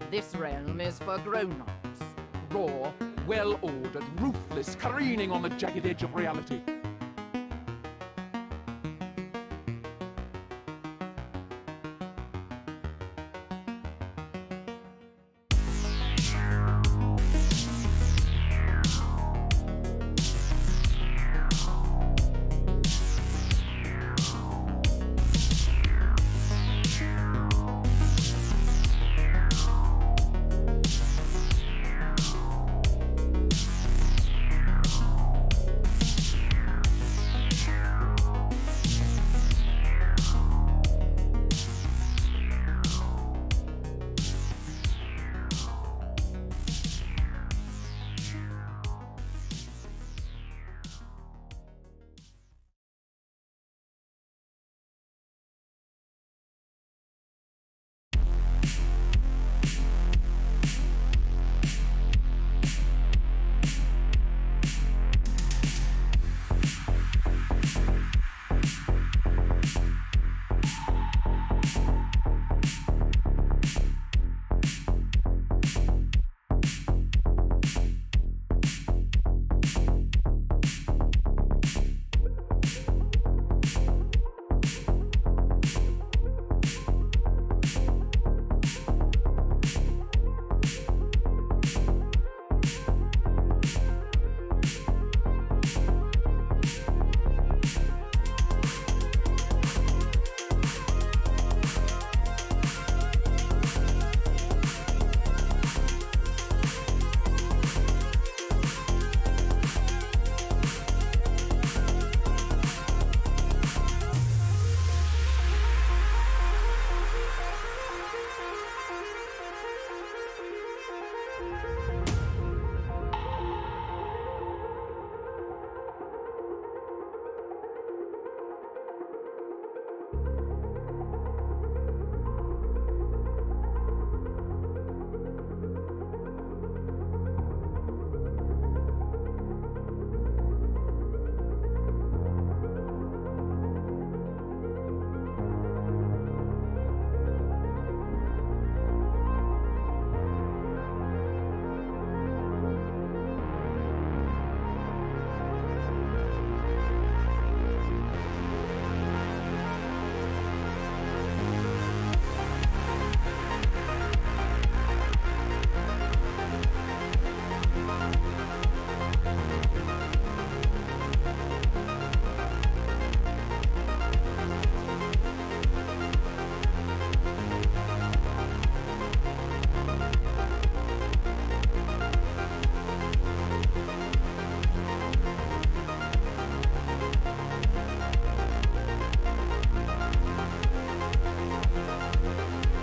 This realm is for grown-ups. Raw, well-ordered, ruthless, careening on the jagged edge of reality.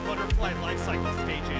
Butterfly life cycle stages.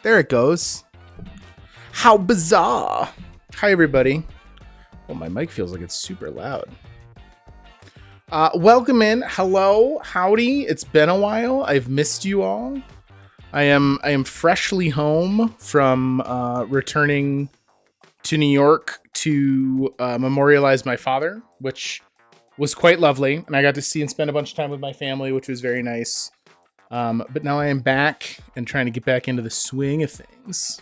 There it goes. How bizarre. Hi, everybody. Well, my mic feels like it's super loud. Welcome in. Hello. Howdy. It's been a while. I've missed you all. I am freshly home from returning to New York to memorialize my father, which was quite lovely. And I got to see and spend a bunch of time with my family, which was very nice. But now I am back and trying to get back into the swing of things.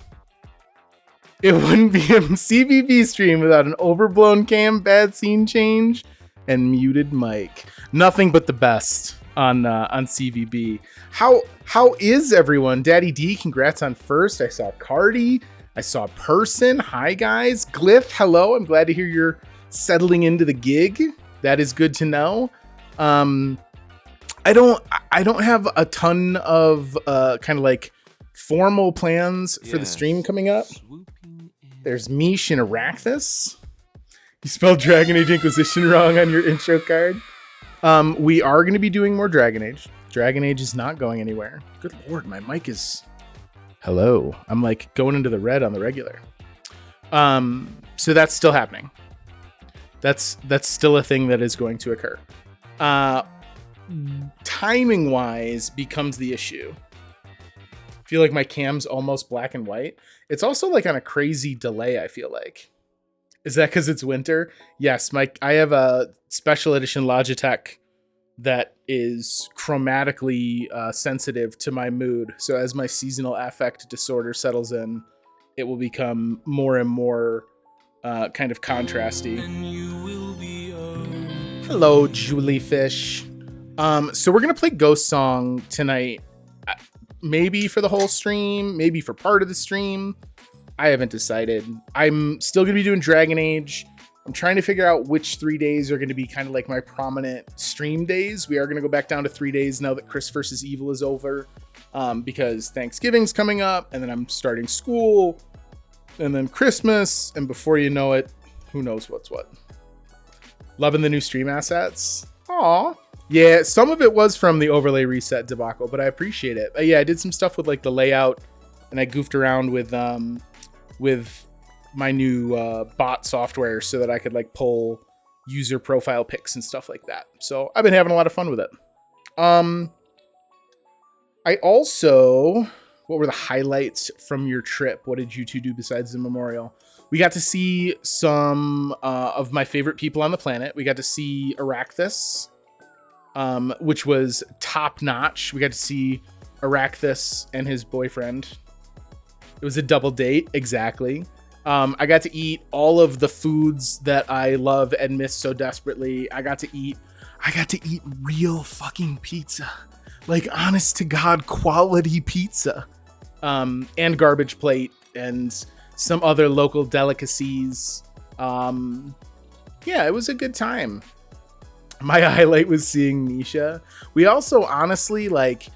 It wouldn't be a CVB stream without an overblown cam, bad scene change, and muted mic. Nothing but the best on CVB. How is everyone? Daddy D, congrats on first. I saw Cardi. I saw Person. Hi guys. Glyph, hello. I'm glad to hear you're settling into the gig. That is good to know. I don't have a ton of kind of like formal plans for the stream coming up. There's Mish and Arachnus. You spelled Dragon Age Inquisition wrong on your intro card. We are going to be doing more Dragon Age. Dragon Age is not going anywhere. Good lord, my mic is... Hello. I'm like going into the red on the regular. So that's still happening. That's still a thing that is going to occur. Timing wise becomes the issue. I feel like my cam's almost black and white. It's also like on a crazy delay, I feel like. Is that because it's winter? Yes, I have a special edition Logitech that is chromatically sensitive to my mood. So as my seasonal affect disorder settles in, it will become more and more kind of contrasty. Hello, Juliefish. So we're going to play Ghost Song tonight. Maybe for the whole stream, maybe for part of the stream. I haven't decided. I'm still going to be doing Dragon Age. I'm trying to figure out which 3 days are going to be kind of like my prominent stream days. We are going to go back down to 3 days now that Chris vs. Evil is over, because Thanksgiving's coming up, and then I'm starting school, and then Christmas, and before you know it, who knows what's what. Loving the new stream assets. Aw. Yeah, some of it was from the overlay reset debacle, but I appreciate it. Yeah, I did some stuff with like the layout, and I goofed around with my new bot software so that I could like pull user profile pics and stuff like that. So I've been having a lot of fun with it. I also, what were the highlights from your trip? What did you two do besides the memorial? We got to see some of my favorite people on the planet. We got to see Arachnus, which was top notch. We got to see Arachnus and his boyfriend. It was a double date, exactly. I got to eat all of the foods that I love and miss so desperately. I got to eat real fucking pizza. Like, honest to God, quality pizza. And garbage plate and some other local delicacies. Yeah, it was a good time. My highlight was seeing Misha. We also, honestly, like,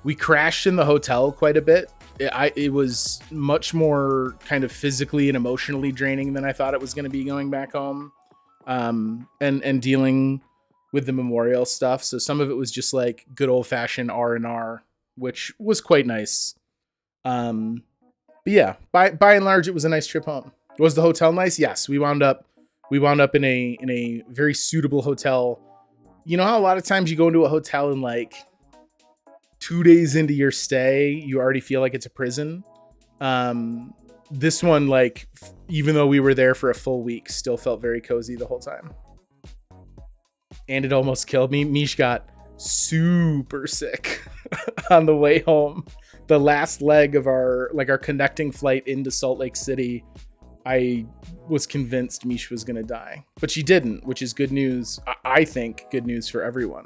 we crashed in the hotel quite a bit. It was much more kind of physically and emotionally draining than I thought it was going to be going back home, and dealing with the memorial stuff. So some of it was just like good old fashioned R&R, which was quite nice. But yeah, by and large, it was a nice trip home. Was the hotel nice? Yes, we wound up in a very suitable hotel. You know how a lot of times you go into a hotel and like 2 days into your stay, you already feel like it's a prison. This one, like, even though we were there for a full week, still felt very cozy the whole time. And it almost killed me. Mish got super sick on the way home. The last leg of our connecting flight into Salt Lake City, I was convinced Mish was going to die, but she didn't, which is good news. I think good news for everyone.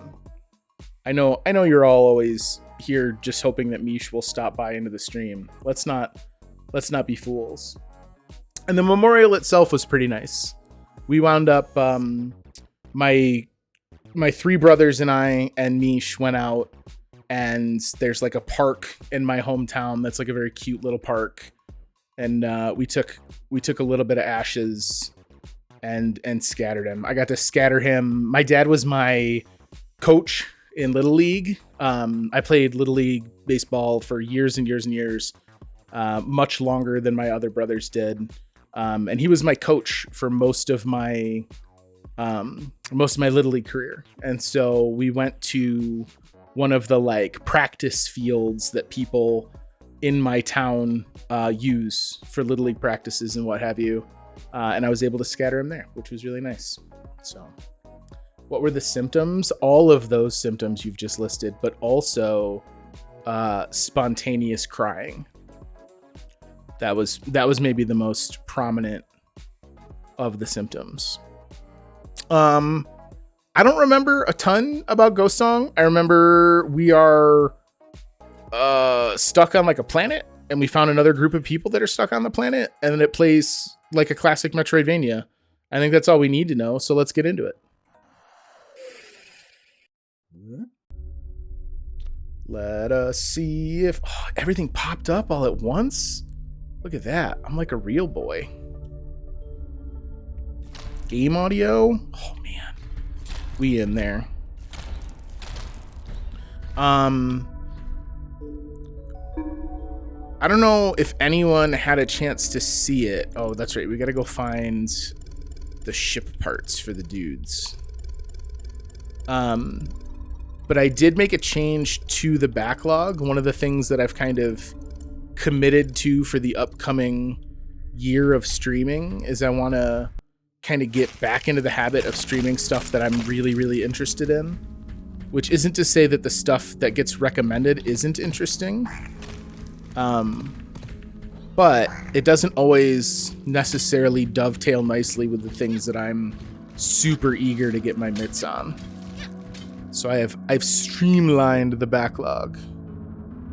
I know you're all always here just hoping that Mish will stop by into the stream. Let's not be fools. And the memorial itself was pretty nice. We wound up, my three brothers and I and Mish went out, and there's like a park in my hometown that's like a very cute little park. And we took a little bit of ashes and scattered him. I got to scatter him. My dad was my coach in Little League. I played Little League baseball for years and years and years, much longer than my other brothers did. And he was my coach for most of my Little League career. And so we went to one of the like practice fields that people in my town use for Little League practices and what have you. And I was able to scatter him there, which was really nice. So what were the symptoms? All of those symptoms you've just listed, but also spontaneous crying. That was maybe the most prominent of the symptoms. I don't remember a ton about Ghost Song. I remember we are stuck on like a planet, and we found another group of people that are stuck on the planet, and then it plays like a classic Metroidvania. I think that's all we need to know, so let's get into it. Let us see if everything popped up all at once. Look at that. I'm like a real boy. Game audio. Oh man. We in there. I don't know if anyone had a chance to see it. Oh, that's right. We got to go find the ship parts for the dudes. But I did make a change to the backlog. One of the things that I've kind of committed to for the upcoming year of streaming is I want to kind of get back into the habit of streaming stuff that I'm really, really interested in, which isn't to say that the stuff that gets recommended isn't interesting. But it doesn't always necessarily dovetail nicely with the things that I'm super eager to get my mitts on. So I've streamlined the backlog.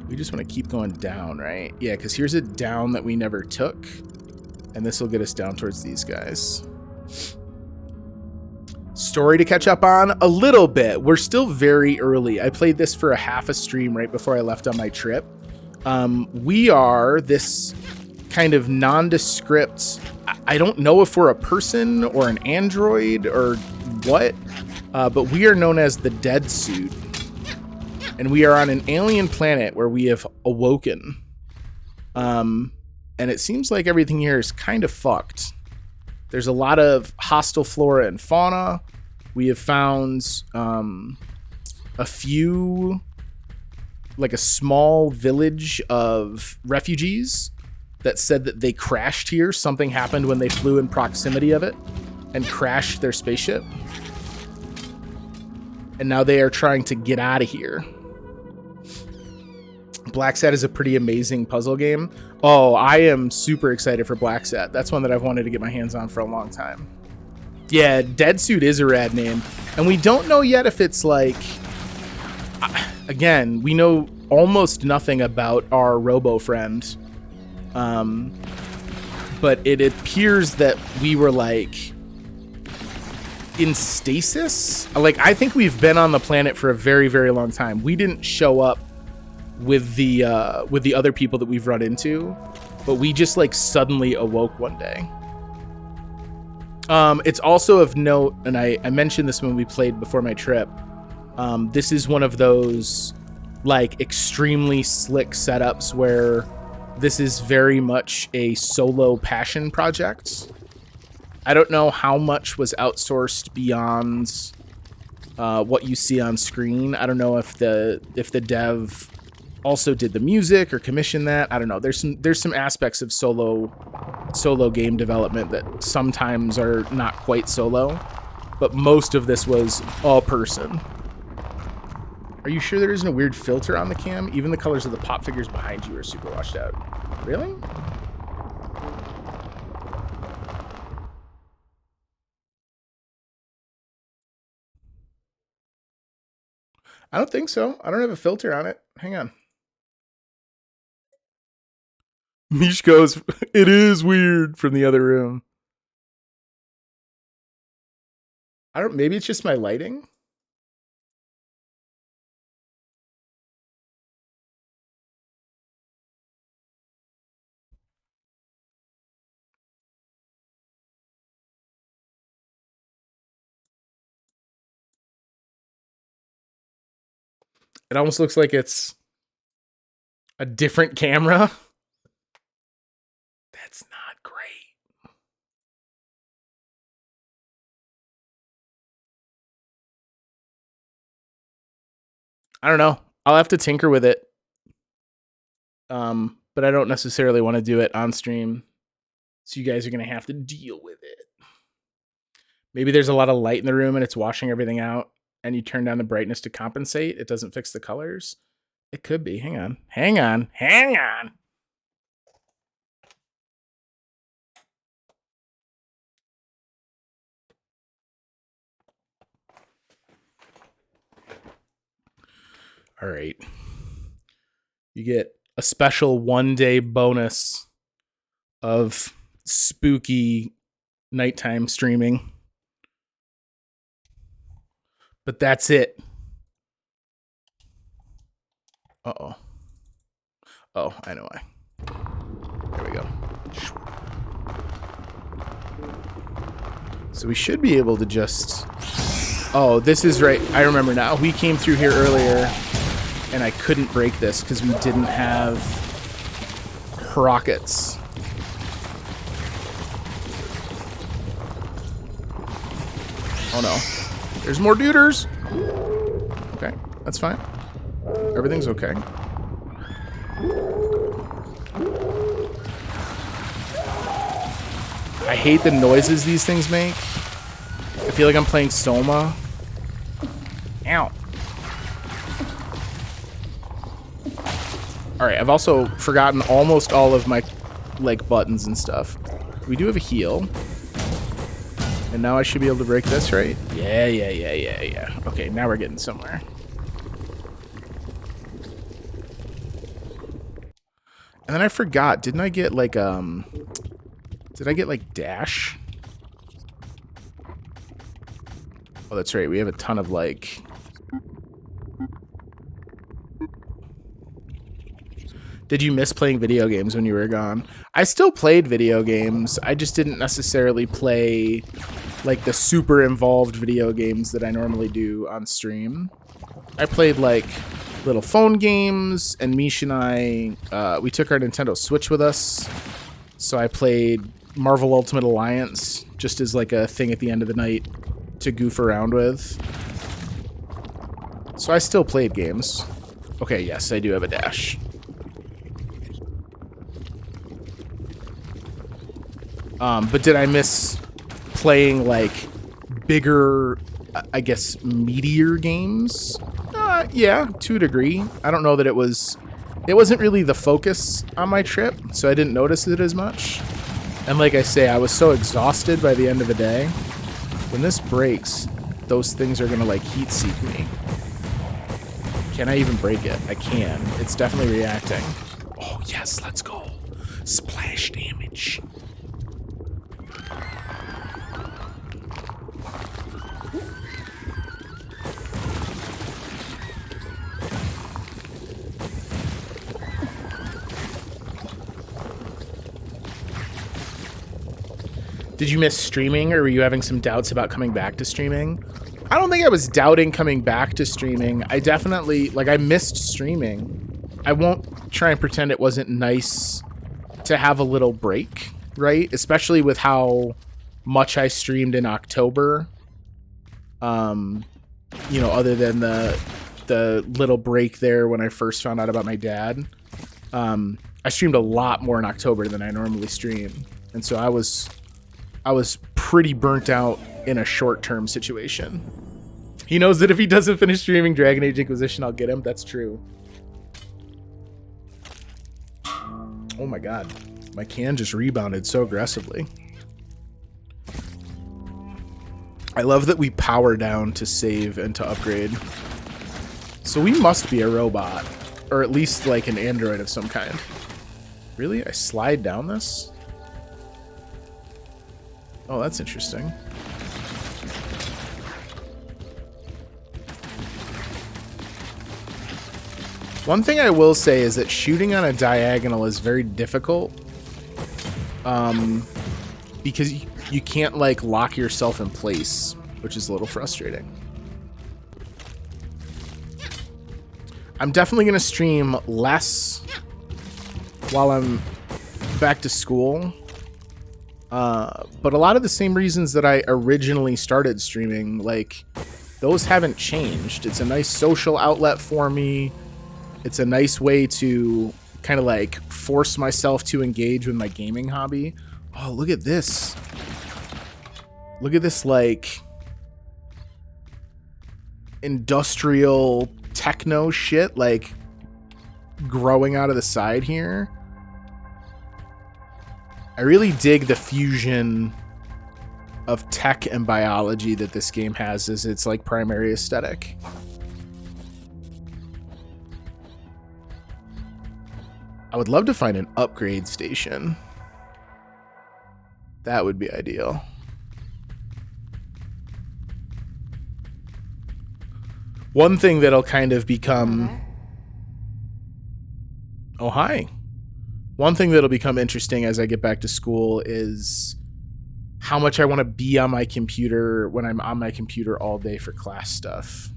We just want to keep going down, right? Yeah, because here's a down that we never took. And this will get us down towards these guys. Story to catch up on a little bit. We're still very early. I played this for a half a stream right before I left on my trip. We are this kind of nondescript. I don't know if we're a person or an android or what, but we are known as the Dead Suit. And we are on an alien planet where we have awoken. And it seems like everything here is kind of fucked. There's a lot of hostile flora and fauna. We have found a few, like a small village of refugees that said that they crashed here. Something happened when they flew in proximity of it and crashed their spaceship. And now they are trying to get out of here. Black Sat is a pretty amazing puzzle game. Oh, I am super excited for Black Sat. That's one that I've wanted to get my hands on for a long time. Yeah, Dead Suit is a rad name. And we don't know yet if it's like... Again, we know almost nothing about our robo friend. But it appears that we were like... in stasis? Like, I think we've been on the planet for a very, very long time. We didn't show up with the other people that we've run into, but we just like suddenly awoke one day. It's also of note, and I mentioned this when we played before my trip. This is one of those like extremely slick setups where this is very much a solo passion project. I don't know how much was outsourced beyond what you see on screen. I don't know if the dev also did the music or commissioned that. I don't know. There's some aspects of solo game development that sometimes are not quite solo, but most of this was a person. Are you sure there isn't a weird filter on the cam? Even the colors of the pop figures behind you are super washed out. Really? I don't think so. I don't have a filter on it. Hang on. Mish goes, "It is weird," from the other room. Maybe it's just my lighting. It almost looks like it's a different camera. That's not great. I don't know. I'll have to tinker with it. But I don't necessarily want to do it on stream. So you guys are going to have to deal with it. Maybe there's a lot of light in the room and it's washing everything out, and you turn down the brightness to compensate. It doesn't fix the colors. It could be. Hang on. Hang on. Hang on. All right. You get a special 1-day bonus of spooky nighttime streaming. But that's it. Uh-oh. Oh, I know why. There we go. So we should be able to just... Oh, this is right. I remember now. We came through here earlier, and I couldn't break this because we didn't have rockets. Oh, no. There's more duders. Okay, that's fine. Everything's okay. I hate the noises these things make. I feel like I'm playing Soma. Ow. Alright, I've also forgotten almost all of my like buttons and stuff. We do have a heal. And now I should be able to break this, right? Yeah. Okay, now we're getting somewhere. And then I forgot, didn't I get like did I get like dash? Oh, that's right. We have a ton of like... Did you miss playing video games when you were gone? I still played video games. I just didn't necessarily play like the super involved video games that I normally do on stream. I played like little phone games, and Mish and I, we took our Nintendo Switch with us. So I played Marvel Ultimate Alliance just as like a thing at the end of the night to goof around with. So I still played games. Okay, yes, I do have a dash. But did I miss playing like bigger, I guess, meatier games? Yeah, to a degree. I don't know that it wasn't really the focus on my trip, so I didn't notice it as much. And like I say, I was so exhausted by the end of the day. When this breaks, those things are gonna like heat seek me. Can I even break it? I can. It's definitely reacting. Oh yes, let's go. Splash damage. Did you miss streaming, or were you having some doubts about coming back to streaming? I don't think I was doubting coming back to streaming. I definitely, like, I missed streaming. I won't try and pretend it wasn't nice to have a little break, right? Especially with how much I streamed in October. You know, other than the little break there when I first found out about my dad. I streamed a lot more in October than I normally stream. And so I was pretty burnt out in a short-term situation. He knows that if he doesn't finish streaming Dragon Age Inquisition, I'll get him. That's true. Oh my god. My can just rebounded so aggressively. I love that we power down to save and to upgrade. So we must be a robot. Or at least like an android of some kind. Really? I slide down this? Oh, that's interesting. One thing I will say is that shooting on a diagonal is very difficult. Because you can't, like, lock yourself in place, which is a little frustrating. I'm definitely going to stream less while I'm back to school. But a lot of the same reasons that I originally started streaming, like, those haven't changed. It's a nice social outlet for me. It's a nice way to kind of, like, force myself to engage with my gaming hobby. Oh, look at this. Look at this, like, industrial techno shit. Like, growing out of the side here. I really dig the fusion of tech and biology that this game has as its like primary aesthetic. I would love to find an upgrade station. That would be ideal. One thing that'll kind of become... Oh, hi. One thing that'll become interesting as I get back to school is how much I want to be on my computer when I'm on my computer all day for class stuff.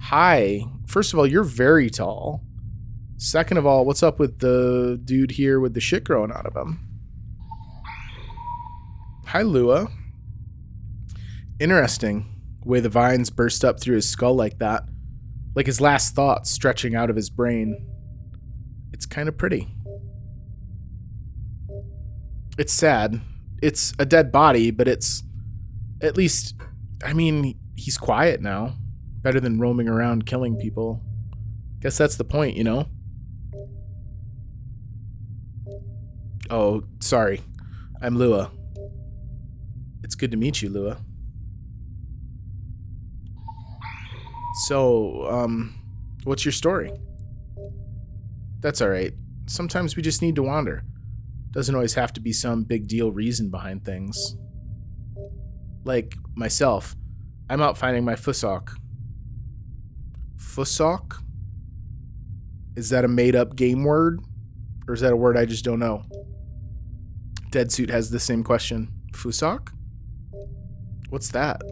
Hi. First of all, you're very tall. Second of all, what's up with the dude here with the shit growing out of him? Hi, Lua. Interesting. The way the vines burst up through his skull like that. Like his last thoughts stretching out of his brain. It's kind of pretty. It's sad. It's a dead body, but it's... At least... I mean, he's quiet now. Better than roaming around killing people. Guess that's the point, you know? Oh, sorry. I'm Lua. It's good to meet you, Lua. So, what's your story? That's alright. Sometimes we just need to wander. Doesn't always have to be some big deal reason behind things. Like, myself. I'm out finding my Fusok. Fusok? Is that a made-up game word? Or is that a word I just don't know? Deadsuit has the same question. Fusok? What's that?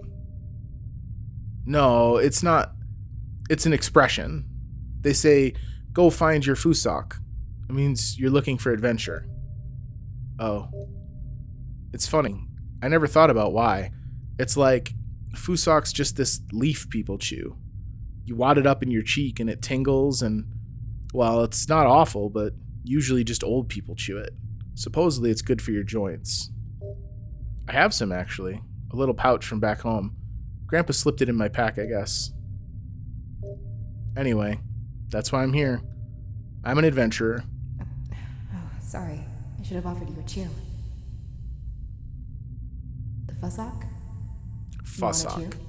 No, it's not. It's an expression. They say, go find your Fusok. It means you're looking for adventure. Oh. It's funny. I never thought about why. It's like, Fusok's just this leaf people chew. You wad it up in your cheek and it tingles and, well, it's not awful, but usually just old people chew it. Supposedly it's good for your joints. I have some, actually. A little pouch from back home. Grandpa slipped it in my pack, I guess. Anyway, that's why I'm here. I'm an adventurer. Oh, sorry. I should have offered you a chew. The Fusok? Fusok. You want a chew?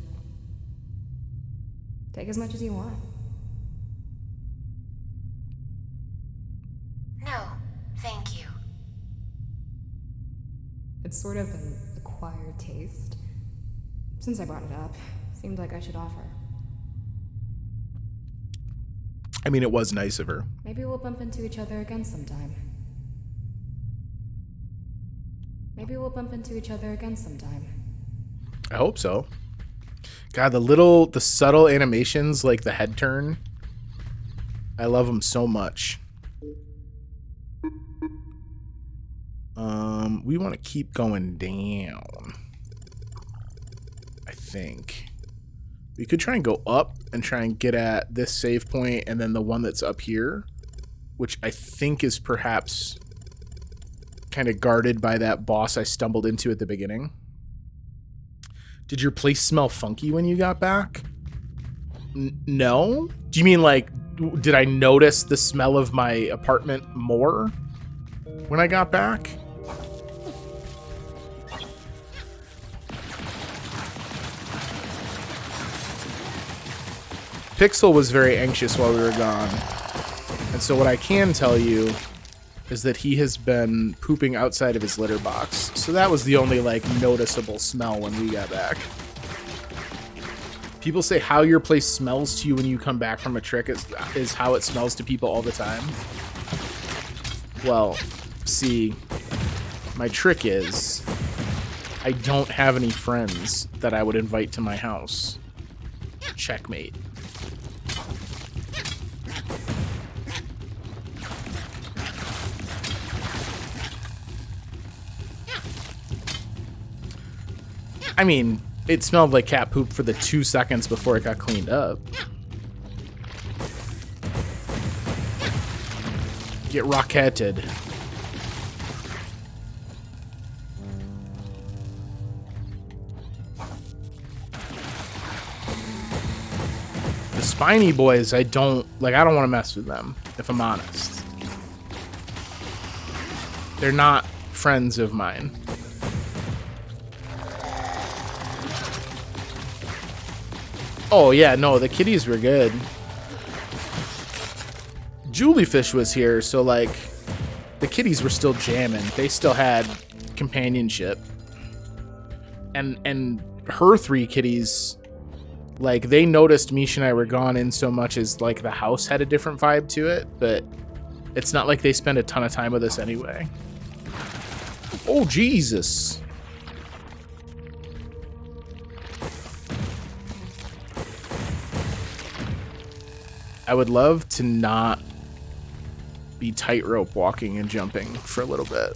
Take as much as you want. No, thank you. It's sort of an acquired taste. Since I brought it up, seemed like I should offer. I mean, it was nice of her. Maybe we'll bump into each other again sometime. I hope so. God, the subtle animations, like the head turn. I love them so much. We want to keep going down. I think. We could try and go up and try and get at this save point and then the one that's up here, which I think is perhaps kind of guarded by that boss I stumbled into at the beginning. Did your place smell funky when you got back? No? Do you mean like, did I notice the smell of my apartment more when I got back? Pixel was very anxious while we were gone. And so what I can tell you is that he has been pooping outside of his litter box. So that was the only, like, noticeable smell when we got back. People say how your place smells to you when you come back from a trick is how it smells to people all the time. Well, see, my trick is I don't have any friends that I would invite to my house. Checkmate. I mean, it smelled like cat poop for the 2 seconds before it got cleaned up. Get rocketed. The spiny boys, I don't want to mess with them, if I'm honest. They're not friends of mine. Oh yeah, no, the kitties were good. Juliefish was here, so like the kitties were still jamming. They still had companionship. And her 3 kitties, like, they noticed Misha and I were gone in so much as like the house had a different vibe to it, but it's not like they spend a ton of time with us anyway. Oh Jesus. I would love to not be tightrope walking and jumping for a little bit.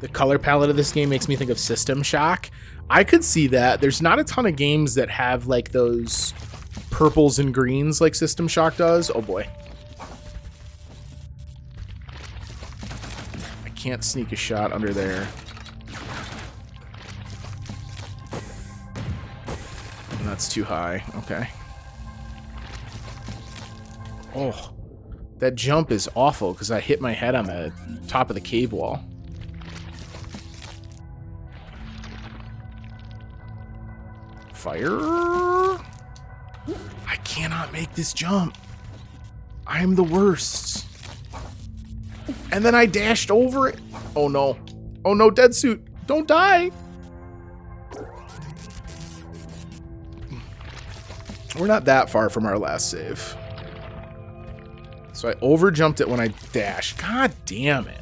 The color palette of this game makes me think of System Shock. I could see that. There's not a ton of games that have like those purples and greens like System Shock does. Oh boy. I can't sneak a shot under there. And that's too high. Okay. Oh, that jump is awful because I hit my head on the top of the cave wall. Fire! I cannot make this jump. I am the worst. And then I dashed over it. Oh no. Oh no, dead suit. Don't die. We're not that far from our last save. So I overjumped it when I dashed. God damn it.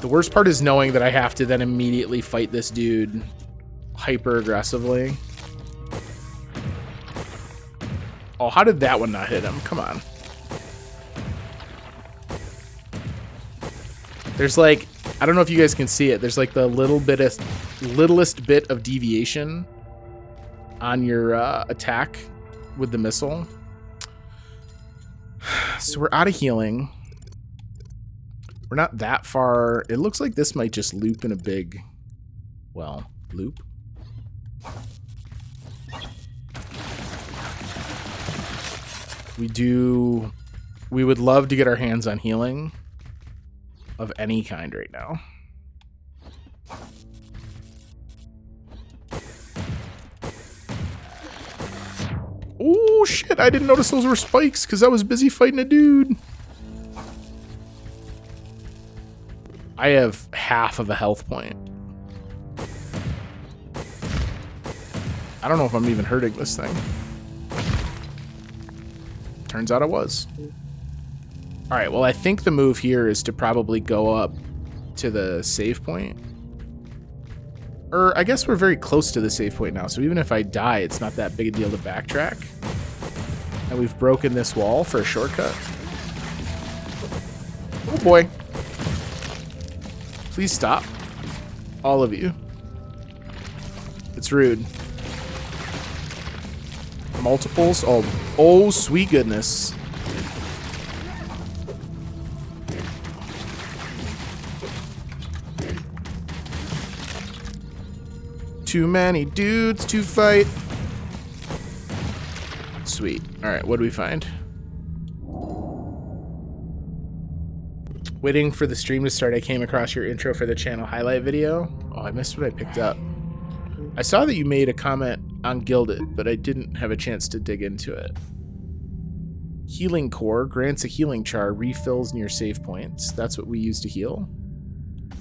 The worst part is knowing that I have to then immediately fight this dude hyper aggressively. Oh, how did that one not hit him? Come on. There's like, I don't know if you guys can see it. There's like the littlest bit of deviation on your attack with the missile. So we're out of healing. We're not that far. It looks like this might just loop in a big, well, loop. We would love to get our hands on healing of any kind right now. Oh shit, I didn't notice those were spikes because I was busy fighting a dude. I have half of a health point. I don't know if I'm even hurting this thing. Turns out I was. Alright, well I think the move here is to probably go up to the save point. Or I guess we're very close to the save point now, so even if I die, it's not that big a deal to backtrack. And we've broken this wall for a shortcut. Oh boy. Please stop. All of you. It's rude. Multiples? Oh, sweet goodness. Too many dudes to fight. Sweet. Alright, what do we find? Waiting for the stream to start, I came across your intro for the channel highlight video. Oh, I missed what I picked up. I saw that you made a comment on Gilded, but I didn't have a chance to dig into it. Healing Core grants a healing char, refills near save points. That's what we use to heal.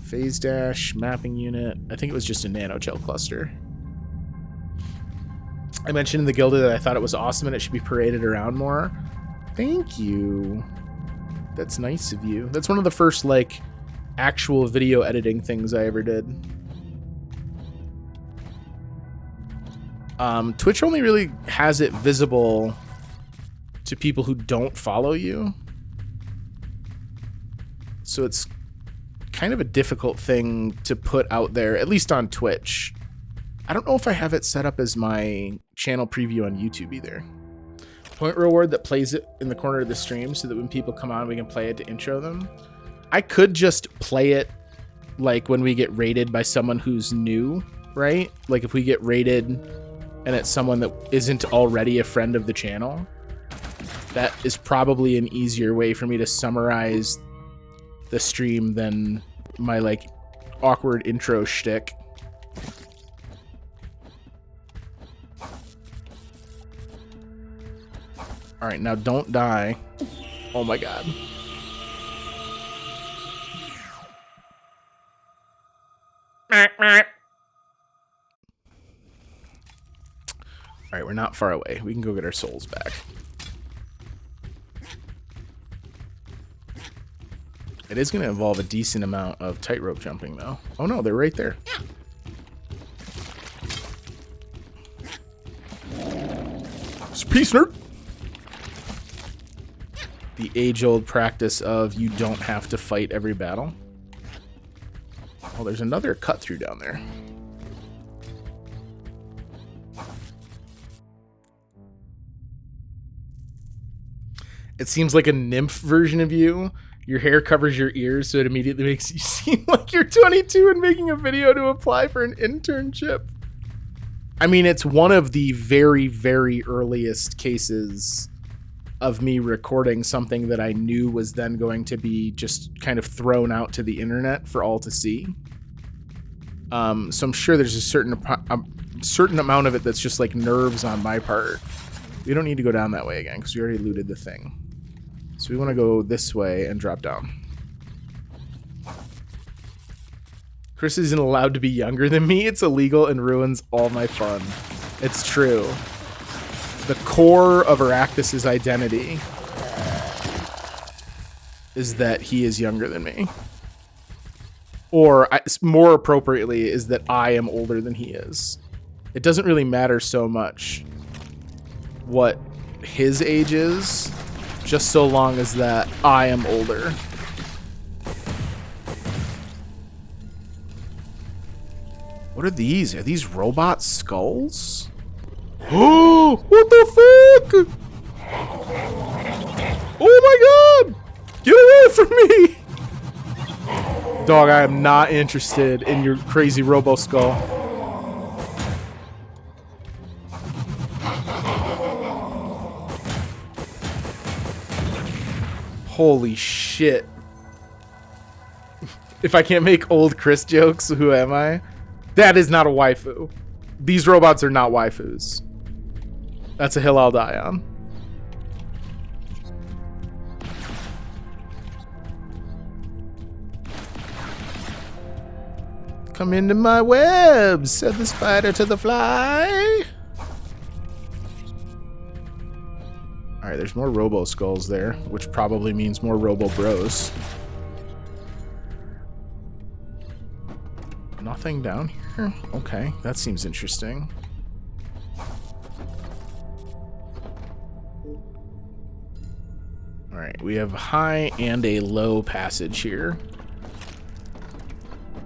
Phase dash, mapping unit. I think it was just a nanogel cluster. I mentioned in the Gilded that I thought it was awesome and it should be paraded around more. Thank you. That's nice of you. That's one of the first, like, actual video editing things I ever did. Twitch only really has it visible to people who don't follow you. So it's kind of a difficult thing to put out there, at least on Twitch. I don't know if I have it set up as my channel preview on YouTube either. Point reward that plays it in the corner of the stream so that when people come on, we can play it to intro them. I could just play it like when we get raided by someone who's new, right? Like if we get raided and it's someone that isn't already a friend of the channel, that is probably an easier way for me to summarize the stream than my like awkward intro shtick. All right, now don't die. Oh my god. All right, we're not far away. We can go get our souls back. It is going to involve a decent amount of tightrope jumping, though. Oh no, they're right there. Peace, nerd. The age-old practice of you don't have to fight every battle. Oh, there's another cut-through down there. It seems like a nymph version of you. Your hair covers your ears, so it immediately makes you seem like you're 22 and making a video to apply for an internship. I mean, it's one of the very, very earliest cases of me recording something that I knew was then going to be just kind of thrown out to the internet for all to see. So I'm sure there's a certain amount of it that's just like nerves on my part. We don't need to go down that way again because we already looted the thing. So we want to go this way and drop down. Chris isn't allowed to be younger than me. It's illegal and ruins all my fun. It's true. The core of Arachnus' identity is that he is younger than me. Or, more appropriately, is that I am older than he is. It doesn't really matter so much what his age is, just so long as that I am older. What are these? Are these robot skulls? Oh, what the fuck? Oh my god! Get away from me! Dog, I am not interested in your crazy robo skull. Holy shit. If I can't make old Chris jokes, who am I? That is not a waifu. These robots are not waifus. That's a hill I'll die on. Come into my webs, said the spider to the fly. Alright, there's more robo skulls there, which probably means more robo bros. Nothing down here? Okay, that seems interesting. Alright, we have a high and a low passage here.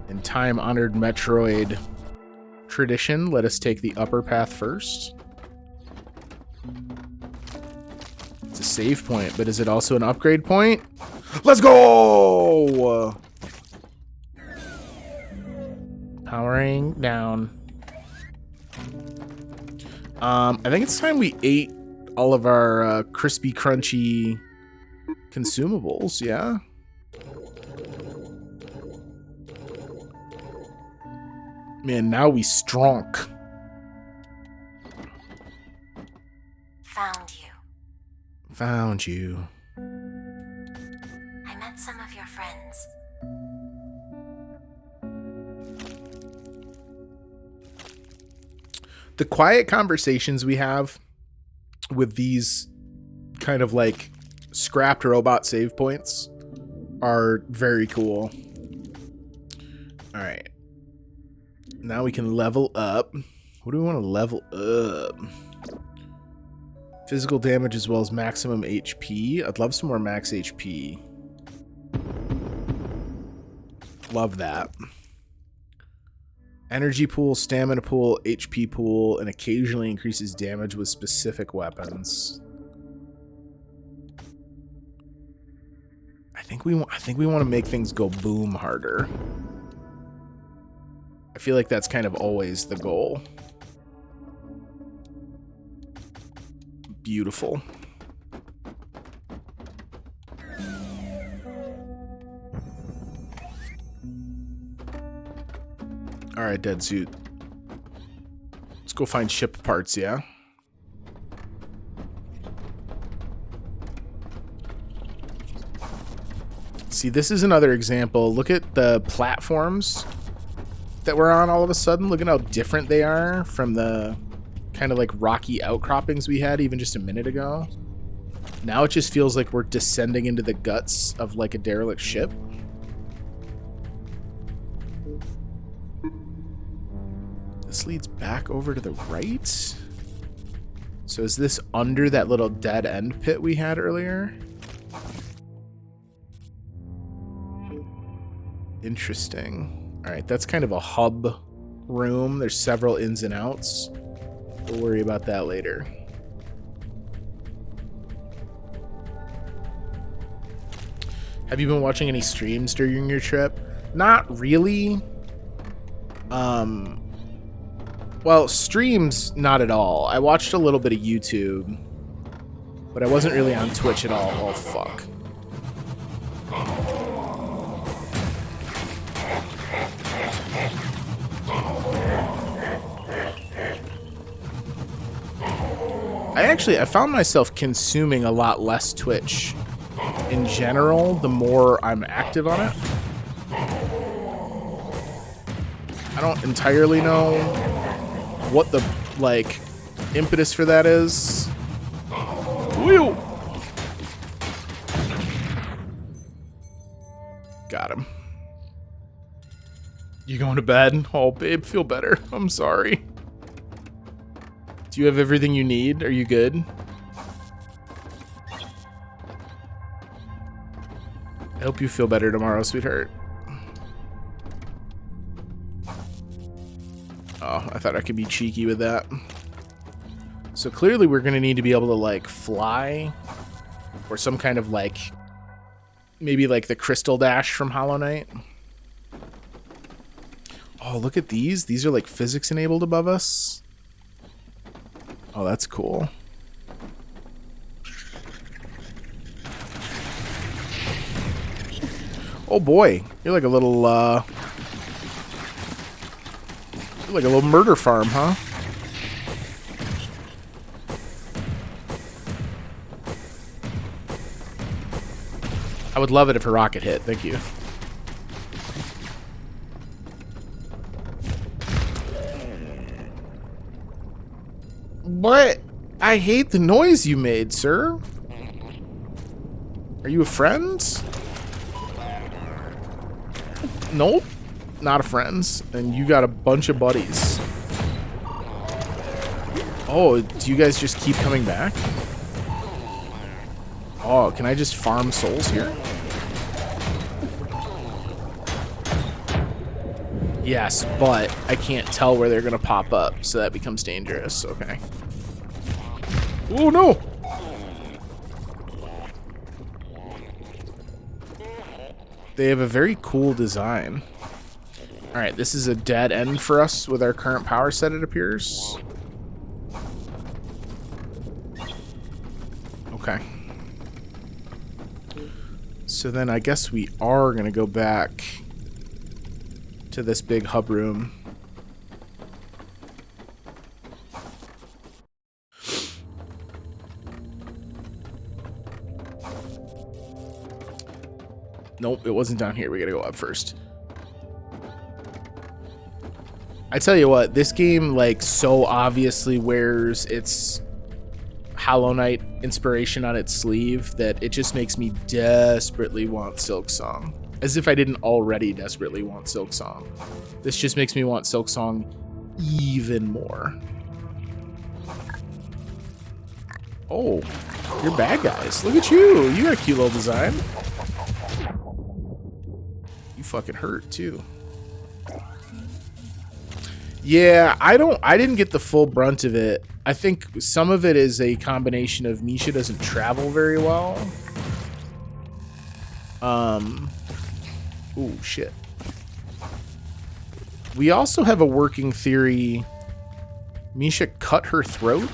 In time-honored Metroid tradition, let us take the upper path first. It's a save point, but is it also an upgrade point? Let's go! Powering down. I think it's time we ate all of our crispy, crunchy consumables, yeah? Man, now we strong. Found you. Found you. I met some of your friends. The quiet conversations we have with these kind of like scrapped robot save points are very cool. All right. Now we can level up. What do we want to level up? Physical damage as well as maximum HP. I'd love some more max HP. Love that. Energy pool, stamina pool, HP pool, and occasionally increases damage with specific weapons. I think we want to make things go boom harder. feel like that's kind of always the goal. Beautiful. All right, dead suit. Let's go find ship parts, yeah? See, this is another example. Look at the platforms that we're on all of a sudden. Look at how different they are from the kind of like rocky outcroppings we had even just a minute ago. Now it just feels like we're descending into the guts of like a derelict ship. This leads back over to the right. So is this under that little dead end pit we had earlier? Interesting. All right, that's kind of a hub room. There's several ins and outs. We'll worry about that later. Have you been watching any streams during your trip? Not really. Well, streams, not at all. I watched a little bit of YouTube, but I wasn't really on Twitch at all. Oh, fuck. I found myself consuming a lot less Twitch in general the more I'm active on it. I don't entirely know what the, like, impetus for that is. Whew. Got him. You going to bed? Oh, babe, feel better. I'm sorry. Do you have everything you need? Are you good? I hope you feel better tomorrow, sweetheart. Oh, I thought I could be cheeky with that. So clearly we're going to need to be able to, like, fly. Or some kind of, like, maybe like the Crystal Dash from Hollow Knight. Oh, look at these. These are, like, physics enabled above us. Oh, that's cool. Oh boy, you're like a little, you're like a little murder farm, huh? I would love it if a rocket hit. Thank you. What? I hate the noise you made, sir. Are you a friend? Nope. Not a friend. And you got a bunch of buddies. Oh, do you guys just keep coming back? Oh, can I just farm souls here? Yes, but I can't tell where they're gonna pop up, so that becomes dangerous. Okay. Oh no! They have a very cool design. Alright, this is a dead end for us with our current power set, it appears. Okay. So then I guess we are gonna go back to this big hub room. Nope, it wasn't down here. We gotta go up first. I tell you what, this game, like, so obviously wears its Hollow Knight inspiration on its sleeve that it just makes me desperately want Silksong. As if I didn't already desperately want Silksong. This just makes me want Silksong even more. Oh, you're bad guys. Look at you. You got a cute little design. You fucking hurt too. Yeah, I didn't get the full brunt of it. I think some of it is a combination of Misha doesn't travel very well. Ooh, shit. We also have a working theory. Misha cut her throat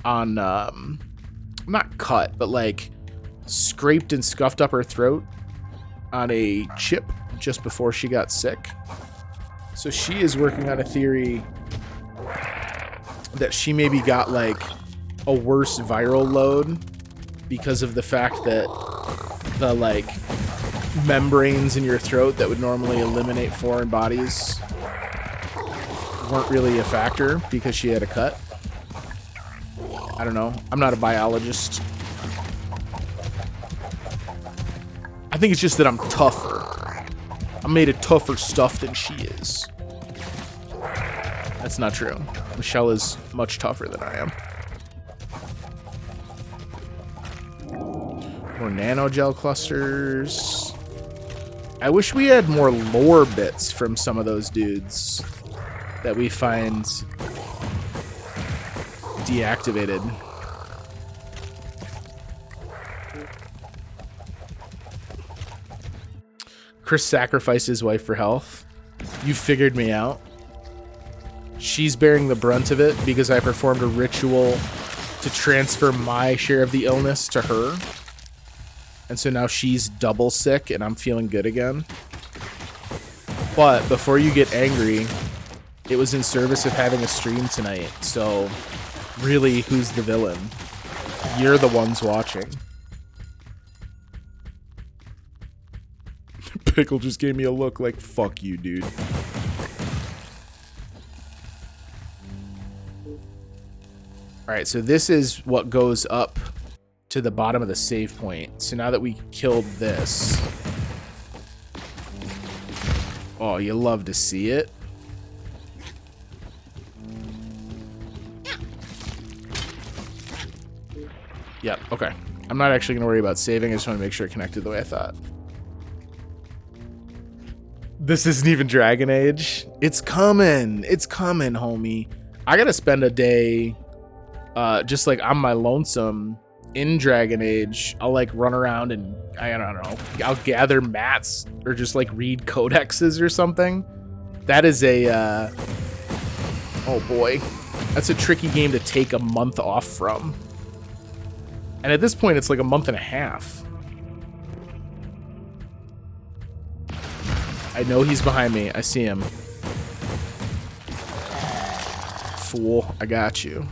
on, not cut, but like scraped and scuffed up her throat on a chip just before she got sick. So she is working on a theory that she maybe got like a worse viral load because of the fact that the like membranes in your throat that would normally eliminate foreign bodies weren't really a factor because she had a cut. I don't know. I'm not a biologist. I think it's just that I'm tougher. I'm made of tougher stuff than she is. That's not true. Michelle is much tougher than I am. More nanogel clusters. I wish we had more lore bits from some of those dudes that we find deactivated. Chris sacrificed his wife for health. You figured me out. She's bearing the brunt of it because I performed a ritual to transfer my share of the illness to her. And so now she's double sick and I'm feeling good again. But before you get angry, it was in service of having a stream tonight. So really, who's the villain? You're the ones watching. Pickle just gave me a look like, fuck you, dude. Alright, so this is what goes up to the bottom of the save point. So now that we killed this... Oh, you love to see it. Yep, okay. I'm not actually going to worry about saving. I just want to make sure it connected the way I thought. This isn't even Dragon Age. It's coming. It's coming, homie. I got to spend a day just like on my lonesome in Dragon Age. I'll like run around and I don't know. I'll gather mats or just like read codexes or something. That is a... oh boy. That's a tricky game to take a month off from. And at this point, it's like a month and a half. I know he's behind me. I see him. Fool, I got you.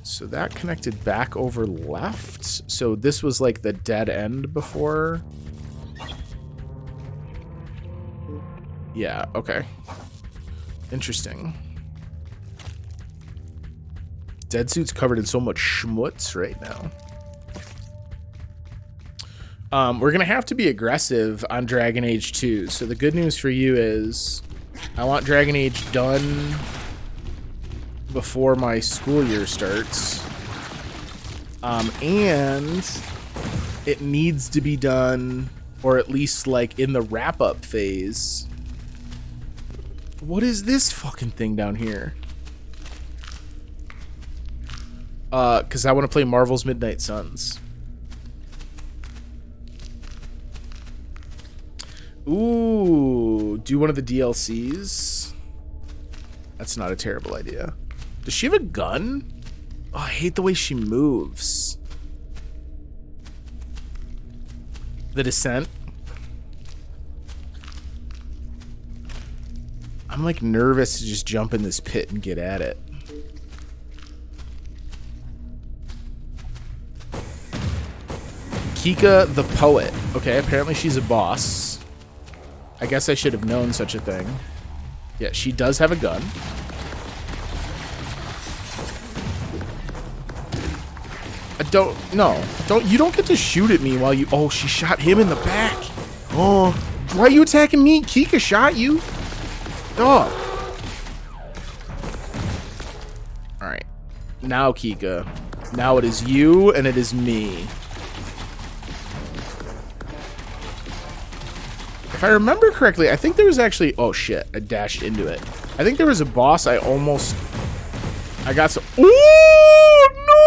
So that connected back over left. So this was like the dead end before. Yeah, okay. Interesting. Dead suit's covered in so much schmutz right now. We're gonna have to be aggressive on Dragon Age 2. So the good news for you is I want Dragon Age done before my school year starts. And it needs to be done, or at least like in the wrap-up phase. What is this fucking thing down here? Because I want to play Marvel's Midnight Suns. Ooh, do one of the DLCs? That's not a terrible idea. Does she have a gun? Oh, I hate the way she moves. The Descent. I'm like nervous to just jump in this pit and get at it. Kika the Poet. Okay, apparently she's a boss. I guess I should have known such a thing. Yeah, she does have a gun. You don't get to shoot at me while you... Oh, she shot him in the back. Oh, why are you attacking me? Kika shot you. Dog. Alright. Now, Kika. Now it is you and it is me. If I remember correctly, I think there was actually... Oh, shit. I dashed into it. I think there was a boss I got so... Ooh! No!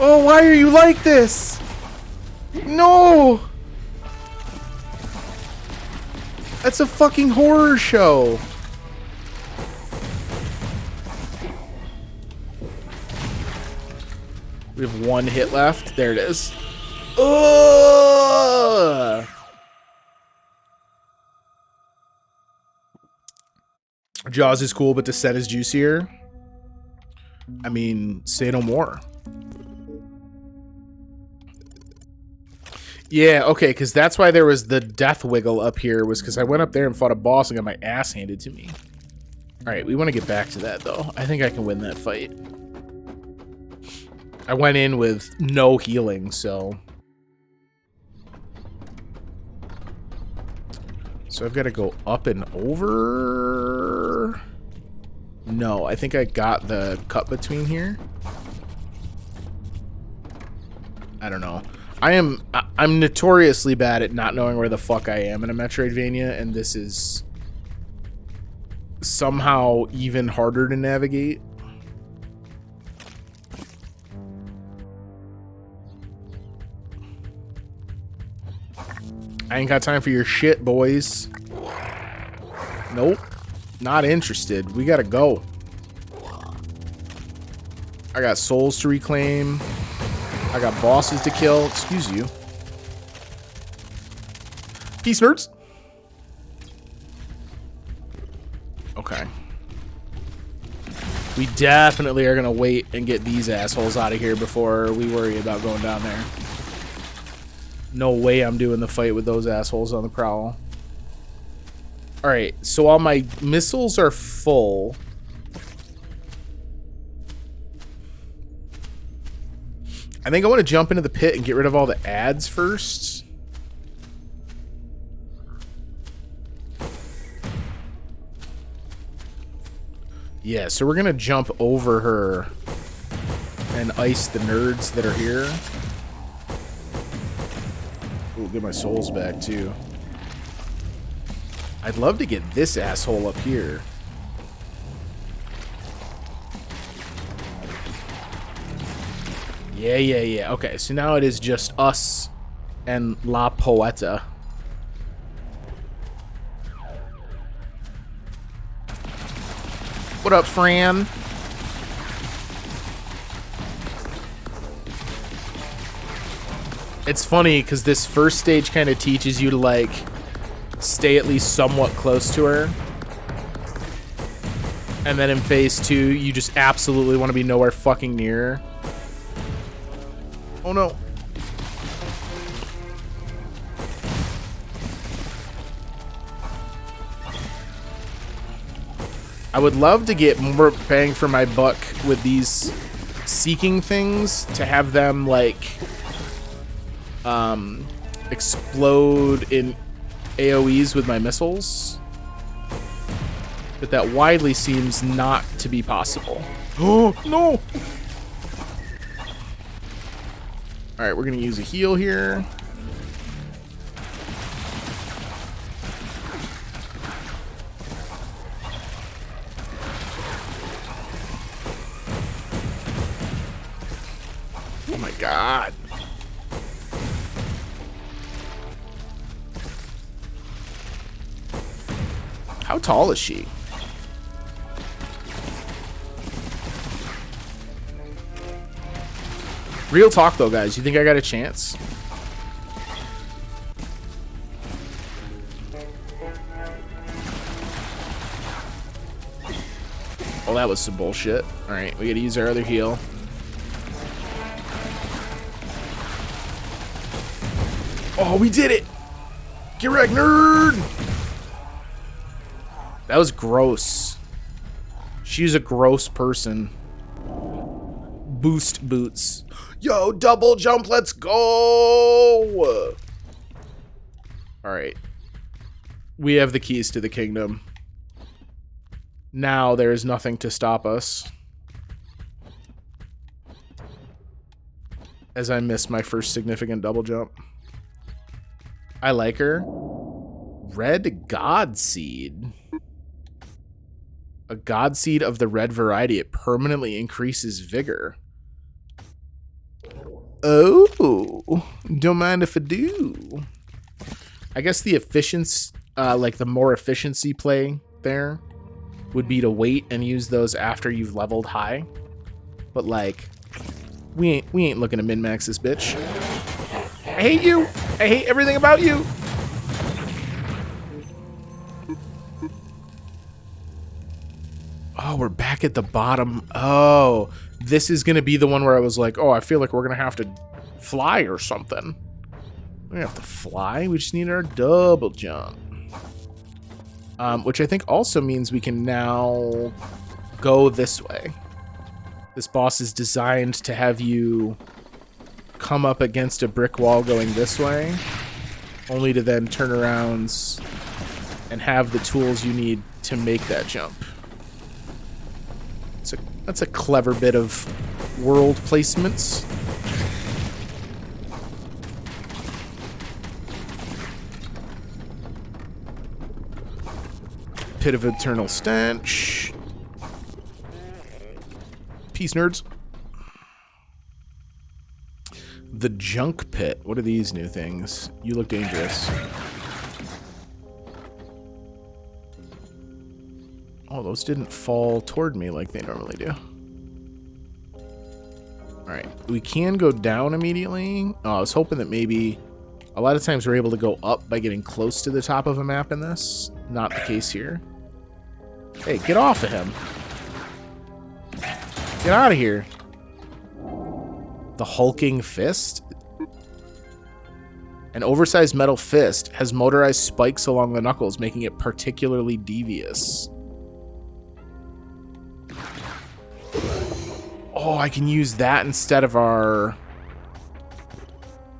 Oh, why are you like this? No! That's a fucking horror show. We have one hit left. There it is. Ugh! Jaws is cool, but Descent is juicier. I mean, say no more. Yeah, okay, because that's why there was the death wiggle up here, was because I went up there and fought a boss and got my ass handed to me. Alright, we want to get back to that, though. I think I can win that fight. I went in with no healing, so... So I've got to go up and over... No, I think I got the cut between here. I don't know. I'm notoriously bad at not knowing where the fuck I am in a Metroidvania, and this is somehow even harder to navigate. I ain't got time for your shit, boys. Nope. Not interested. We gotta go. I got souls to reclaim. I got bosses to kill. Excuse you. Peace, nerds. Okay. We definitely are gonna wait and get these assholes out of here before we worry about going down there. No way I'm doing the fight with those assholes on the prowl. Alright, so all my missiles are full. I think I want to jump into the pit and get rid of all the ads first. Yeah, so we're going to jump over her and ice the nerds that are here. Ooh, get my souls back too. I'd love to get this asshole up here. Yeah. Okay, so now it is just us and La Poeta. What up, Fran? It's funny because this first stage kind of teaches you to, like, stay at least somewhat close to her. And then in phase 2, you just absolutely want to be nowhere fucking near her. Oh no. I would love to get more bang for my buck with these seeking things, to have them, like, explode in AoEs with my missiles. But that widely seems not to be possible. Oh, no! Alright, we're gonna use a heal here. Oh my god. How tall is she? Real talk though, guys. You think I got a chance? Oh, that was some bullshit. Alright, we gotta use our other heal. Oh, we did it! Get wrecked, nerd! That was gross. She's a gross person. Boost boots. Yo, double jump, let's go! Alright. We have the keys to the kingdom. Now there is nothing to stop us. As I miss my first significant double jump. I like her. Red God Seed. A God Seed of the red variety. It permanently increases vigor. Oh, don't mind if I do. I guess the efficiency, like the more efficiency play there would be to wait and use those after you've leveled high. But like, we ain't looking to min-max this bitch. I hate you. I hate everything about you. Oh, we're back at the bottom. Oh, this is going to be the one where I was like, oh, I feel like we're going to have to fly or something. We don't have to fly. We just need our double jump. Which I think also means we can now go this way. This boss is designed to have you come up against a brick wall going this way, only to then turn around and have the tools you need to make that jump. That's a clever bit of world placements. Pit of Eternal Stench. Peace, nerds. The Junk Pit. What are these new things? You look dangerous. Oh, those didn't fall toward me like they normally do. Alright, we can go down immediately. Oh, I was hoping that maybe... A lot of times we're able to go up by getting close to the top of a map in this. Not the case here. Hey, get off of him. Get out of here. The Hulking Fist? An oversized metal fist has motorized spikes along the knuckles, making it particularly devious. Oh, I can use that instead of our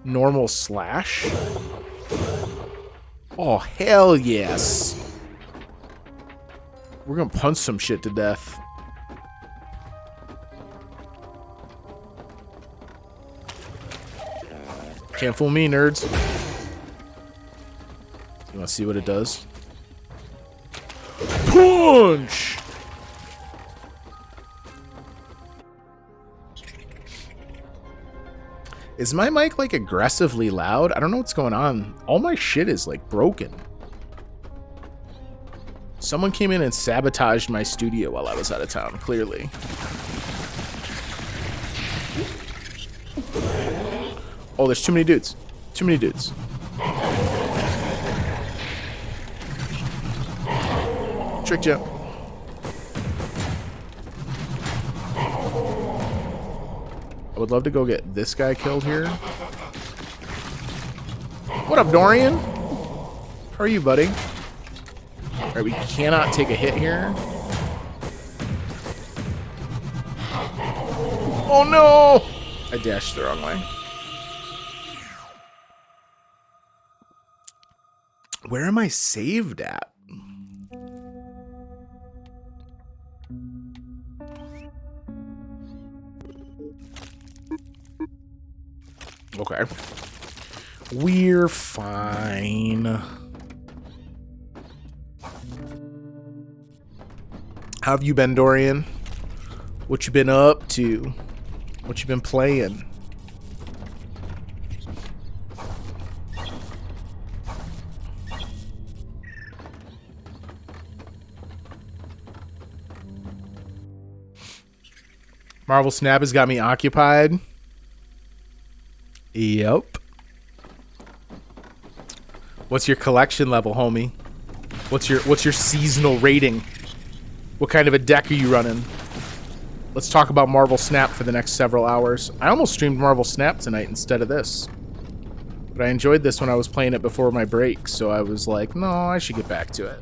normal slash? Oh, hell yes. We're gonna punch some shit to death. Can't fool me, nerds. You wanna see what it does? Punch! Is my mic, like, aggressively loud? I don't know what's going on. All my shit is, like, broken. Someone came in and sabotaged my studio while I was out of town, clearly. Oh, there's too many dudes. Too many dudes. Tricked you. I would love to go get this guy killed here. What up, Dorian? How are you, buddy? Alright, we cannot take a hit here. Oh no! I dashed the wrong way. Where am I saved at? Okay. We're fine. How have you been, Dorian? What you been up to? What you been playing? Marvel Snap has got me occupied. Yep. What's your collection level, homie? What's your seasonal rating? What kind of a deck are you running? Let's talk about Marvel Snap for the next several hours. I almost streamed Marvel Snap tonight instead of this. But I enjoyed this when I was playing it before my break, so I was like, no, I should get back to it.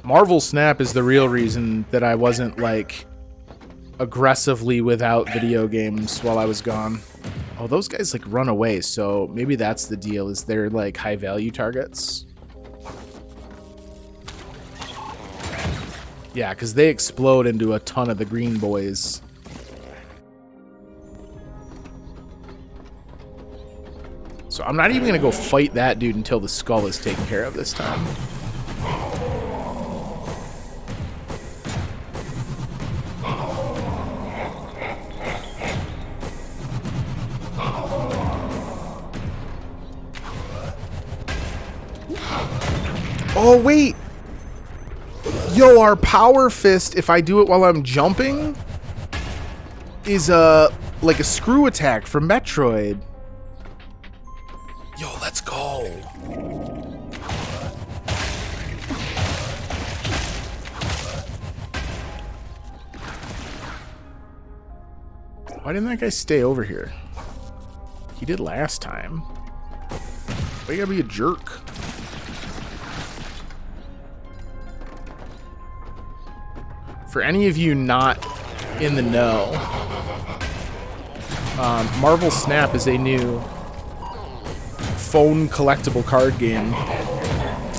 Marvel Snap is the real reason that I wasn't, like, aggressively without video games while I was gone. Oh, those guys, like, run away, so maybe that's the deal, is they're, like, high-value targets. Yeah, because they explode into a ton of the green boys. So I'm not even going to go fight that dude until the skull is taken care of this time. Oh, wait. Yo, our power fist, if I do it while I'm jumping, is like a screw attack from Metroid. Yo, let's go. Why didn't that guy stay over here? He did last time. Why you gotta be a jerk? For any of you not in the know, Marvel Snap is a new phone collectible card game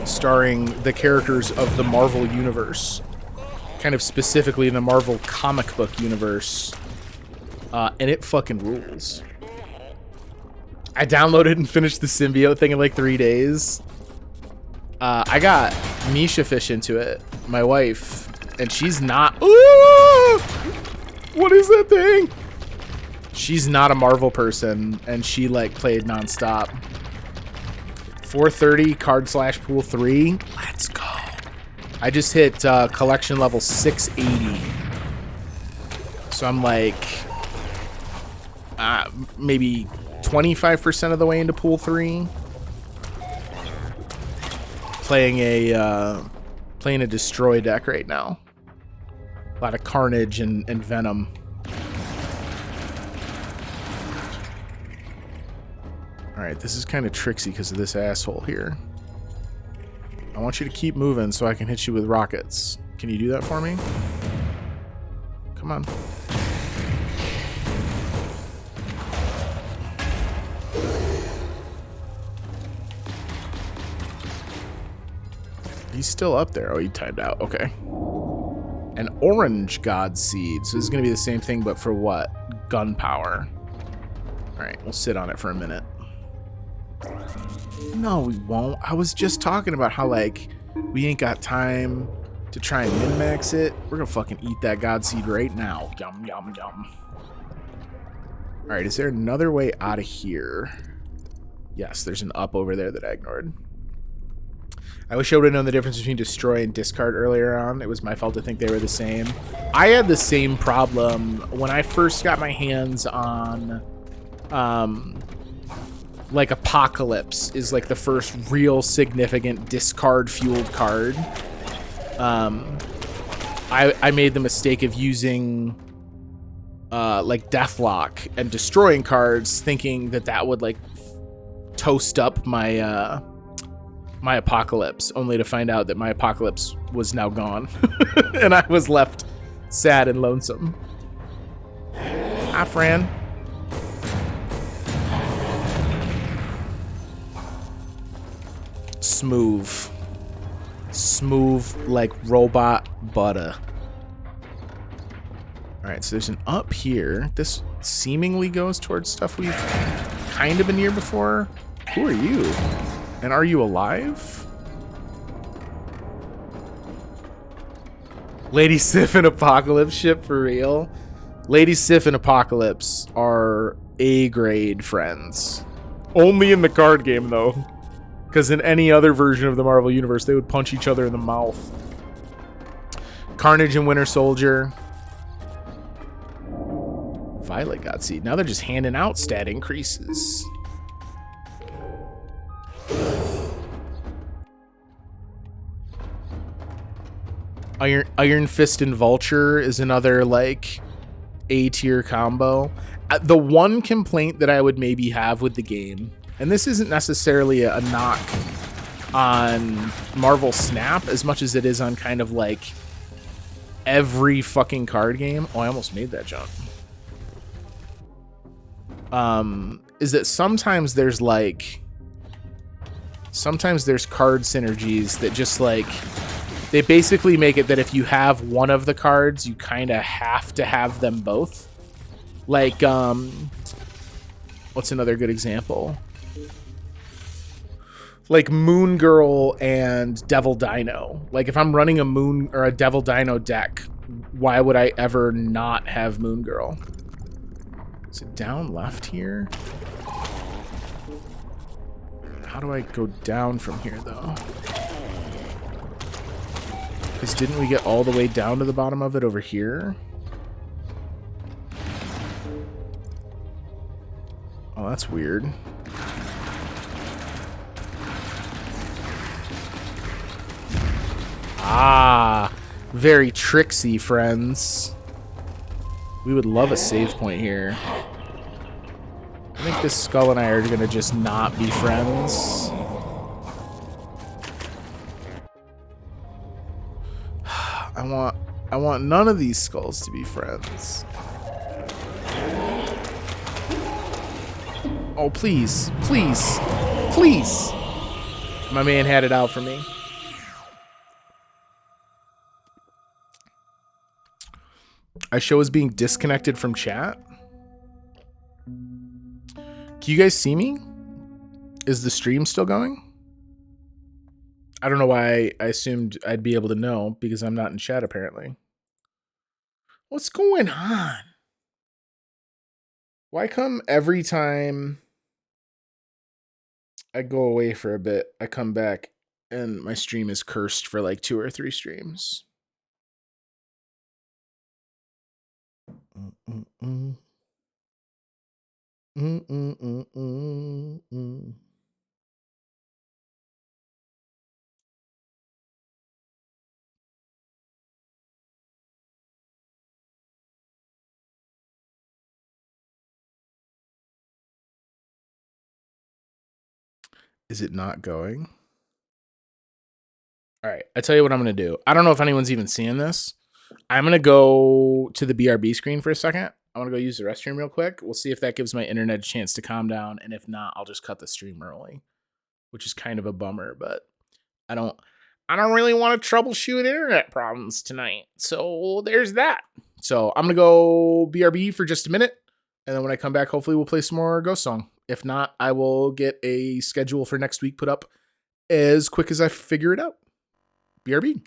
starring the characters of the Marvel Universe, kind of specifically in the Marvel comic book universe, and it fucking rules. I downloaded and finished the symbiote thing in like 3 days. I got Misha Fish into it, my wife, and she's not. Ooh! What is that thing? She's not a Marvel person, and she like played nonstop. 430 card slash pool 3. Let's go. I just hit collection level 680. So I'm like maybe 25% of the way into pool 3. Playing a destroy deck right now. A lot of Carnage and Venom. Alright, this is kind of tricksy because of this asshole here. I want you to keep moving so I can hit you with rockets. Can you do that for me? Come on. He's still up there. Oh, he timed out. Okay. An orange god seed. So this is going to be the same thing, but for what? Gunpowder. Alright, we'll sit on it for a minute. No, we won't. I was just talking about how, like, we ain't got time to try and min-max it. We're gonna fucking eat that god seed right now. Yum, yum, yum. Alright, is there another way out of here? Yes, there's an up over there that I ignored. I wish I would have known the difference between destroy and discard earlier on. It was my fault to think they were the same. I had the same problem when I first got my hands on like Apocalypse is like the first real significant discard fueled card. I made the mistake of using like Deathlock and destroying cards, thinking that that would like toast up my my Apocalypse, only to find out that my Apocalypse was now gone. And I was left sad and lonesome. Hi, Fran. Smooth. Smooth like robot butter. Alright, so there's an up here. This seemingly goes towards stuff we've kind of been near before. Who are you? And are you alive? Lady Sif and Apocalypse ship for real? Lady Sif and Apocalypse are A-grade friends. Only in the card game, though. Because in any other version of the Marvel Universe, they would punch each other in the mouth. Carnage and Winter Soldier. Violet got seed. Now they're just handing out stat increases. Iron Fist and Vulture is another, like, A-tier combo. The one complaint that I would maybe have with the game, and this isn't necessarily a knock on Marvel Snap as much as it is on kind of, like, every fucking card game. Oh, I almost made that jump. Is that sometimes there's, like... Sometimes there's card synergies that just, like... They basically make it that if you have one of the cards, you kind of have to have them both. Like, what's another good example? Like Moon Girl and Devil Dino. Like, if I'm running a Moon or a Devil Dino deck, why would I ever not have Moon Girl? Is it down left here? How do I go down from here, though? Because didn't we get all the way down to the bottom of it over here? Oh, that's weird. Ah, very tricksy, friends. We would love a save point here. I think this skull and I are gonna just not be friends. I want none of these skulls to be friends. Oh, please, please, please. My man had it out for me. I show is being disconnected from chat. Can you guys see me? Is the stream still going? I don't know why I assumed I'd be able to know because I'm not in chat apparently. What's going on? Why come every time I go away for a bit, I come back and my stream is cursed for like 2 or 3 streams? Is it not going? All right, I tell you what I'm going to do. I don't know if anyone's even seeing this. I'm going to go to the BRB screen for a second. I want to go use the restroom real quick. We'll see if that gives my internet a chance to calm down. And if not, I'll just cut the stream early, which is kind of a bummer, but I don't really want to troubleshoot internet problems tonight. So there's that. So I'm going to go BRB for just a minute. And then when I come back, hopefully we'll play some more Ghost Song. If not, I will get a schedule for next week put up as quick as I figure it out. BRB.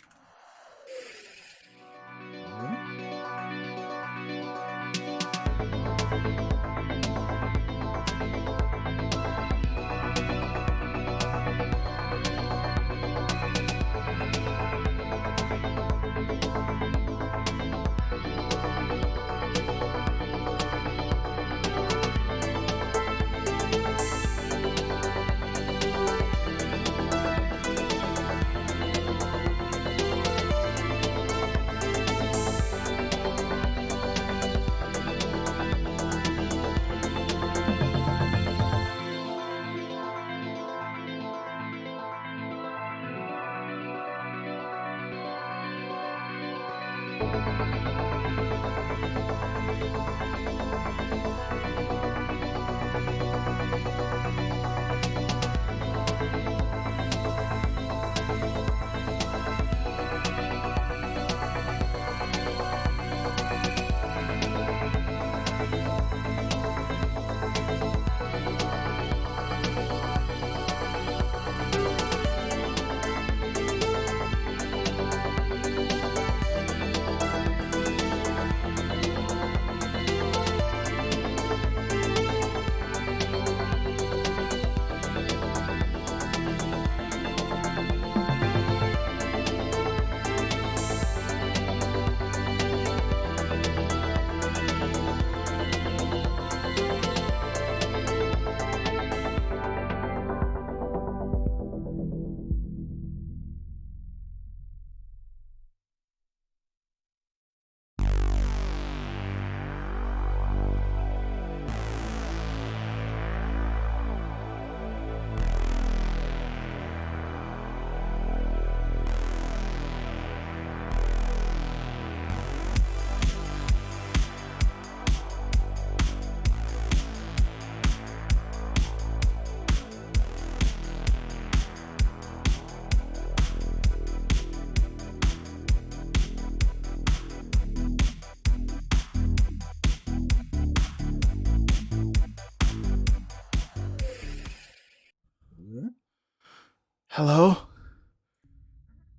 Hello?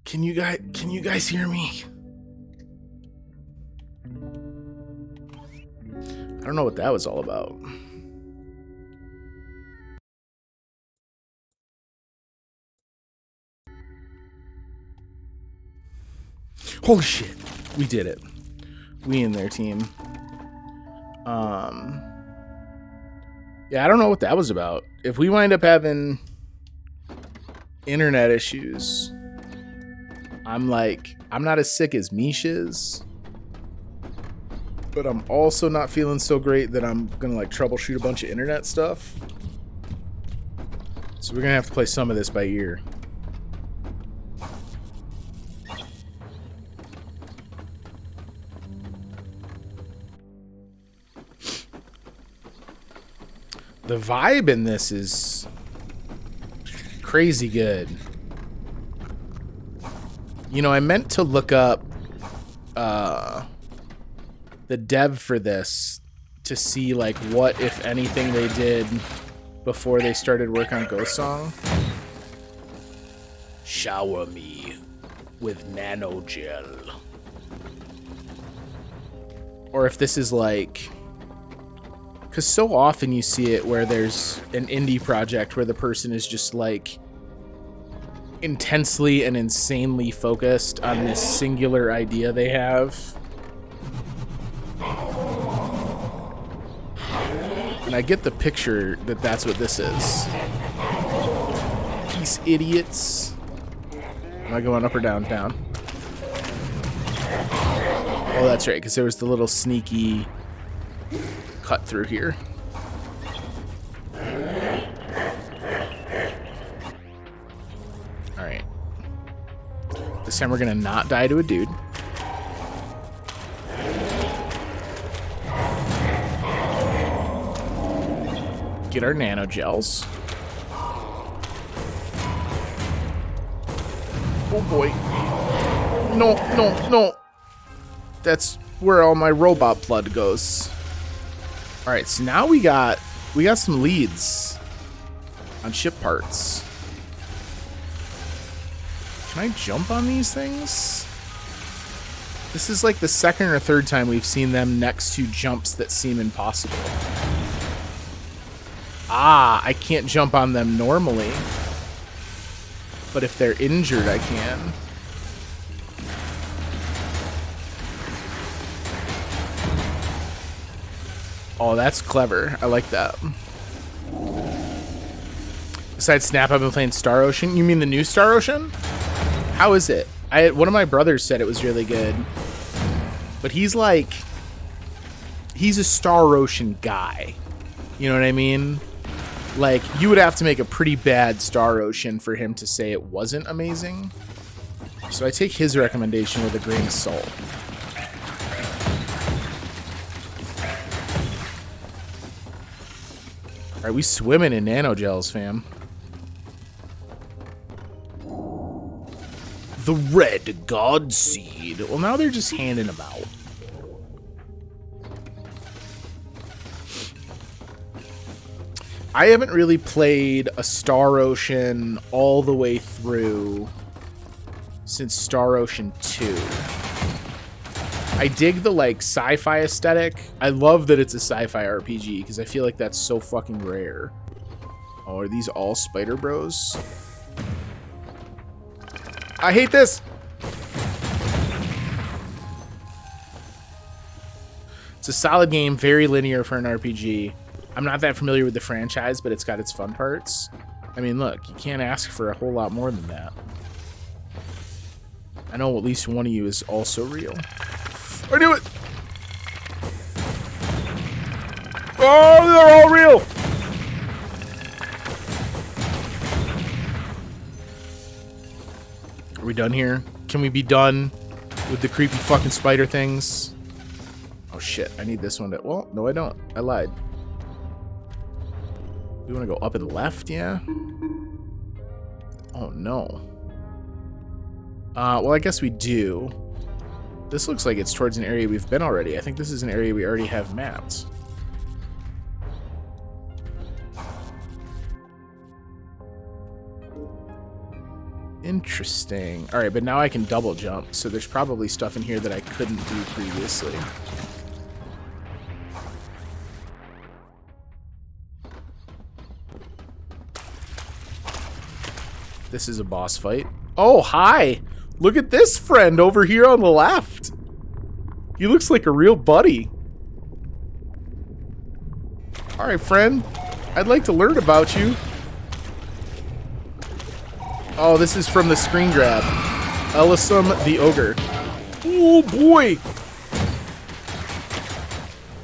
Can you guys hear me? I don't know what that was all about. Holy shit. We did it. We in there, team. Yeah, I don't know what that was about. If we wind up having internet issues, I'm not as sick as Mish is, but I'm also not feeling so great that I'm gonna like troubleshoot a bunch of internet stuff. So we're gonna have to play some of this by ear. The vibe in this is crazy good. You know, I meant to look up the dev for this to see like what, if anything, they did before they started work on Ghost Song. Shower me with nano gel. Or if this is like... Because so often you see it where there's an indie project where the person is just like intensely and insanely focused on this singular idea they have. And I get the picture that that's what this is. Peace, idiots. Am I going up or down? Down. Oh, that's right, because there was the little sneaky cut through here. Alright. This time we're gonna not die to a dude. Get our nano gels. Oh boy. No, no, no. That's where all my robot blood goes. Alright, so now we got some leads on ship parts. Can I jump on these things? This is like the second or third time we've seen them next to jumps that seem impossible. Ah, I can't jump on them normally. But if they're injured, I can. Oh, that's clever. I like that. Besides Snap, I've been playing Star Ocean. You mean the new Star Ocean? How is it? One of my brothers said it was really good. But he's a Star Ocean guy. You know what I mean? Like, you would have to make a pretty bad Star Ocean for him to say it wasn't amazing. So I take his recommendation with a grain of salt. Alright, we swimming in nanogels, fam. The Red God Seed. Well, now they're just handing them out. I haven't really played a Star Ocean all the way through since Star Ocean 2. I dig the, like, sci-fi aesthetic. I love that it's a sci-fi RPG, because I feel like that's so fucking rare. Oh, are these all Spider Bros? I hate this! It's a solid game, very linear for an RPG. I'm not that familiar with the franchise, but it's got its fun parts. I mean, look, you can't ask for a whole lot more than that. I know at least one of you is also real. I knew it! Oh, they're all real! Are we done here? Can we be done with the creepy fucking spider things? Oh shit, I need this one to... Well, no I don't. I lied. We want to go up and left, yeah? Oh no. Well, I guess we do. This looks like it's towards an area we've been already. I think this is an area we already have mapped. Interesting. Alright, but now I can double jump, so there's probably stuff in here that I couldn't do previously. This is a boss fight. Oh, hi! Look at this friend over here on the left. He looks like a real buddy. All right, friend. I'd like to learn about you. Oh, this is from the screen grab. Elisum the Ogre. Oh, boy.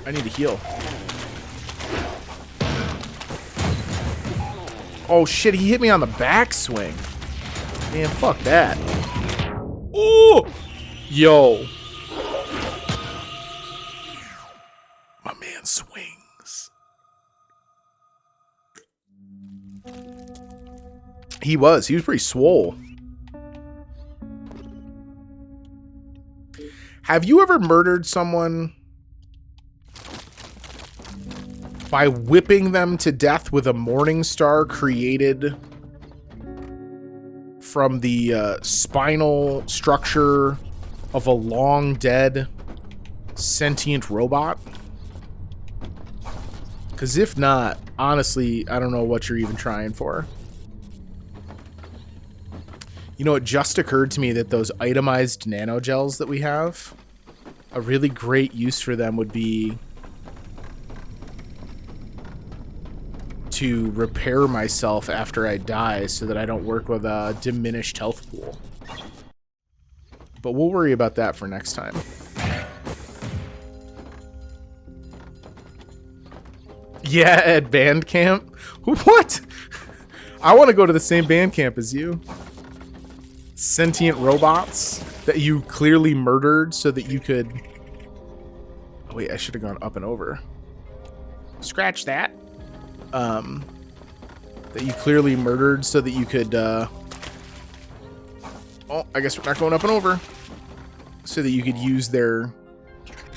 I need to heal. Oh, shit. He hit me on the backswing. Man, fuck that. Oh! Yo. My man swings. He was pretty swole. Have you ever murdered someone by whipping them to death with a morning star created from the spinal structure of a long dead sentient robot? Because if not, honestly, I don't know what you're even trying for. You know, it just occurred to me that those itemized nanogels that we have, a really great use for them would be to repair myself after I die so that I don't work with a diminished health pool. But we'll worry about that for next time. Yeah, at band camp? What? I want to go to the same band camp as you. Sentient robots that you clearly murdered so that you could... Oh, wait, I should have gone up and over. Scratch that. That you clearly murdered so that you could... Oh, I guess we're not going up and over. So that you could use their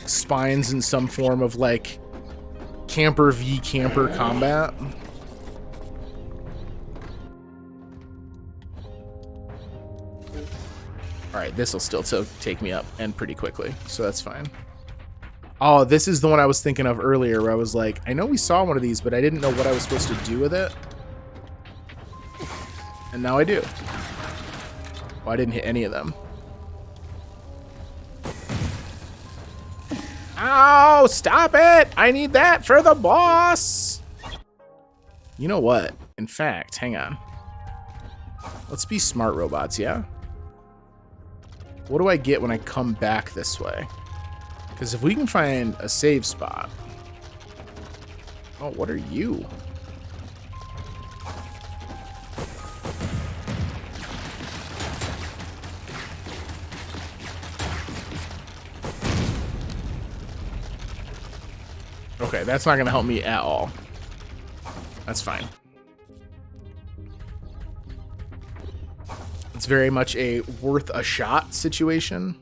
spines in some form of, like, camper v camper combat. Alright, this will still take me up, and pretty quickly, so that's fine. Oh, this is the one I was thinking of earlier, where I was like, I know we saw one of these, but I didn't know what I was supposed to do with it. And now I do. Oh, I didn't hit any of them. Ow, stop it! I need that for the boss! You know what? In fact, hang on. Let's be smart robots, yeah? What do I get when I come back this way? Because if we can find a save spot... Oh, what are you? Okay, that's not going to help me at all. That's fine. It's very much a worth a shot situation.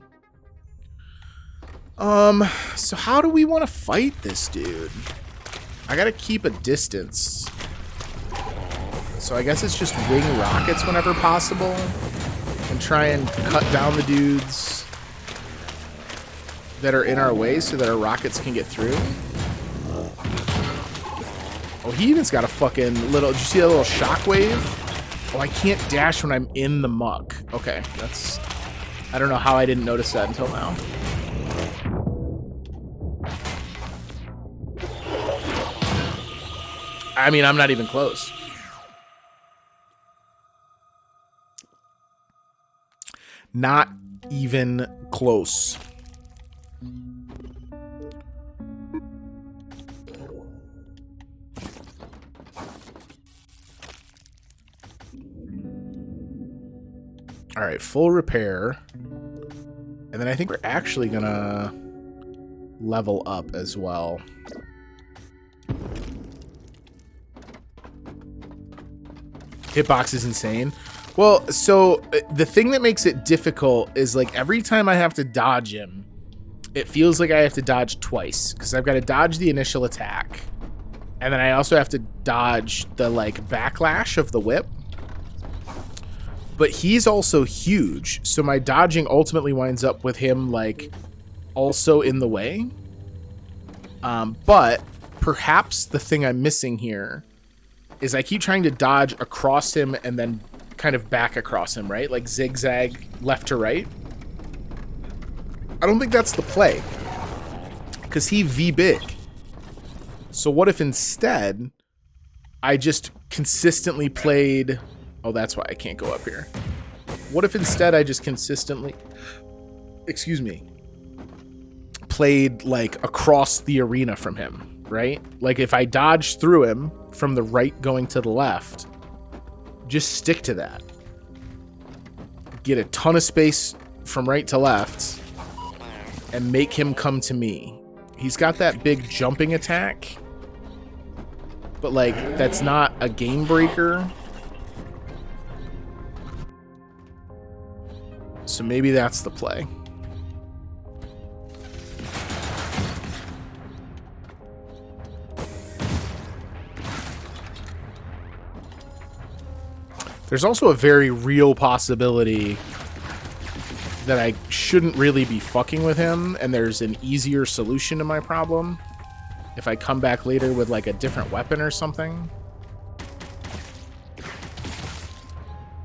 So how do we want to fight this dude? I gotta keep a distance. So I guess it's just wing rockets whenever possible. And try and cut down the dudes that are in our way so that our rockets can get through. Oh, he even's got a fucking little... Did you see that little shockwave? Oh, I can't dash when I'm in the muck. Okay, that's... I don't know how I didn't notice that until now. I mean, I'm not even close. Not even close. All right, full repair. And then I think we're actually gonna level up as well. Hitbox is insane. Well, so the thing that makes it difficult is like every time I have to dodge him, it feels like I have to dodge twice because I've got to dodge the initial attack. And then I also have to dodge the like backlash of the whip. But he's also huge, so my dodging ultimately winds up with him, like, also in the way. But perhaps the thing I'm missing here is I keep trying to dodge across him and then kind of back across him, right? Like zigzag left to right. I don't think that's the play. Because he V big. So what if instead I just consistently played... Oh, that's why I can't go up here. What if instead I just consistently... Excuse me. Played like across the arena from him, right? Like if I dodge through him from the right going to the left, just stick to that. Get a ton of space from right to left and make him come to me. He's got that big jumping attack, but like that's not a game breaker. So maybe that's the play. There's also a very real possibility that I shouldn't really be fucking with him, and there's an easier solution to my problem if I come back later with like a different weapon or something.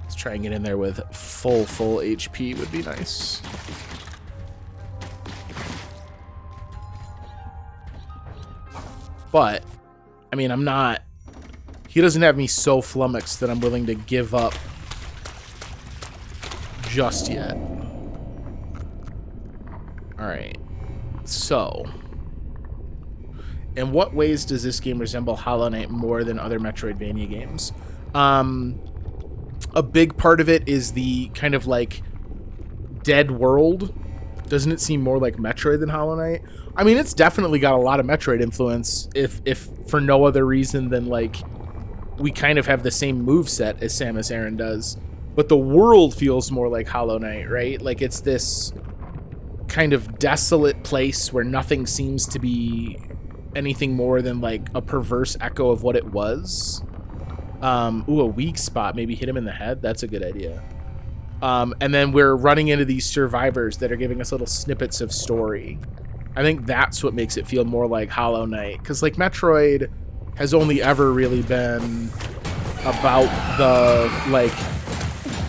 Let's try and get in there with full HP would be nice. But, I mean, I'm not... He doesn't have me so flummoxed that I'm willing to give up just yet. Alright. So, in what ways does this game resemble Hollow Knight more than other Metroidvania games? A big part of it is the kind of like dead world. Doesn't it seem more like Metroid than Hollow Knight? I mean, it's definitely got a lot of Metroid influence, if for no other reason than like we kind of have the same moveset as Samus Aran does. But the world feels more like Hollow Knight, right? Like it's this kind of desolate place where nothing seems to be anything more than like a perverse echo of what it was. Ooh, a weak spot. Maybe hit him in the head. That's a good idea. And then we're running into these survivors that are giving us little snippets of story. I think that's what makes it feel more like Hollow Knight. Because like Metroid has only ever really been about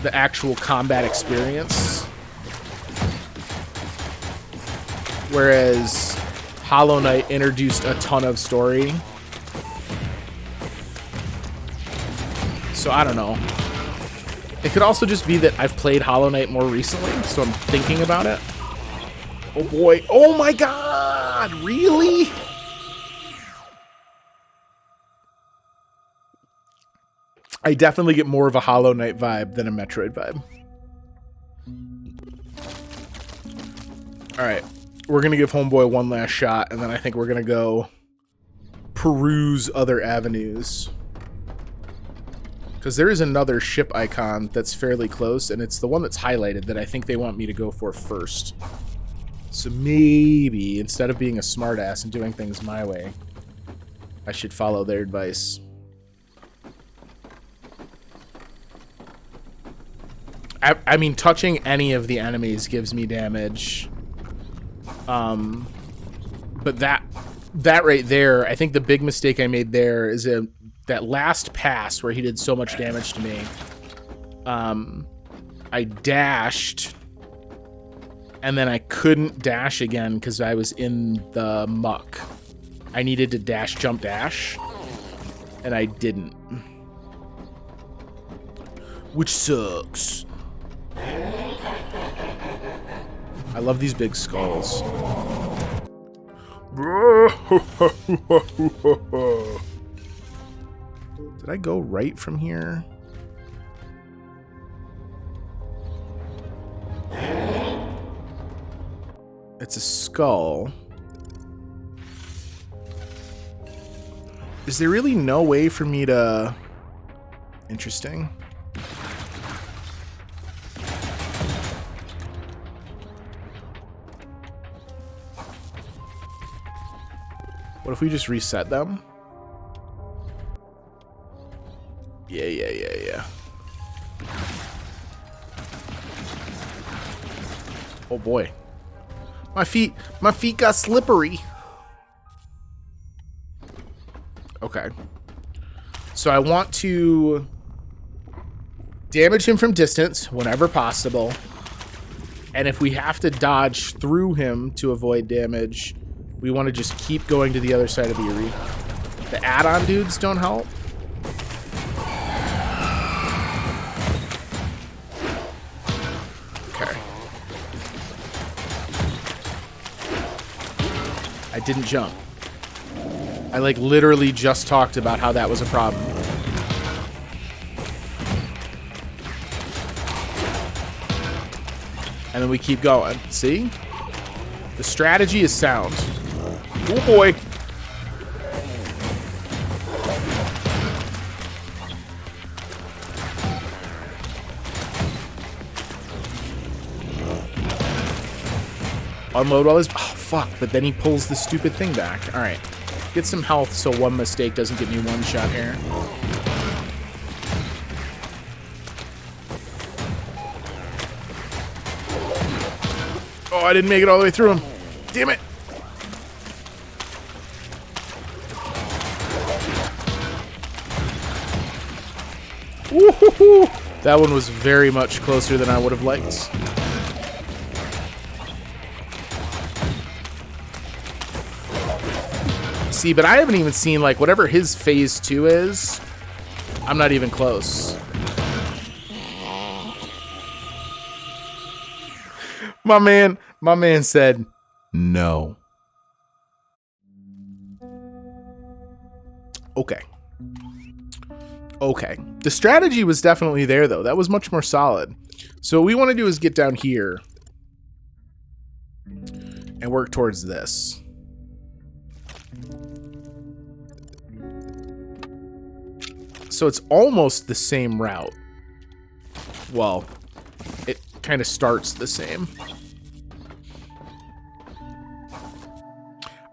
the actual combat experience. Whereas Hollow Knight introduced a ton of story. So I don't know. It could also just be that I've played Hollow Knight more recently, so I'm thinking about it. Oh boy. Oh my god! Really? I definitely get more of a Hollow Knight vibe than a Metroid vibe. Alright. We're going to give Homeboy one last shot, and then I think we're going to go peruse other avenues. Because there is another ship icon that's fairly close, and it's the one that's highlighted that I think they want me to go for first. So maybe, instead of being a smartass and doing things my way, I should follow their advice. I mean, touching any of the enemies gives me damage. But that right there, I think the big mistake I made there is that last pass where he did so much damage to me. I dashed, and then I couldn't dash again because I was in the muck. I needed to dash, jump, dash, and I didn't. Which sucks. I love these big skulls. Did I go right from here? It's a skull. Is there really no way for me to... Interesting. What if we just reset them? Yeah. Oh boy. My feet got slippery. Okay. So I want to damage him from distance whenever possible. And if we have to dodge through him to avoid damage, we want to just keep going to the other side of the arena. The add-on dudes don't help. Okay. I didn't jump. I like literally just talked about how that was a problem. And then we keep going. See? The strategy is sound. Oh boy. Unload all his... Oh, fuck. But then he pulls the stupid thing back. Alright. Get some health so one mistake doesn't get me one shot here. Oh, I didn't make it all the way through him. Damn it. Woo-hoo-hoo. That one was very much closer than I would have liked. See, but I haven't even seen, like, whatever his phase 2 is. I'm not even close. My man said no. Okay. Okay. The strategy was definitely there, though. That was much more solid. So what we want to do is get down here and work towards this. So it's almost the same route. Well, it kind of starts the same.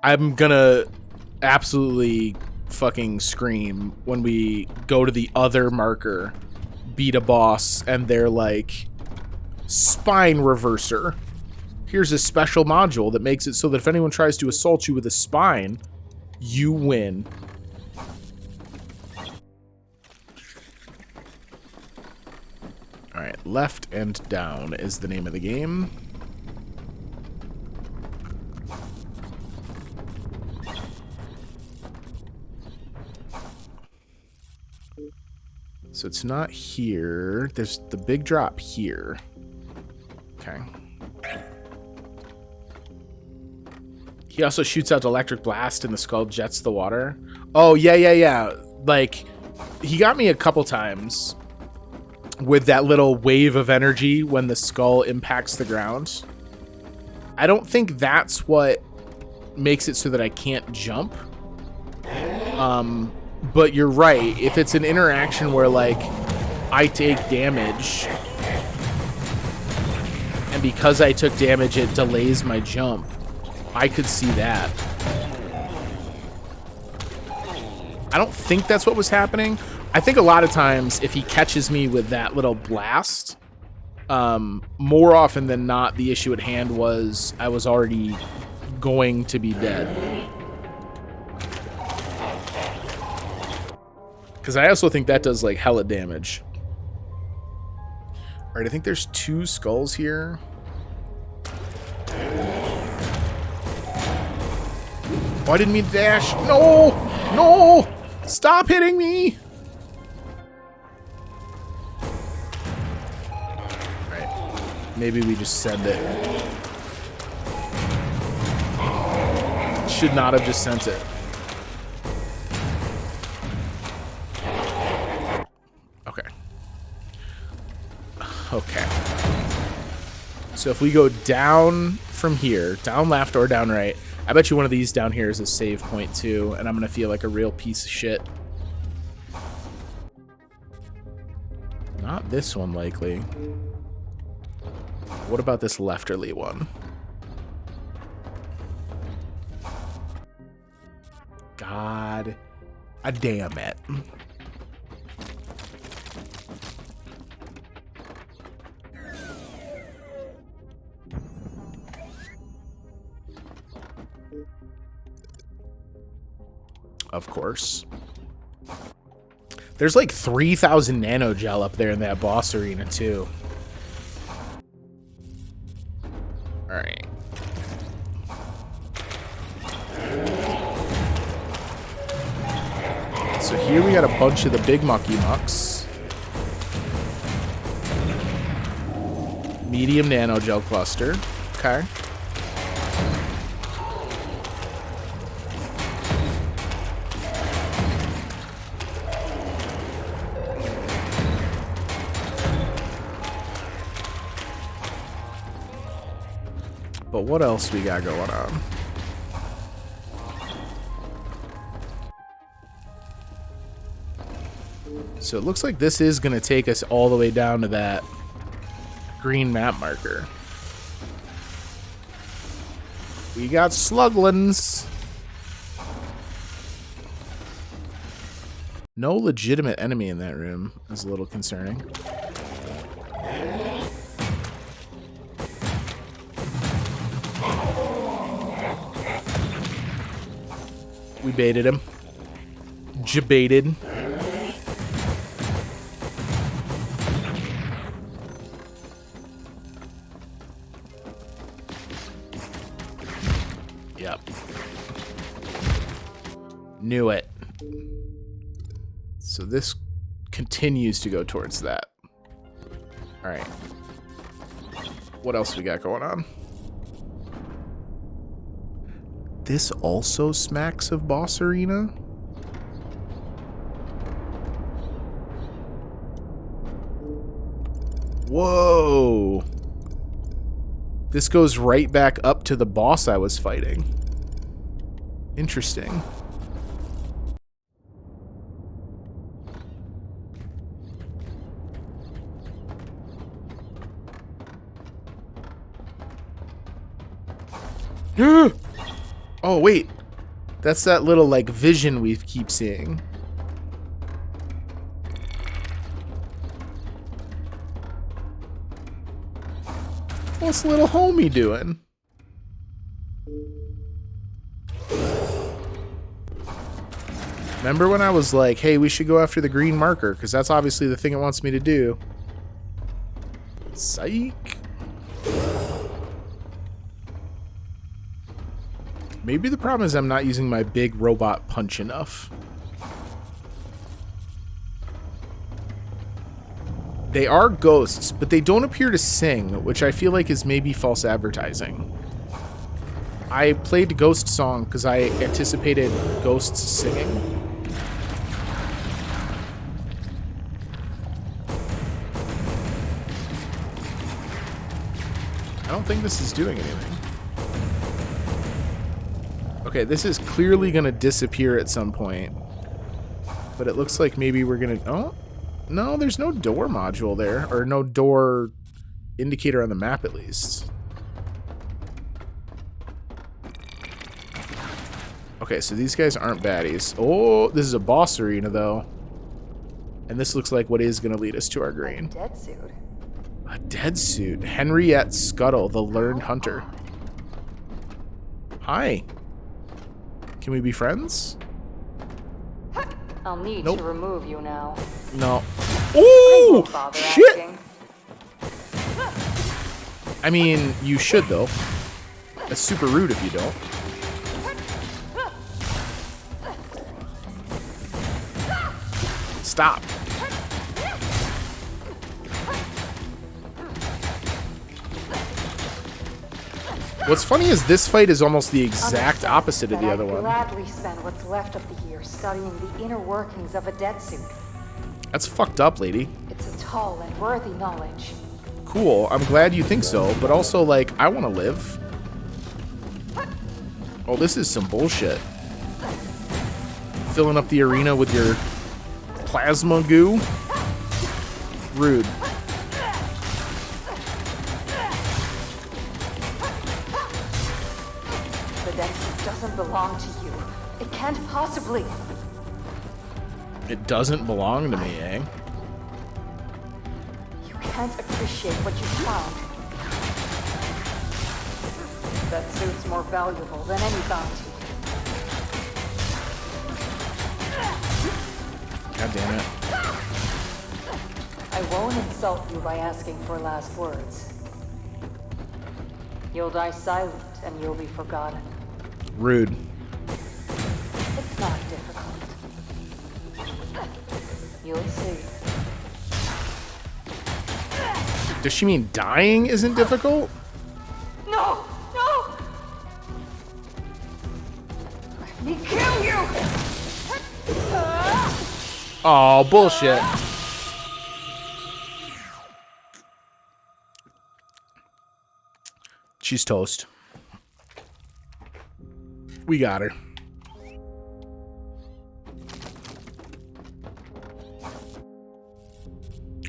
I'm gonna absolutely fucking scream when we go to the other marker, beat a boss, and they're like, spine reverser. Here's a special module that makes it so that if anyone tries to assault you with a spine, you win. Alright, left and down is the name of the game. So it's not here. There's the big drop here. Okay. He also shoots out electric blast and the skull jets the water. Oh, yeah. Like, he got me a couple times with that little wave of energy when the skull impacts the ground. I don't think that's what makes it so that I can't jump. But you're right. If it's an interaction where, like, I take damage, and because I took damage, it delays my jump, I could see that. I don't think that's what was happening. I think a lot of times, if he catches me with that little blast, more often than not, the issue at hand was I was already going to be dead. Because I also think that does, like, hella damage. Alright, I think there's 2 skulls here. Oh, I didn't mean to dash. No! No! Stop hitting me! Alright. Maybe we just send it. Should not have just sent it. Okay. So if we go down from here, down left or down right, I bet you one of these down here is a save point too, and I'm going to feel like a real piece of shit. Not this one, likely. What about this lefterly one? God damn it. Of course. There's like 3,000 nanogel up there in that boss arena too. Alright. So here we got a bunch of the big mucky mucks. Medium nanogel cluster. Okay. But what else we got going on? So it looks like this is going to take us all the way down to that green map marker. We got sluglins. No legitimate enemy in that room is a little concerning. We baited him. Jebaited. Yep. Knew it. So this continues to go towards that. Alright. What else we got going on? This also smacks of boss arena? Whoa! This goes right back up to the boss I was fighting. Interesting. Oh, wait. That's that little, like, vision we keep seeing. What's little homie doing? Remember when I was like, hey, we should go after the green marker, because that's obviously the thing it wants me to do. Psych. Maybe the problem is I'm not using my big robot punch enough. They are ghosts, but they don't appear to sing, which I feel like is maybe false advertising. I played Ghost Song because I anticipated ghosts singing. I don't think this is doing anything. Okay, this is clearly going to disappear at some point. But it looks like maybe we're going to... Oh, no, there's no door module there. Or no door indicator on the map, at least. Okay, so these guys aren't baddies. Oh, this is a boss arena, though. And this looks like what is going to lead us to our green. Dead suit. A dead suit. Henriette Scuttle, the learned hunter. Hi. Can we be friends? I'll need Nope. to remove you now. No. Ooh! Won't bother Shit! asking. I mean, you should, though. That's super rude if you don't. Stop. What's funny is this fight is almost the exact opposite of the other I'd one. gladly spend what's left of the year studying the inner workings of a dead suit. That's fucked up, lady. It's a tall and worthy knowledge. Cool, I'm glad you think so, but also, like, I want to live. Oh, this is some bullshit. Filling up the arena with your plasma goo? Rude. The dead suit doesn't belong to you. It can't possibly. It doesn't belong to me, eh? You can't appreciate what you found. That suit's more valuable than any bounty. God damn it. I won't insult you by asking for last words. You'll die silent and you'll be forgotten. Rude. It's not difficult. You'll see. Does she mean dying isn't difficult? No! No! Let me kill you! Oh, bullshit. She's toast. We got her.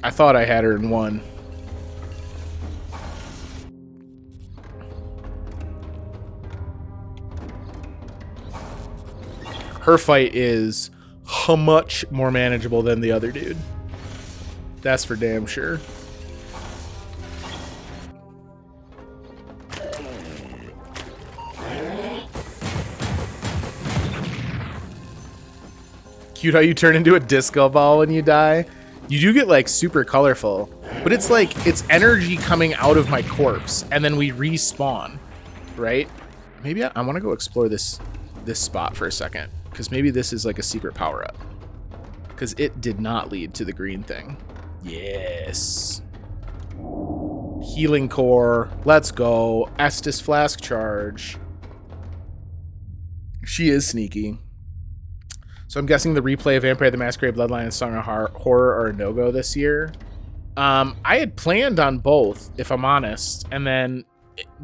I thought I had her in one. Her fight is much more manageable than the other dude. That's for damn sure. Cute how you turn into a disco ball when you die. You do get like super colorful, but it's like it's energy coming out of my corpse and then we respawn, right? Maybe I want to go explore this spot for a second because maybe this is like a secret power-up because it did not lead to the green thing. Yes. Healing core. Let's go. Estus flask charge. She is sneaky. So I'm guessing the replay of Vampire the Masquerade Bloodline and Song of Horror are a no-go this year. I had planned on both, if I'm honest, and then,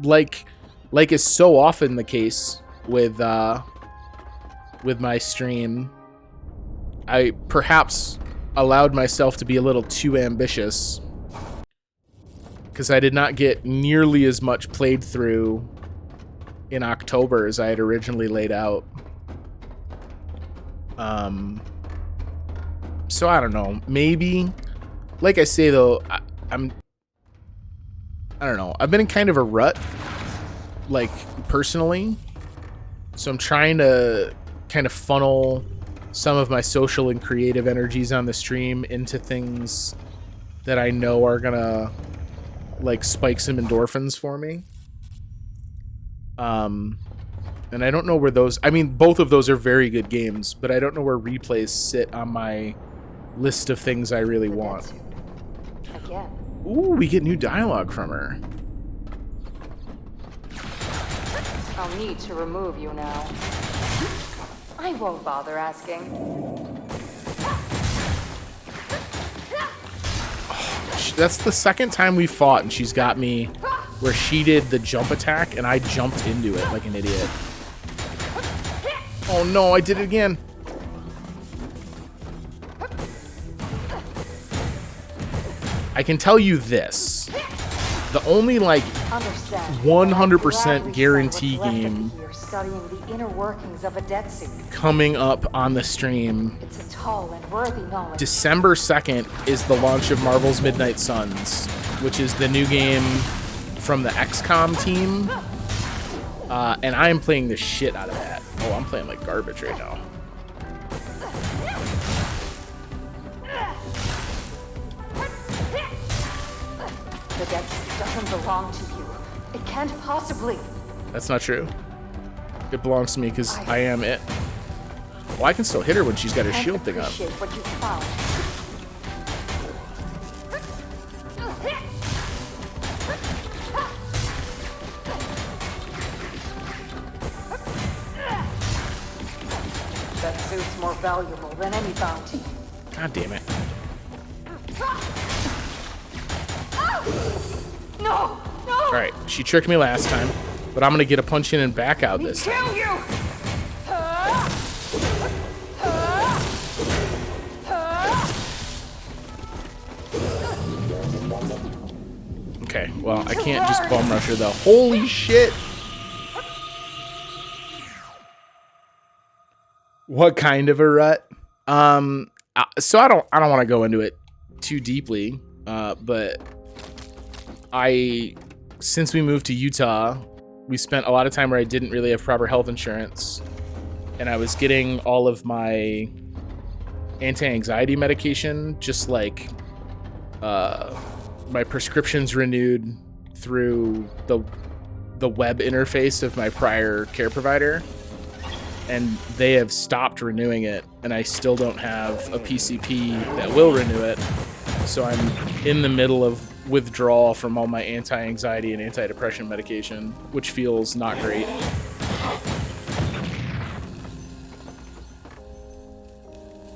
like is so often the case with my stream, I perhaps allowed myself to be a little too ambitious because I did not get nearly as much played through in October as I had originally laid out. So I don't know, maybe, like I say though, I don't know, I've been in kind of a rut, like personally, so I'm trying to kind of funnel some of my social and creative energies on the stream into things that I know are gonna like spike some endorphins for me. And I don't know where those, I mean, both of those are very good games, but I don't know where replays sit on my list of things I really want. Again. Ooh, we get new dialogue from her. I'll need to remove you now. I won't bother asking. That's the second time we fought and she's got me where she did the jump attack and I jumped into it like an idiot. Oh no, I did it again. I can tell you this. The only like 100% guarantee game studying the inner workings of a debt scene. Coming up on the stream. It's a tall and worthy knowledge. December 2nd is the launch of Marvel's Midnight Suns, which is the new game from the XCOM team. And I am playing the shit out of that. Oh, I'm playing like garbage right now. The debt doesn't belong to you. It can't possibly. That's not true. It belongs to me because I am it. Well, I can still hit her when she's got her shield thing up. What you found. That suit's more valuable than any bounty. God damn it. No! No! Alright, she tricked me last time, but I'm gonna get a punch in and back out this time. Kill you! Okay, well, I can't just bum rush her though. Holy shit! What kind of a rut? So I don't want to go into it too deeply, but since we moved to Utah, we spent a lot of time where I didn't really have proper health insurance, and I was getting all of my anti-anxiety medication just like my prescriptions renewed through the web interface of my prior care provider, and they have stopped renewing it, and I still don't have a PCP that will renew it. So I'm in the middle of withdrawal from all my anti-anxiety and antidepressant medication, which feels not great.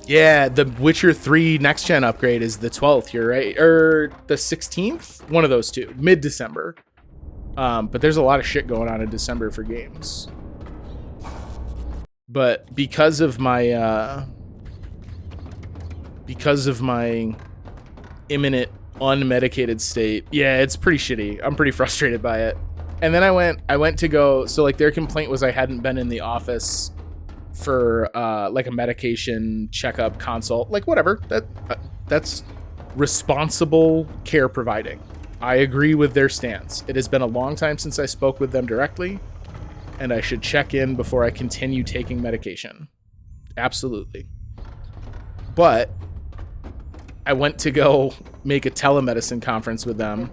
Yeah, the Witcher 3 next gen upgrade is the 12th, you're right. Or the 16th? One of those two. Mid-December. But there's a lot of shit going on in December for games. But because of my imminent unmedicated state, yeah, it's pretty shitty. I'm pretty frustrated by it. And then I went to go, so like their complaint was I hadn't been in the office for like a medication checkup consult, like whatever. That's responsible care providing. I agree with their stance. It has been a long time since I spoke with them directly, and I should check in before I continue taking medication. Absolutely. But I went to go make a telemedicine conference with them,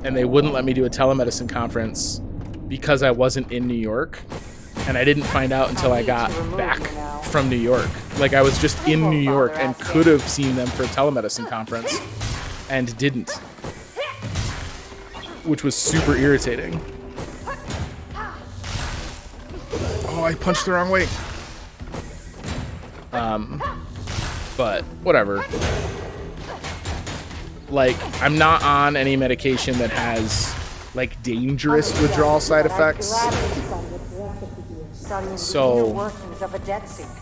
and they wouldn't let me do a telemedicine conference because I wasn't in New York, and I didn't find out until I got back from New York. Like, I was just in New York and could have seen them for a telemedicine conference and didn't, which was super irritating. Oh, I punched the wrong way. But whatever. Like, I'm not on any medication that has like dangerous withdrawal side effects. So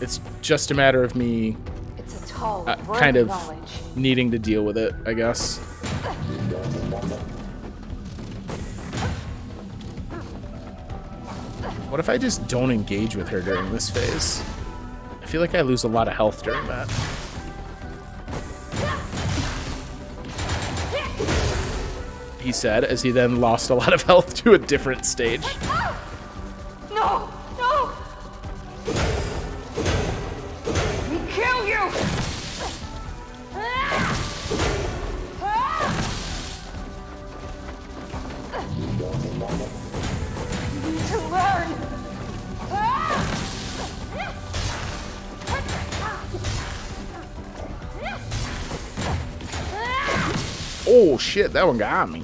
it's just a matter of me kind of needing to deal with it, I guess. What if I just don't engage with her during this phase? I feel like I lose a lot of health during that. He said, as he then lost a lot of health to a different stage. No! No! We kill you! You need to learn! Oh shit, that one got me.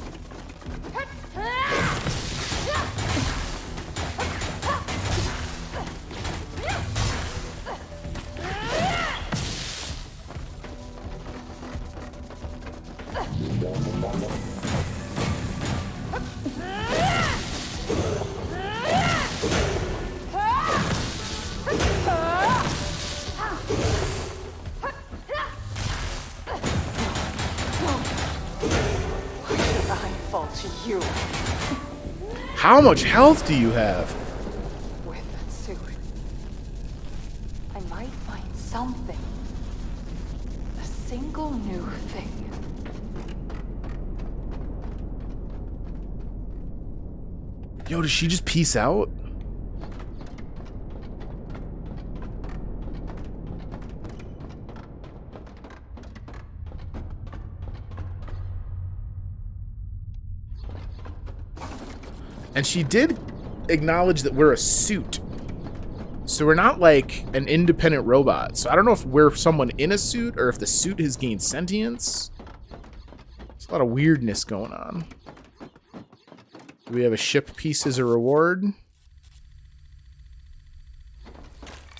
How much health do you have? With that suit, I might find something. A single new thing. Yo, does she just peace out? And she did acknowledge that we're a suit. So we're not like an independent robot. So I don't know if we're someone in a suit or if the suit has gained sentience. There's a lot of weirdness going on. Do we have a ship piece as a reward?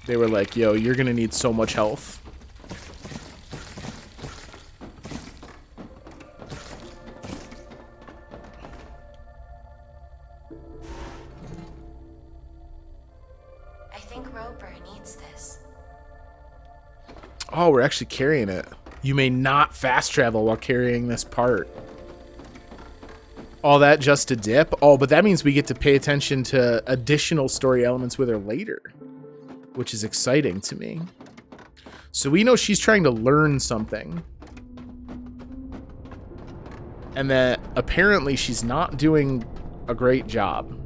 They were like, yo, you're gonna need so much health. Oh, we're actually carrying it. You may not fast travel while carrying this part. All that just to dip? Oh, but that means we get to pay attention to additional story elements with her later, which is exciting to me. So we know she's trying to learn something. And that apparently she's not doing a great job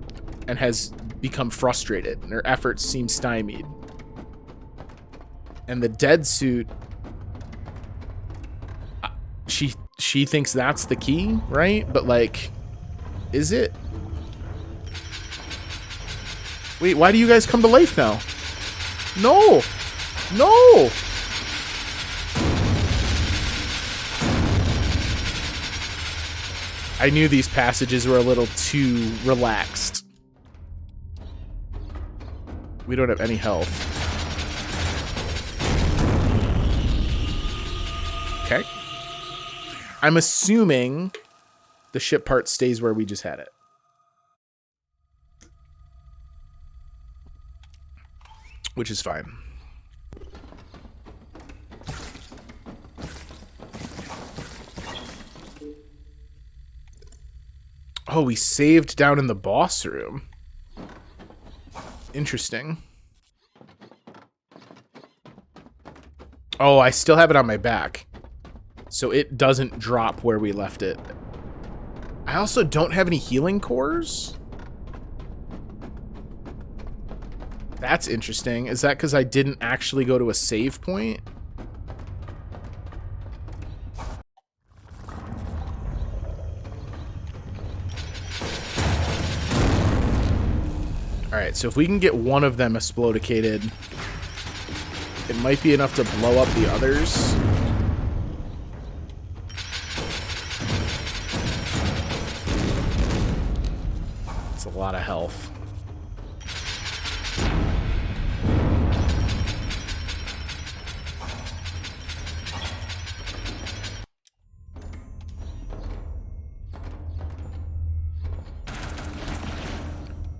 and has become frustrated and her efforts seem stymied. And the dead suit, she thinks that's the key, right? But, like, is it? Wait, why do you guys come to life now? No! No! I knew these passages were a little too relaxed. We don't have any health. Okay. I'm assuming the ship part stays where we just had it. Which is fine. Oh, we saved down in the boss room. Interesting. Oh, I still have it on my back. So it doesn't drop where we left it. I also don't have any healing cores. That's interesting. Is that because I didn't actually go to a save point? Alright, so if we can get one of them explodicated, it might be enough to blow up the others. It's a lot of health.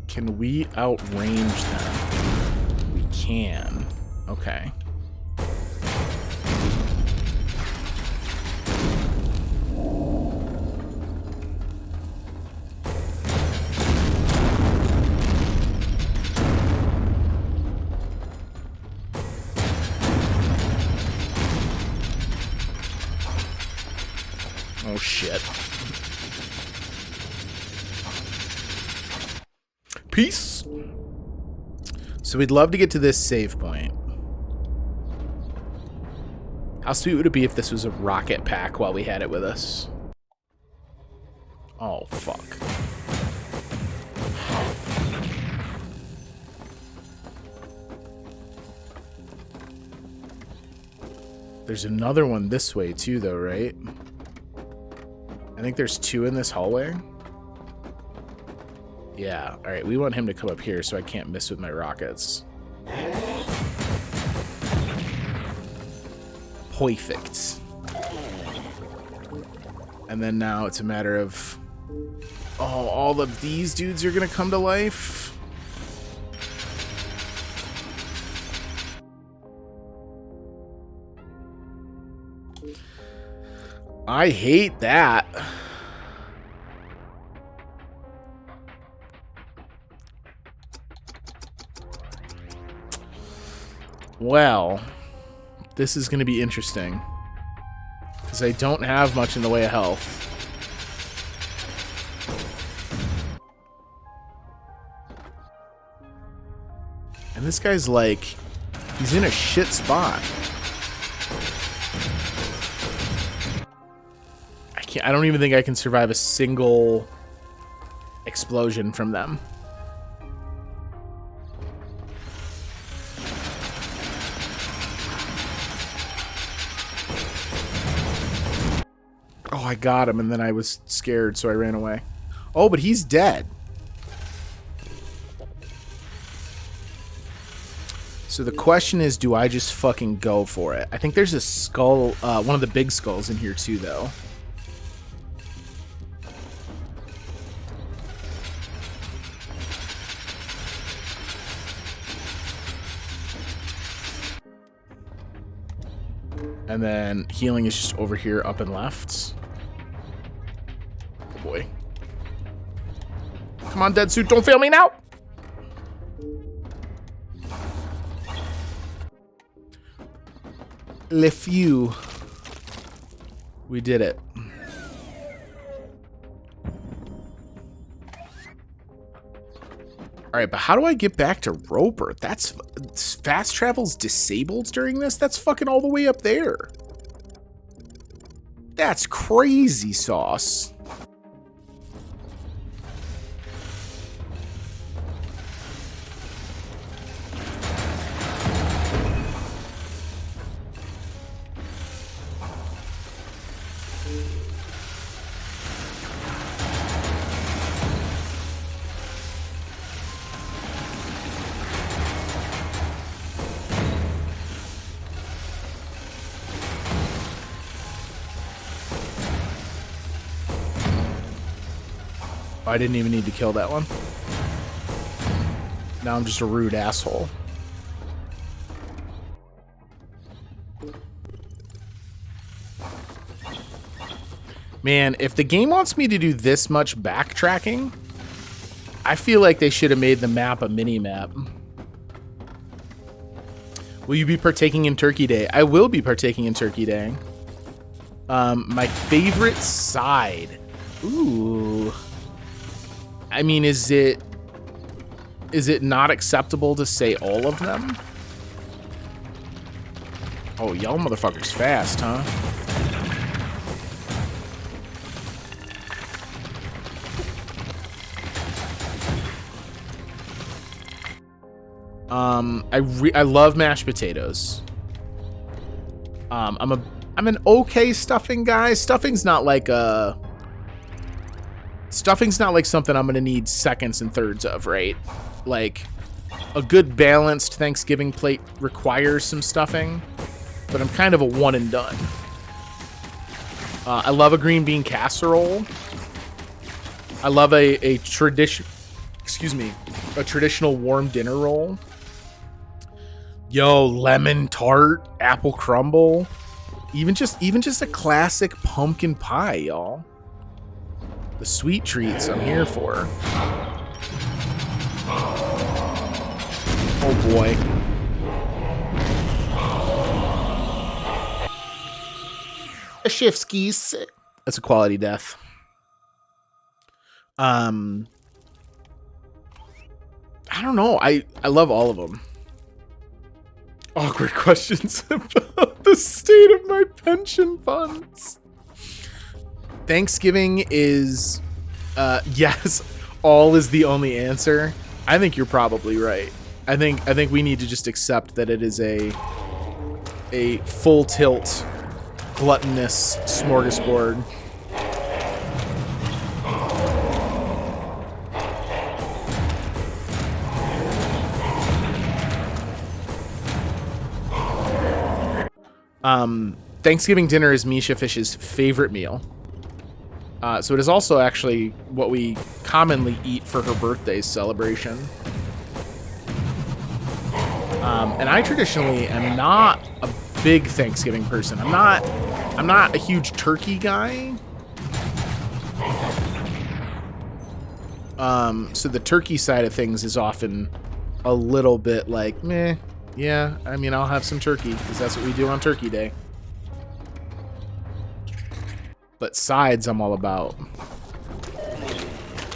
Can we outrange them? We can. Okay. Oh, shit. Peace. So we'd love to get to this save point. How sweet would it be if this was a rocket pack while we had it with us? Oh, fuck. There's another one this way too, though, right? I think there's two in this hallway. Yeah, alright, we want him to come up here so I can't miss with my rockets. Perfect. And then now it's a matter of... Oh, all of these dudes are gonna come to life? I hate that. Well, this is going to be interesting. Because I don't have much in the way of health. And this guy's like... He's in a shit spot. I don't even think I can survive a single explosion from them. Oh, I got him, and then I was scared, so I ran away. Oh, but he's dead. So the question is, do I just fucking go for it? I think there's a skull, one of the big skulls in here too, though. And then healing is just over here, up and left. Oh boy. Come on, dead suit, don't fail me now! Le few. We did it. Alright, but how do I get back to Roper? That's... Fast travel's disabled during this? That's fucking all the way up there. That's crazy sauce. I didn't even need to kill that one. Now I'm just a rude asshole. Man, if the game wants me to do this much backtracking, I feel like they should have made the map a mini-map. Will you be partaking in Turkey Day? I will be partaking in Turkey Day. My favorite side. Ooh. I mean, is it not acceptable to say all of them? Oh, y'all motherfuckers fast, huh? I love mashed potatoes. I'm an okay stuffing guy. Stuffing's not like something I'm gonna need seconds and thirds of, right? Like, a good balanced Thanksgiving plate requires some stuffing, but I'm kind of a one and done. I love a green bean casserole. I love a traditional warm dinner roll. Yo, lemon tart, apple crumble, even just a classic pumpkin pie, y'all. The sweet treats I'm here for. Oh boy. A Shifski's. That's a quality death. I don't know. I love all of them. Awkward questions about the state of my pension funds. Thanksgiving is, yes, all is the only answer. I think you're probably right. I think we need to just accept that it is a full tilt, gluttonous smorgasbord. Thanksgiving dinner is Misha Fish's favorite meal. So it is also actually what we commonly eat for her birthday celebration. And I traditionally am not a big Thanksgiving person. I'm not a huge turkey guy. So the turkey side of things is often a little bit like, meh. Yeah, I mean, I'll have some turkey because that's what we do on Turkey Day. But sides I'm all about.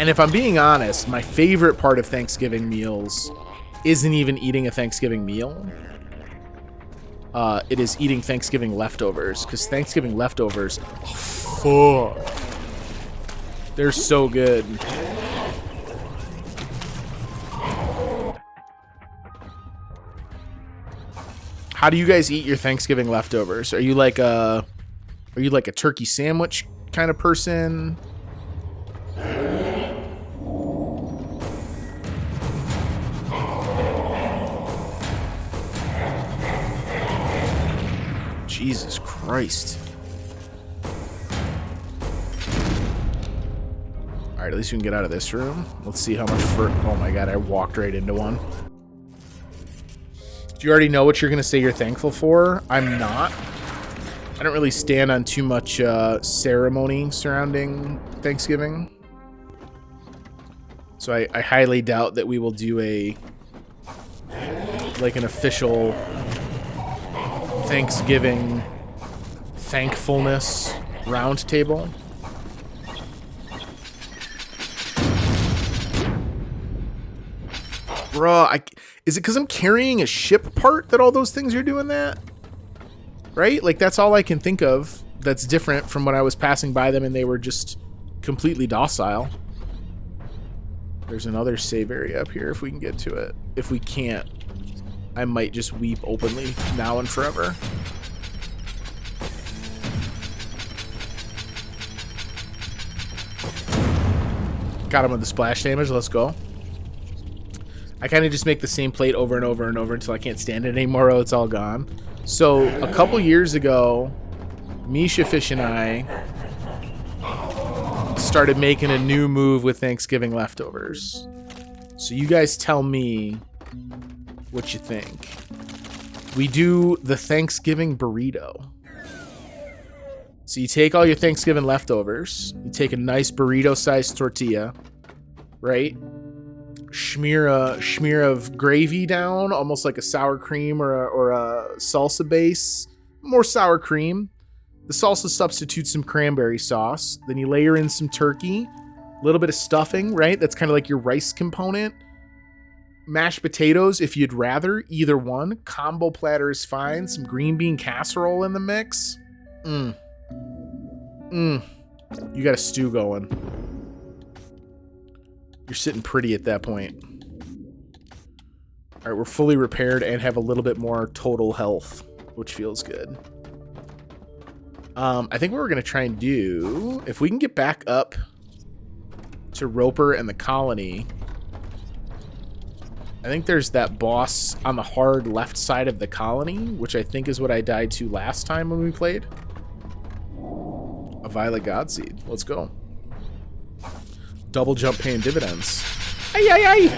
And if I'm being honest, my favorite part of Thanksgiving meals isn't even eating a Thanksgiving meal. It is eating Thanksgiving leftovers, because Thanksgiving leftovers, fuck, they're so good. How do you guys eat your Thanksgiving leftovers? Are you like a turkey sandwich kind of person? Jesus Christ. All right, at least we can get out of this room. Let's see how much oh my God, I walked right into one. Do you already know what you're going to say you're thankful for? I'm not. I don't really stand on too much ceremony surrounding Thanksgiving. So I highly doubt that we will do an official Thanksgiving thankfulness roundtable. Bruh, is it because I'm carrying a ship part that all those things are doing that? Right? Like, that's all I can think of that's different from when I was passing by them and they were just completely docile. There's another save area up here if we can get to it. If we can't, I might just weep openly now and forever. Got him with the splash damage. Let's go. I kind of just make the same plate over and over and over until I can't stand it anymore. Oh, it's all gone. So a couple years ago, Misha Fish and I started making a new move with Thanksgiving leftovers. So you guys tell me what you think. We do the Thanksgiving burrito. So you take all your Thanksgiving leftovers, you take a nice burrito-sized tortilla, right? Smear of gravy down, almost like a sour cream or a salsa base. More sour cream. The salsa substitutes some cranberry sauce. Then you layer in some turkey, a little bit of stuffing, right? That's kind of like your rice component. Mashed potatoes, if you'd rather, either one. Combo platter is fine. Some green bean casserole in the mix. You got a stew going. You're sitting pretty at that point. All right, we're fully repaired and have a little bit more total health, which feels good. I think what we're going to try and do, if we can get back up to Roper and the colony, I think there's that boss on the hard left side of the colony, which I think is what I died to last time when we played. A Violet Godseed. Let's go. Double jump paying dividends. Ay, ay, ay!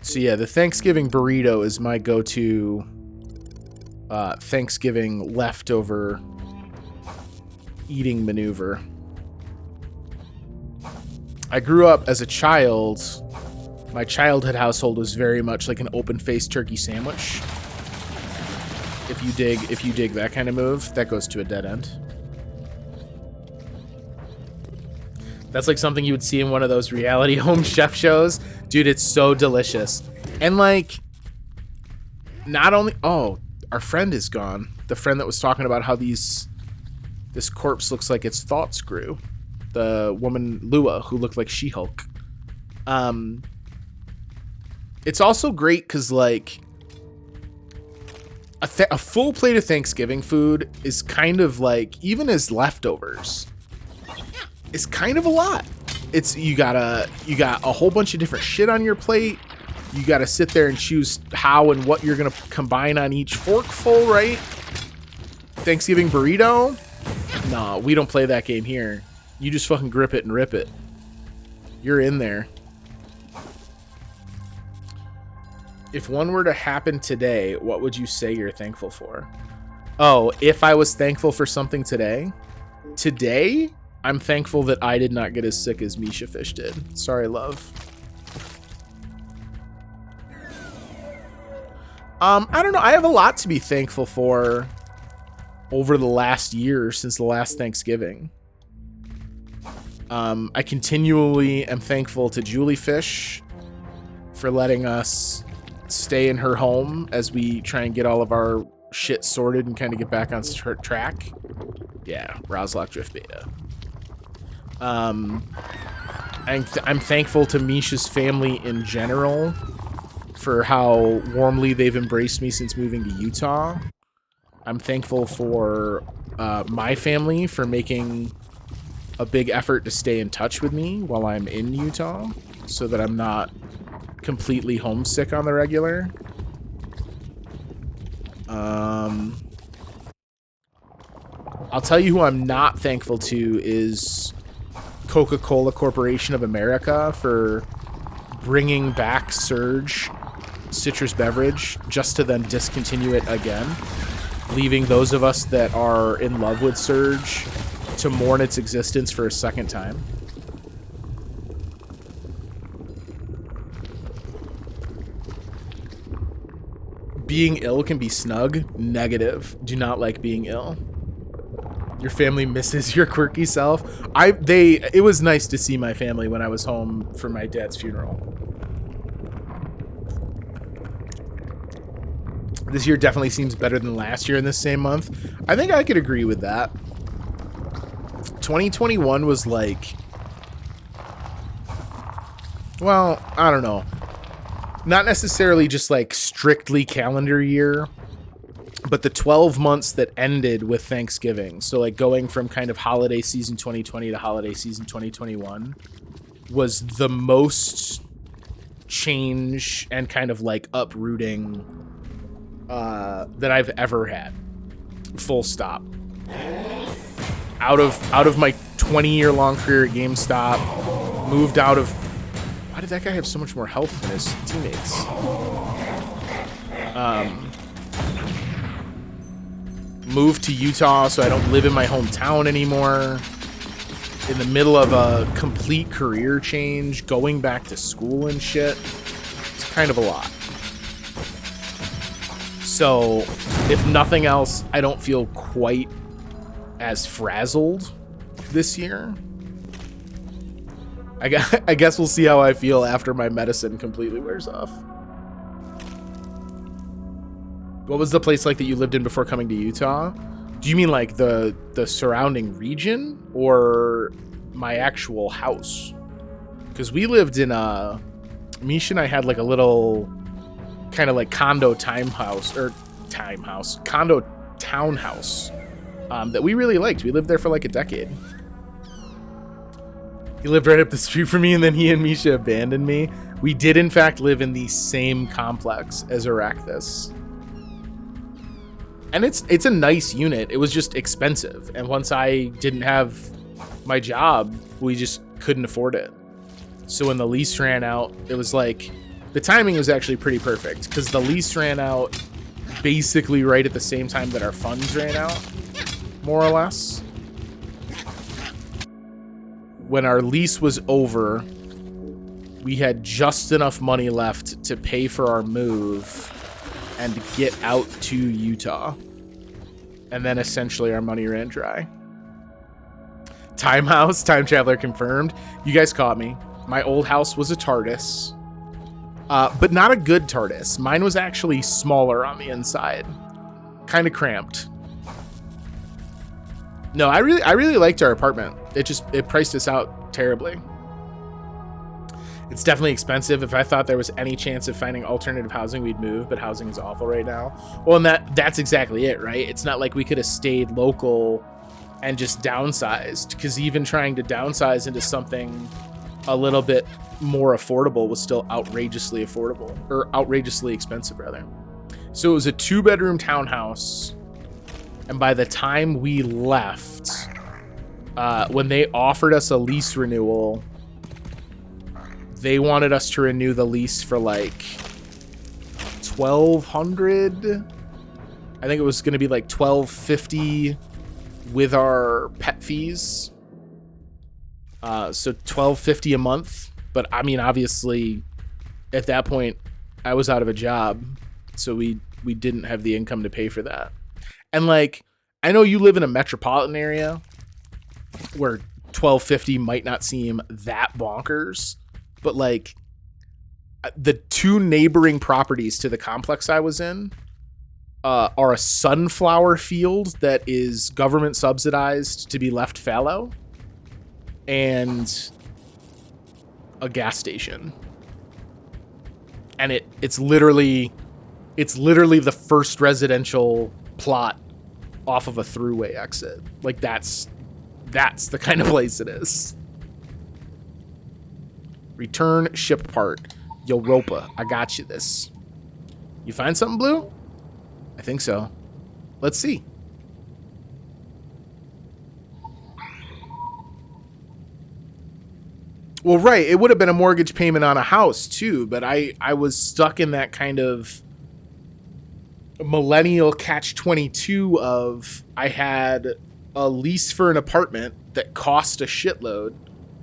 So yeah, the Thanksgiving burrito is my go-to Thanksgiving leftover eating maneuver. I grew up as a child. My childhood household was very much like an open-faced turkey sandwich. If you dig that kind of move, that goes to a dead end. That's like something you would see in one of those reality home chef shows. Dude, it's so delicious. And like, not only... Oh, our friend is gone. The friend that was talking about how this corpse looks like its thoughts grew. The woman, Lua, who looked like She-Hulk. It's also great because, like, a full plate of Thanksgiving food is kind of like, even as leftovers, it's kind of a lot. It's you got a whole bunch of different shit on your plate. You got to sit there and choose how and what you're gonna combine on each forkful, right? Thanksgiving burrito? Nah, we don't play that game here. You just fucking grip it and rip it. You're in there. If one were to happen today, what would you say you're thankful for? Oh, if I was thankful for something today? Today, I'm thankful that I did not get as sick as Misha Fish did. Sorry, love. I don't know. I have a lot to be thankful for over the last year since the last Thanksgiving. I continually am thankful to Julie Fish for letting us stay in her home as we try and get all of our shit sorted and kind of get back on track. Yeah, Roslock Drift Beta. I'm thankful to Misha's family in general for how warmly they've embraced me since moving to Utah. I'm thankful for my family for making a big effort to stay in touch with me while I'm in Utah so that I'm not completely homesick on the regular. I'll tell you who I'm not thankful to is Coca-Cola Corporation of America for bringing back Surge citrus beverage just to then discontinue it again, leaving those of us that are in love with Surge to mourn its existence for a second time. Being ill can be snug. Negative. Do not like being ill. Your family misses your quirky self. It was nice to see my family when I was home for my dad's funeral. This year definitely seems better than last year in the same month. I think I could agree with that. 2021 was like, well, I don't know. Not necessarily just like strictly calendar year, but the 12 months that ended with Thanksgiving. So like going from kind of holiday season 2020 to holiday season 2021 was the most change and kind of like uprooting that I've ever had. Full stop. Out of my 20-year-long career at GameStop, moved out of... Why did that guy have so much more health than his teammates? Moved to Utah, so I don't live in my hometown anymore. In the middle of a complete career change, going back to school and shit. It's kind of a lot. So, if nothing else, I don't feel quite as frazzled this year. I guess we'll see how I feel after my medicine completely wears off. What was the place like that you lived in before coming to Utah? Do you mean like the surrounding region or my actual house? Because we lived in Misha and I had like a little kind of like condo townhouse that we really liked. We lived there for like a decade. He lived right up the street from me, and then he and Misha abandoned me. We did in fact live in the same complex as Arrakis. And it's a nice unit. It was just expensive. And once I didn't have my job, we just couldn't afford it. So when the lease ran out, it was like, the timing was actually pretty perfect because the lease ran out basically right at the same time that our funds ran out, more or less. When our lease was over, we had just enough money left to pay for our move and get out to Utah. And then essentially our money ran dry. Time traveler confirmed. You guys caught me. My old house was a TARDIS. But not a good TARDIS. Mine was actually smaller on the inside. Kind of cramped. No, I really liked our apartment. It priced us out terribly. It's definitely expensive. If I thought there was any chance of finding alternative housing, we'd move, but housing is awful right now. Well, and that's exactly it, right? It's not like we could have stayed local and just downsized, because even trying to downsize into something a little bit more affordable was still outrageously affordable, or outrageously expensive rather. So it was a 2-bedroom townhouse, and by the time we left, when they offered us a lease renewal, they wanted us to renew the lease for like $1,200. I think it was going to be like $1,250 with our pet fees. So $1,250 a month. But I mean, obviously, at that point, I was out of a job, so we didn't have the income to pay for that. And like, I know you live in a metropolitan area where $1,250 might not seem that bonkers, but like the 2 neighboring properties to the complex I was in are a sunflower field that is government subsidized to be left fallow, and a gas station. And it's literally the first residential plot off of a throughway exit. Like that's the kind of place it is. Return ship part. Europa, I got you this. You find something, Blue? I think so. Let's see. Well, right. It would have been a mortgage payment on a house, too. But I was stuck in that kind of millennial catch-22 of I had a lease for an apartment that cost a shitload.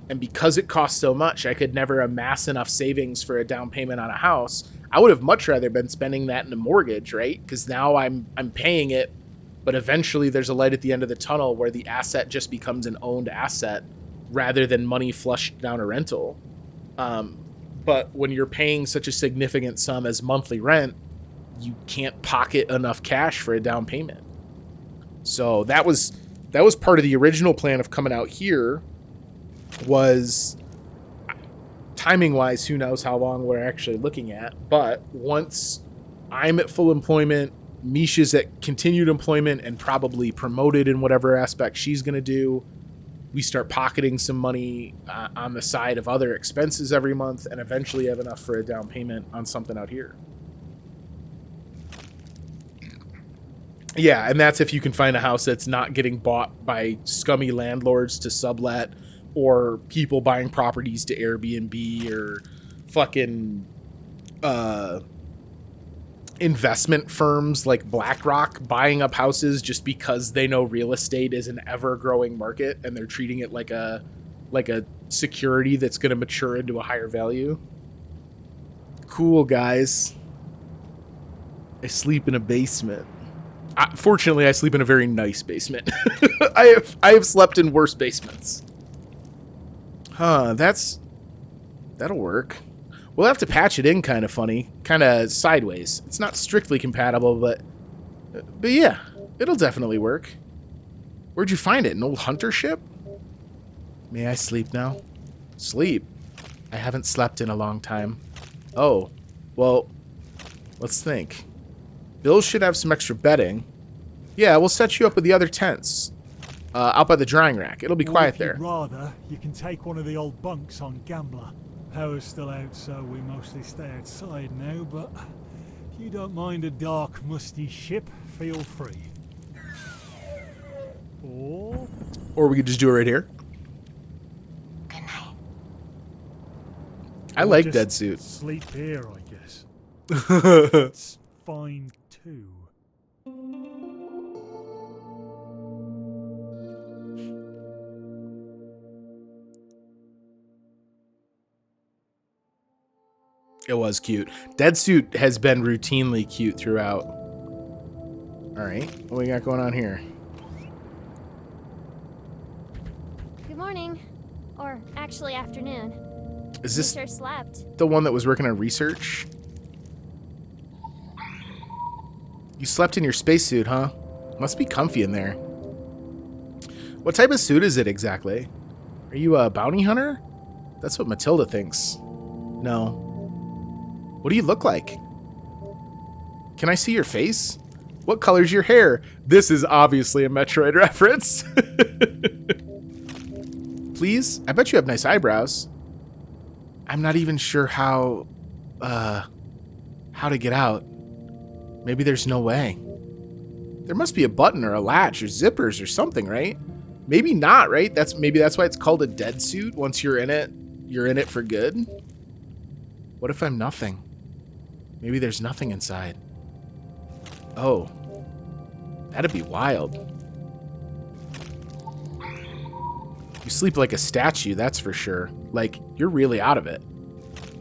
And because it cost so much, I could never amass enough savings for a down payment on a house. I would have much rather been spending that in a mortgage, right? Because now I'm paying it but eventually there's a light at the end of the tunnel where the asset just becomes an owned asset rather than money flushed down a rental. But when you're paying such a significant sum as monthly rent, you can't pocket enough cash for a down payment. So that was part of the original plan of coming out here. Was timing wise, who knows how long we're actually looking at, but once I'm at full employment, Misha's at continued employment and probably promoted in whatever aspect she's going to do, we start pocketing some money on the side of other expenses every month, and eventually have enough for a down payment on something out here. Yeah, and that's if you can find a house that's not getting bought by scummy landlords to sublet, or people buying properties to Airbnb, or fucking investment firms like BlackRock buying up houses just because they know real estate is an ever-growing market and they're treating it like a security that's going to mature into a higher value. Cool, guys. I sleep in a basement. Fortunately, I sleep in a very nice basement. I have slept in worse basements. Huh, that'll work. We'll have to patch it in kind of funny, kind of sideways. It's not strictly compatible, but yeah, it'll definitely work. Where'd you find it? An old hunter ship? May I sleep now? Sleep? I haven't slept in a long time. Oh, well, let's think. Bill should have some extra bedding. Yeah, we'll set you up with the other tents. Out by the drying rack. It'll be quiet if you'd there. Rather, you can take one of the old bunks on Gambler. Power's still out, so we mostly stay outside now, but if you don't mind a dark, musty ship, feel free. Or we could just do it right here. Good night. I like just Dead Suit. Sleep here, I guess. It's fine too. It was cute. Dead Suit has been routinely cute throughout. All right, what we got going on here? Good morning. Or actually afternoon. Is this Sure slept. the one that was working on research? You slept in your spacesuit, huh? Must be comfy in there. What type of suit is it exactly? Are you a bounty hunter? That's what Matilda thinks. No. What do you look like? Can I see your face? What color's your hair? This is obviously a Metroid reference. Please? I bet you have nice eyebrows. I'm not even sure how to get out. Maybe there's no way. There must be a button or a latch or zippers or something, right? Maybe not, right? Maybe that's why it's called a dead suit. Once you're in it for good. What if I'm nothing? Maybe there's nothing inside. Oh. That'd be wild. You sleep like a statue, that's for sure. Like, you're really out of it.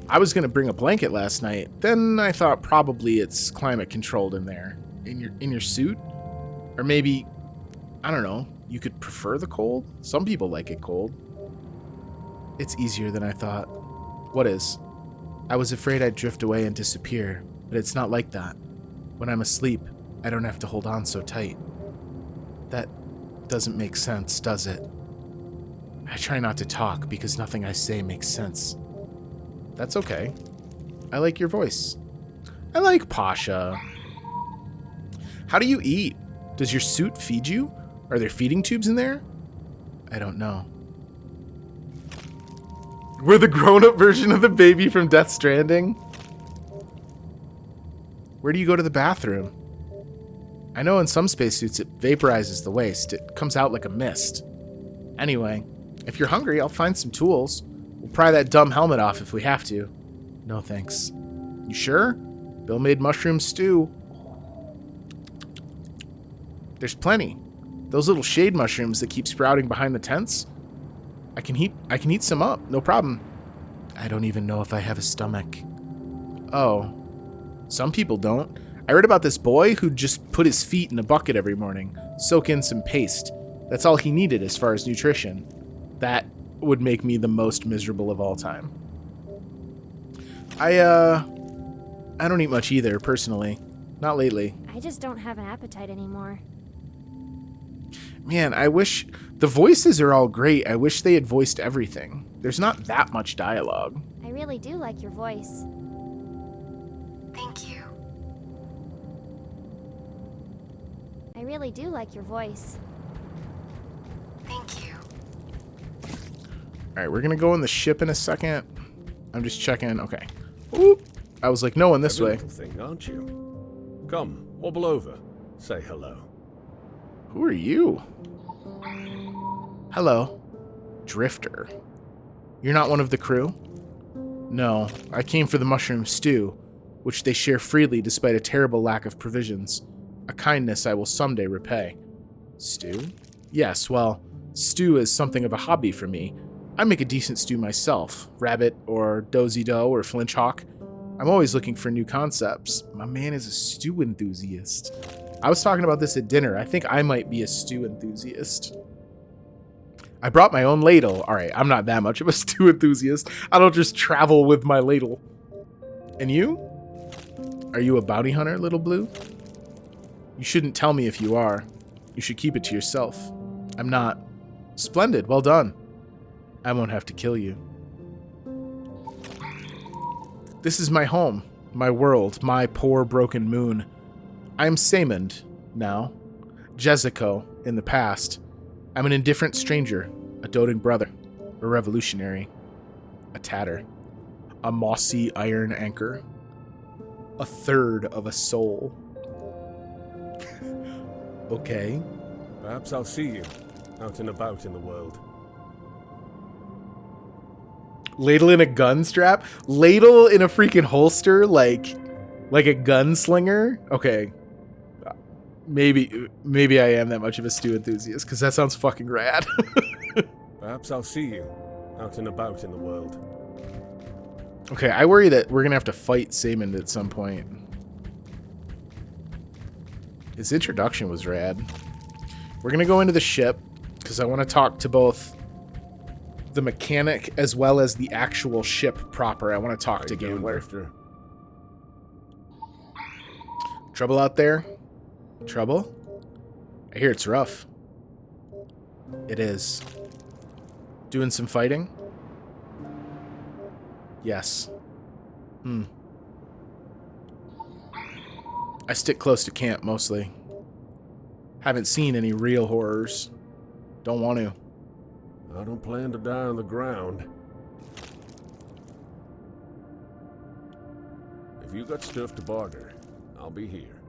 I was gonna bring a blanket last night. Then I thought probably it's climate controlled in there. In your suit? Or maybe, I don't know, you could prefer the cold? Some people like it cold. It's easier than I thought. What is? I was afraid I'd drift away and disappear, but it's not like that. When I'm asleep, I don't have to hold on so tight. That doesn't make sense, does it? I try not to talk because nothing I say makes sense. That's okay. I like your voice. I like Pasha. How do you eat? Does your suit feed you? Are there feeding tubes in there? I don't know. We're the grown-up version of the baby from Death Stranding. Where do you go to the bathroom? I know in some spacesuits it vaporizes the waste. It comes out like a mist. Anyway, if you're hungry, I'll find some tools. We'll pry that dumb helmet off if we have to. No thanks. You sure? Bill made mushroom stew. There's plenty. Those little shade mushrooms that keep sprouting behind the tents? I can heat some up, no problem. I don't even know if I have a stomach. Oh. Some people don't. I read about this boy who just put his feet in a bucket every morning, soak in some paste. That's all he needed as far as nutrition. That would make me the most miserable of all time. I don't eat much either, personally. Not lately. I just don't have an appetite anymore. Man, I wish... The voices are all great. I wish they had voiced everything. There's not that much dialogue. I really do like your voice. Thank you. I really do like your voice. Thank you. Alright, we're gonna go in the ship in a second. I'm just checking. Okay. Oop. I was like, no one this way. Little thing, aren't you? Come, wobble over. Say hello. Who are you? Hello. Drifter. You're not one of the crew? No, I came for the mushroom stew, which they share freely despite a terrible lack of provisions. A kindness I will someday repay. Stew? Yes, well, stew is something of a hobby for me. I make a decent stew myself. Rabbit, or dozy-do, or flinch hawk. I'm always looking for new concepts. My man is a stew enthusiast. I was talking about this at dinner. I think I might be a stew enthusiast. I brought my own ladle. Alright, I'm not that much of a stew enthusiast. I don't just travel with my ladle. And you? Are you a bounty hunter, little blue? You shouldn't tell me if you are. You should keep it to yourself. I'm not. Splendid, well done. I won't have to kill you. This is my home, my world, my poor broken moon. I am Saymond now. Jessico in the past. I'm an indifferent stranger, a doting brother, a revolutionary, a tatter, a mossy iron anchor, a third of a soul. Okay. Perhaps I'll see you out and about in the world. Ladle in a gun strap? Ladle in a freaking holster like a gunslinger? Okay. Maybe I am that much of a stew enthusiast, because that sounds fucking rad. Perhaps I'll see you out and about in the world. Okay, I worry that we're going to have to fight Saymond at some point. His introduction was rad. We're going to go into the ship, because I want to talk to both the mechanic as well as the actual ship proper. I want to talk to Gambler. Trouble out there? Trouble? I hear it's rough. It is. Doing some fighting? Yes. I stick close to camp, mostly. Haven't seen any real horrors. Don't want to. I don't plan to die on the ground. If you got stuff to barter, I'll be here.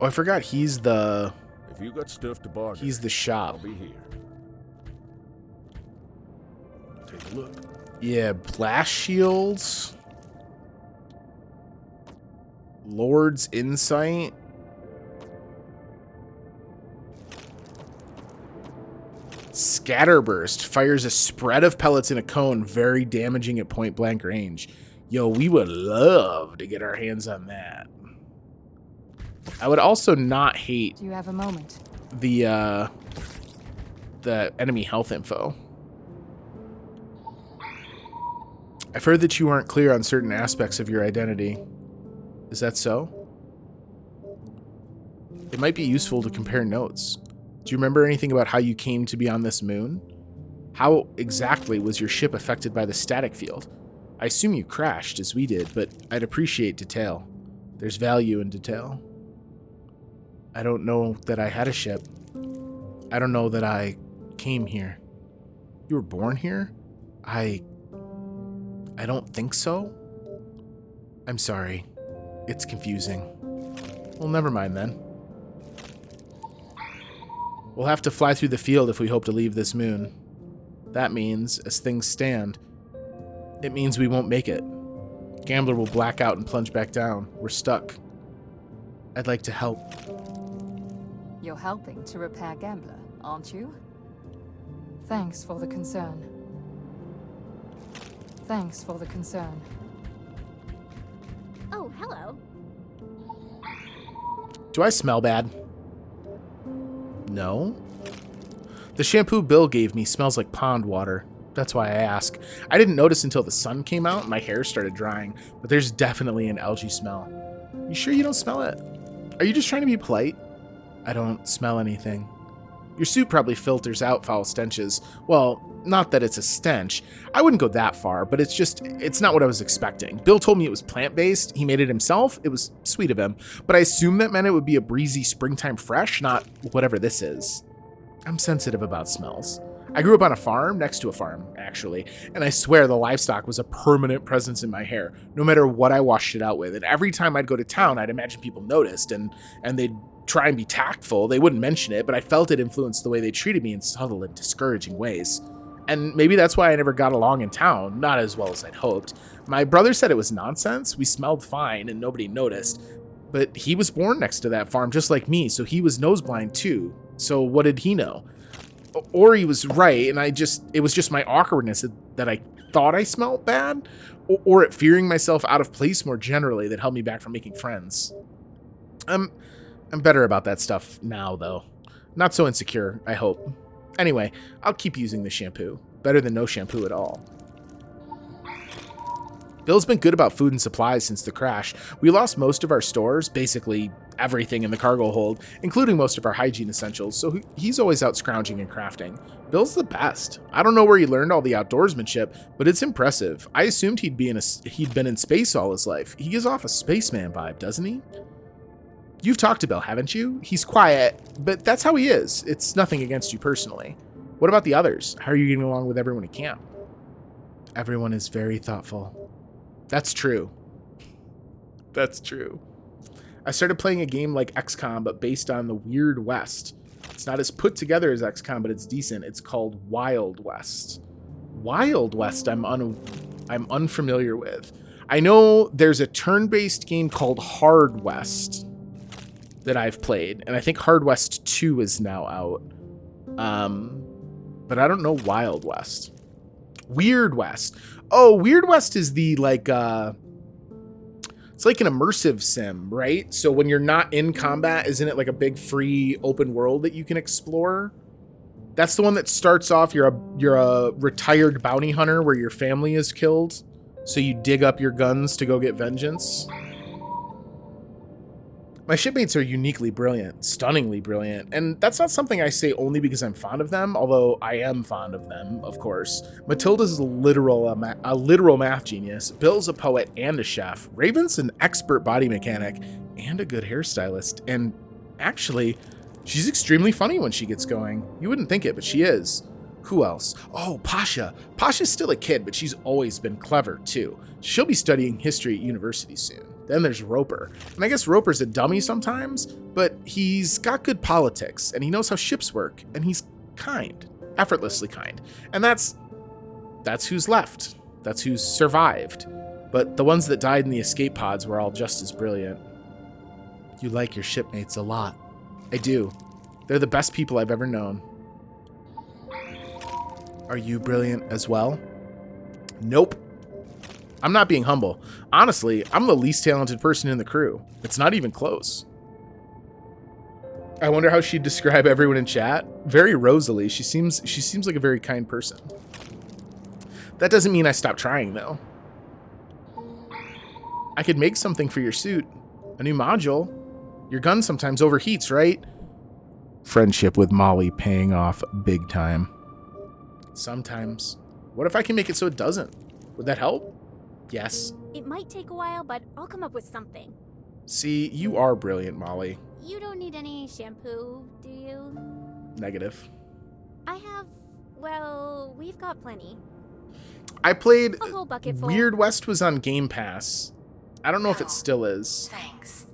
Oh, I forgot he's the... If you got stuff to barter, He's the shop. I'll be here. Take a look. Yeah, blast shields. Lord's Insight. Scatterburst fires a spread of pellets in a cone, very damaging at point blank range. Yo, we would love to get our hands on that. I would also not hate Do you have a moment? the enemy health info. I've heard that you aren't clear on certain aspects of your identity. Is that so? It might be useful to compare notes. Do you remember anything about how you came to be on this moon? How exactly was your ship affected by the static field? I assume you crashed, as we did, but I'd appreciate detail. There's value in detail. I don't know that I had a ship. I don't know that I came here. You were born here? I don't think so. I'm sorry. It's confusing. Well, never mind then. We'll have to fly through the field if we hope to leave this moon. That means, as things stand, it means we won't make it. Gambler will black out and plunge back down. We're stuck. I'd like to help. You're helping to repair Gambler, aren't you? Thanks for the concern. Thanks for the concern. Oh, hello. Do I smell bad? No. The shampoo Bill gave me smells like pond water. That's why I ask. I didn't notice until the sun came out and my hair started drying, but there's definitely an algae smell. You sure you don't smell it? Are you just trying to be polite? I don't smell anything. Your suit probably filters out foul stenches. Well, not that it's a stench. I wouldn't go that far, but it's not what I was expecting. Bill told me it was plant-based. He made it himself. It was sweet of him. But I assumed that meant it would be a breezy springtime fresh, not whatever this is. I'm sensitive about smells. I grew up on a farm, next to a farm, actually, and I swear the livestock was a permanent presence in my hair, no matter what I washed it out with. And every time I'd go to town, I'd imagine people noticed, and they'd try and be tactful. They wouldn't mention it, but I felt it influenced the way they treated me in subtle and discouraging ways. And maybe that's why I never got along in town, not as well as I'd hoped. My brother said it was nonsense. We smelled fine and nobody noticed. But he was born next to that farm just like me, so he was nose blind too. So what did he know? Or he was right, and it was just my awkwardness that I thought I smelled bad, or at fearing myself out of place more generally that held me back from making friends. I'm better about that stuff now, though. Not so insecure, I hope. Anyway, I'll keep using the shampoo. Better than no shampoo at all. Bill's been good about food and supplies since the crash. We lost most of our stores, basically everything in the cargo hold, including most of our hygiene essentials, so he's always out scrounging and crafting. Bill's the best. I don't know where he learned all the outdoorsmanship, but it's impressive. I assumed he'd been in space all his life. He gives off a spaceman vibe, doesn't he? You've talked to Bill, haven't you? He's quiet, but that's how he is. It's nothing against you personally. What about the others? How are you getting along with everyone at camp? Everyone is very thoughtful. That's true. That's true. I started playing a game like XCOM, but based on the Weird West. It's not as put together as XCOM, but it's decent. It's called Wild West. Wild West I'm unfamiliar with. I know there's a turn-based game called Hard West that I've played, and I think Hard West 2 is now out. But I don't know Wild West. Weird West. Oh, Weird West is the it's like an immersive sim, right? So when you're not in combat, isn't it like a big free open world that you can explore? That's the one that starts off, you're a retired bounty hunter where your family is killed. So you dig up your guns to go get vengeance. My shipmates are uniquely brilliant, stunningly brilliant, and that's not something I say only because I'm fond of them, although I am fond of them, of course. Matilda's a literal math genius, Bill's a poet and a chef, Raven's an expert body mechanic and a good hairstylist, and actually, she's extremely funny when she gets going. You wouldn't think it, but she is. Who else? Oh, Pasha. Pasha's still a kid, but she's always been clever, too. She'll be studying history at university soon. Then there's Roper. And I guess Roper's a dummy sometimes, but he's got good politics, and he knows how ships work, and he's kind. Effortlessly kind. And that's who's left. That's who's survived. But the ones that died in the escape pods were all just as brilliant. You like your shipmates a lot. I do. They're the best people I've ever known. Are you brilliant as well? Nope. I'm not being humble. Honestly, I'm the least talented person in the crew. It's not even close. I wonder how she'd describe everyone in chat. Very rosily. She seems like a very kind person. That doesn't mean I stopped trying, though. I could make something for your suit. A new module. Your gun sometimes overheats, right? Friendship with Molly paying off big time. Sometimes. What if I can make it so it doesn't? Would that help? Yes. It might take a while, but I'll come up with something. See, you are brilliant, Molly. You don't need any shampoo, do you? Negative. I have, well, we've got plenty. I played A whole bucket full. Weird West was on Game Pass. I don't know if it still is. Thanks.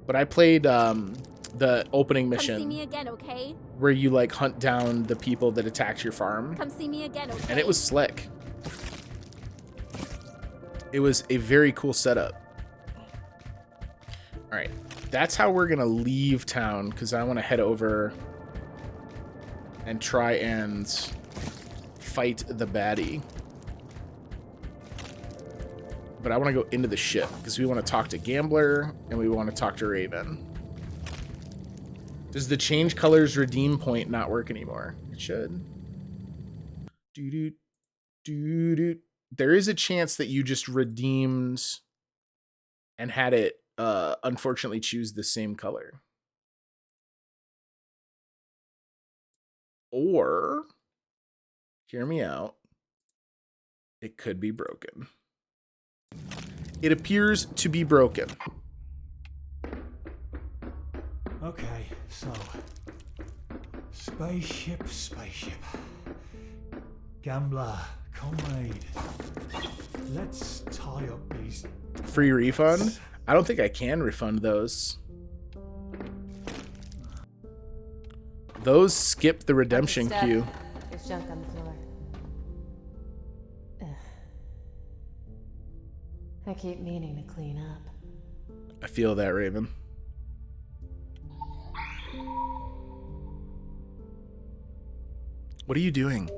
But I played the opening mission. Come see me again, okay? Where you like hunt down the people that attacked your farm. Come see me again, okay? And it was slick. It was a very cool setup. All right, that's how we're gonna leave town because I want to head over and try and fight the baddie. But I want to go into the ship because we want to talk to Gambler and we want to talk to Raven. Does the change colors redeem point not work anymore? It should. Doo-doo, doo-doo. There is a chance that you just redeemed and had it unfortunately choose the same color. Or, hear me out, it could be broken. It appears to be broken. Okay, so spaceship. Gambler, comrade. Let's tie up these. Free refund? I don't think I can refund those. Those skip the redemption queue. There's junk on the floor. Ugh. I keep meaning to clean up. I feel that, Raven. What are you doing?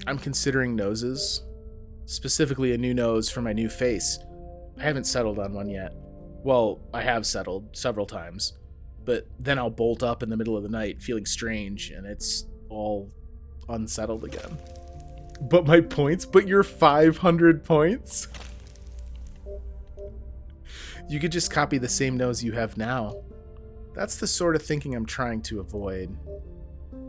I'm considering noses. Specifically a new nose for my new face. I haven't settled on one yet. Well, I have settled several times. But then I'll bolt up in the middle of the night feeling strange and it's all unsettled again. But my points? But your 500 points? You could just copy the same nose you have now. That's the sort of thinking I'm trying to avoid.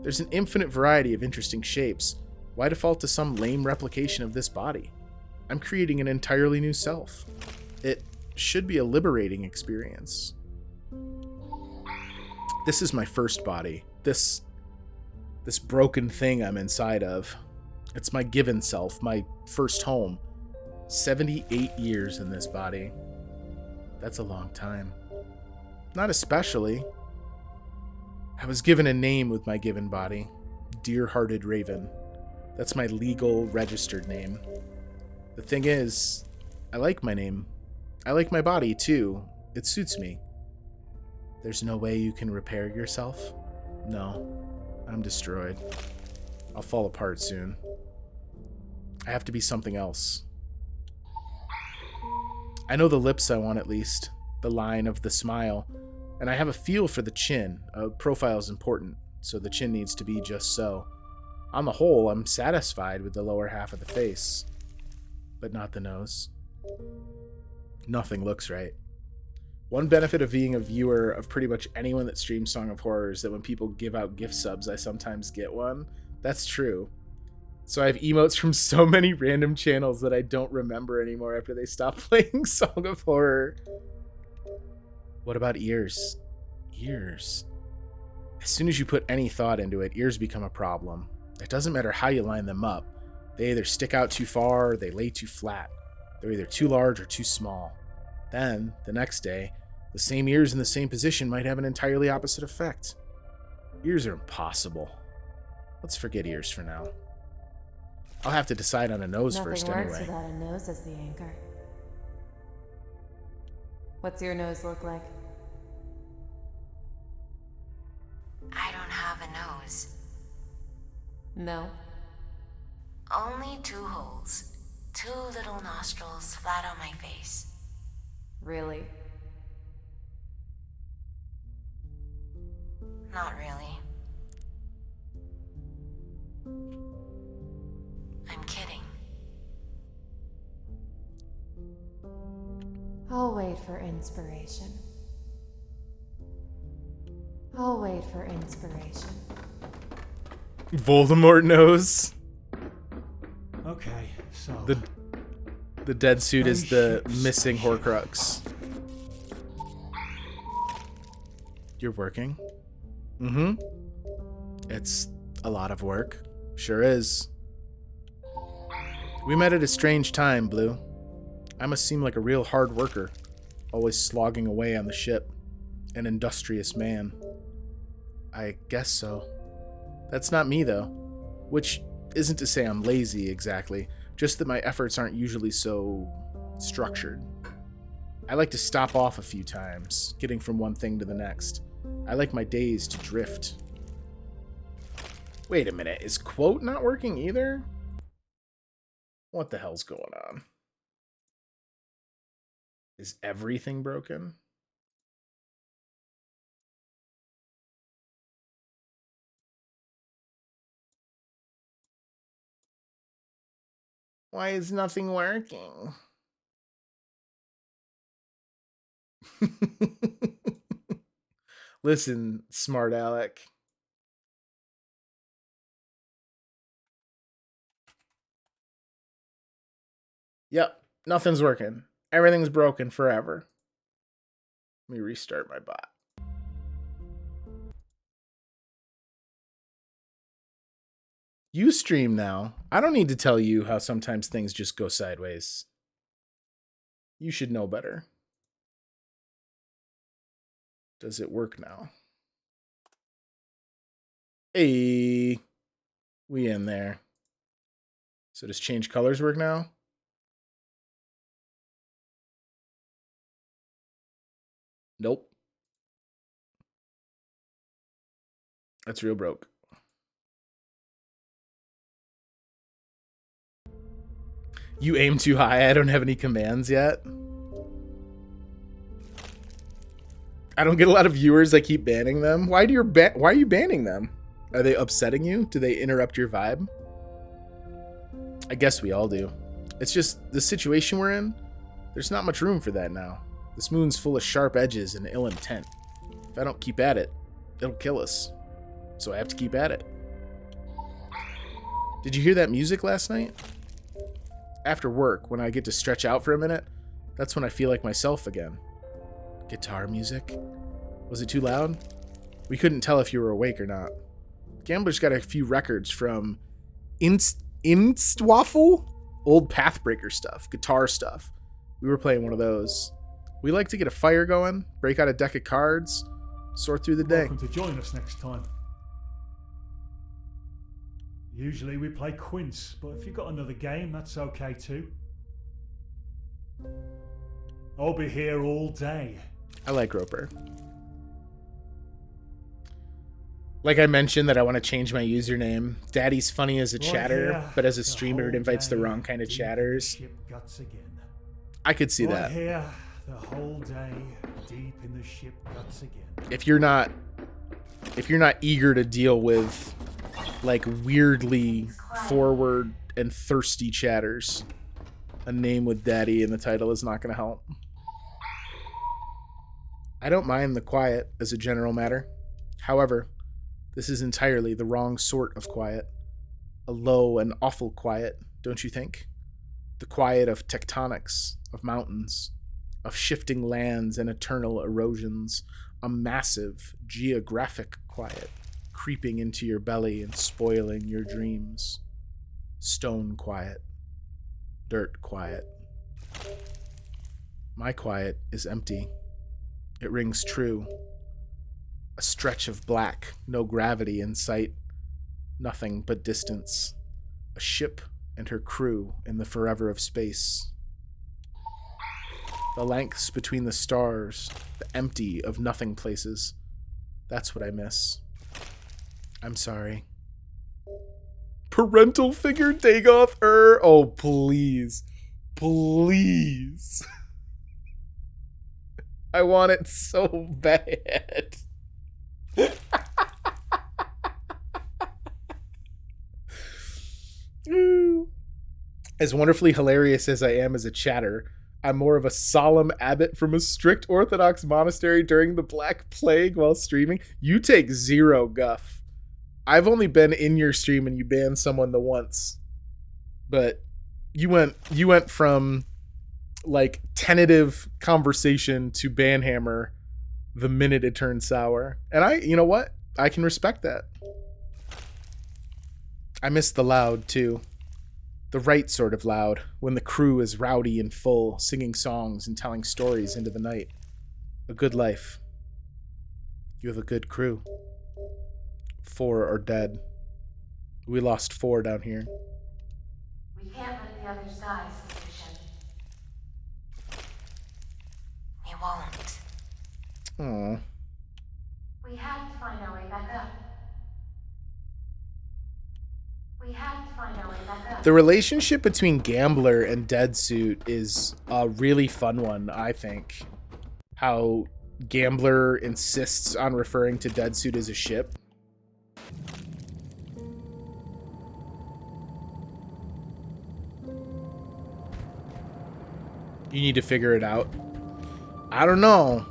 There's an infinite variety of interesting shapes. Why default to some lame replication of this body? I'm creating an entirely new self. It should be a liberating experience. This is my first body. This broken thing I'm inside of. It's my given self, my first home. 78 years in this body. That's a long time. Not especially. I was given a name with my given body. Dear-hearted Raven. That's my legal registered name. The thing is, I like my name. I like my body, too. It suits me. There's no way you can repair yourself? No. I'm destroyed. I'll fall apart soon. I have to be something else. I know the lips I want at least. The line of the smile. And I have a feel for the chin. A profile is important, so the chin needs to be just so. On the whole, I'm satisfied with the lower half of the face. But not the nose. Nothing looks right. One benefit of being a viewer of pretty much anyone that streams Song of Horror is that when people give out gift subs, I sometimes get one. That's true. So I have emotes from so many random channels that I don't remember anymore after they stop playing Song of Horror. What about ears? Ears. As soon as you put any thought into it, ears become a problem. It doesn't matter how you line them up. They either stick out too far or they lay too flat. They're either too large or too small. Then, the next day, the same ears in the same position might have an entirely opposite effect. Ears are impossible. Let's forget ears for now. I'll have to decide on a nose first anyway. Nothing works without a nose as the anchor. What's your nose look like? I don't have a nose. No. Only 2 holes. 2 little nostrils flat on my face. Really? Not really. I'm kidding. I'll wait for inspiration. I'll wait for inspiration. Voldemort nose. Okay, so The dead suit is the missing Horcrux. You're working? Mm-hmm. It's a lot of work. Sure is. We met at a strange time, Blue. I must seem like a real hard worker, always slogging away on the ship. An industrious man. I guess so. That's not me, though. Which isn't to say I'm lazy, exactly. Just that my efforts aren't usually so structured. I like to stop off a few times, getting from one thing to the next. I like my days to drift. Wait a minute, is quote not working either? What the hell's going on? Is everything broken? Why is nothing working? Listen, smart Alec. Yep, nothing's working. Everything's broken forever. Let me restart my bot. You stream now. I don't need to tell you how sometimes things just go sideways. You should know better. Does it work now? Hey, we in there. So does change colors work now? Nope. That's real broke. You aim too high. I don't have any commands yet. I don't get a lot of viewers. I keep banning them. Why are you banning them? Are they upsetting you? Do they interrupt your vibe? I guess we all do. It's just the situation we're in. There's not much room for that now. This moon's full of sharp edges and ill intent. If I don't keep at it, it'll kill us. So I have to keep at it. Did you hear that music last night? After work, when I get to stretch out for a minute, that's when I feel like myself again. Guitar music? Was it too loud? We couldn't tell if you were awake or not. Gambler's got a few records from Instwaffle? Old Pathbreaker stuff, guitar stuff. We were playing one of those. We like to get a fire going, break out a deck of cards, sort through the day. Welcome to join us next time. Usually we play quince, but if you've got another game, that's okay too. I'll be here all day. I like Roper. Like I mentioned that I want to change my username. Daddy's funny as a chatter, but as a streamer it invites the wrong kind of chatters. I could see that. Here, the whole day, deep in the ship guts again. If you're not eager to deal with like weirdly forward and thirsty chatters, a name with daddy in the title is not going to help. I don't mind the quiet as a general matter. However, this is entirely the wrong sort of quiet. A low and awful quiet, don't you think? The quiet of tectonics, of mountains, of shifting lands and eternal erosions. A massive geographic quiet creeping into your belly and spoiling your dreams. Stone quiet. Dirt quiet. My quiet is empty. It rings true. A stretch of black, no gravity in sight. Nothing but distance. A ship and her crew in the forever of space. The lengths between the stars, the empty of nothing places. That's what I miss. I'm sorry. Parental figure Dagoth Oh, please. Please. I want it so bad. As wonderfully hilarious as I am as a chatter, I'm more of a solemn abbot from a strict Orthodox monastery during the Black Plague while streaming. You take zero guff. I've only been in your stream and you banned someone the once. But you went from like tentative conversation to banhammer the minute it turned sour. And you know what? I can respect that. I miss the loud too. The right sort of loud, when the crew is rowdy and full, singing songs and telling stories into the night. A good life. You have a good crew. 4 are dead. We lost 4 down here. We can't let the others die, suspicion. We won't. Aww. We have to find our way back up. We have to find our way back up. The relationship between Gambler and Deadsuit is a really fun one, I think. How Gambler insists on referring to Deadsuit as a ship. You need to figure it out. I don't know.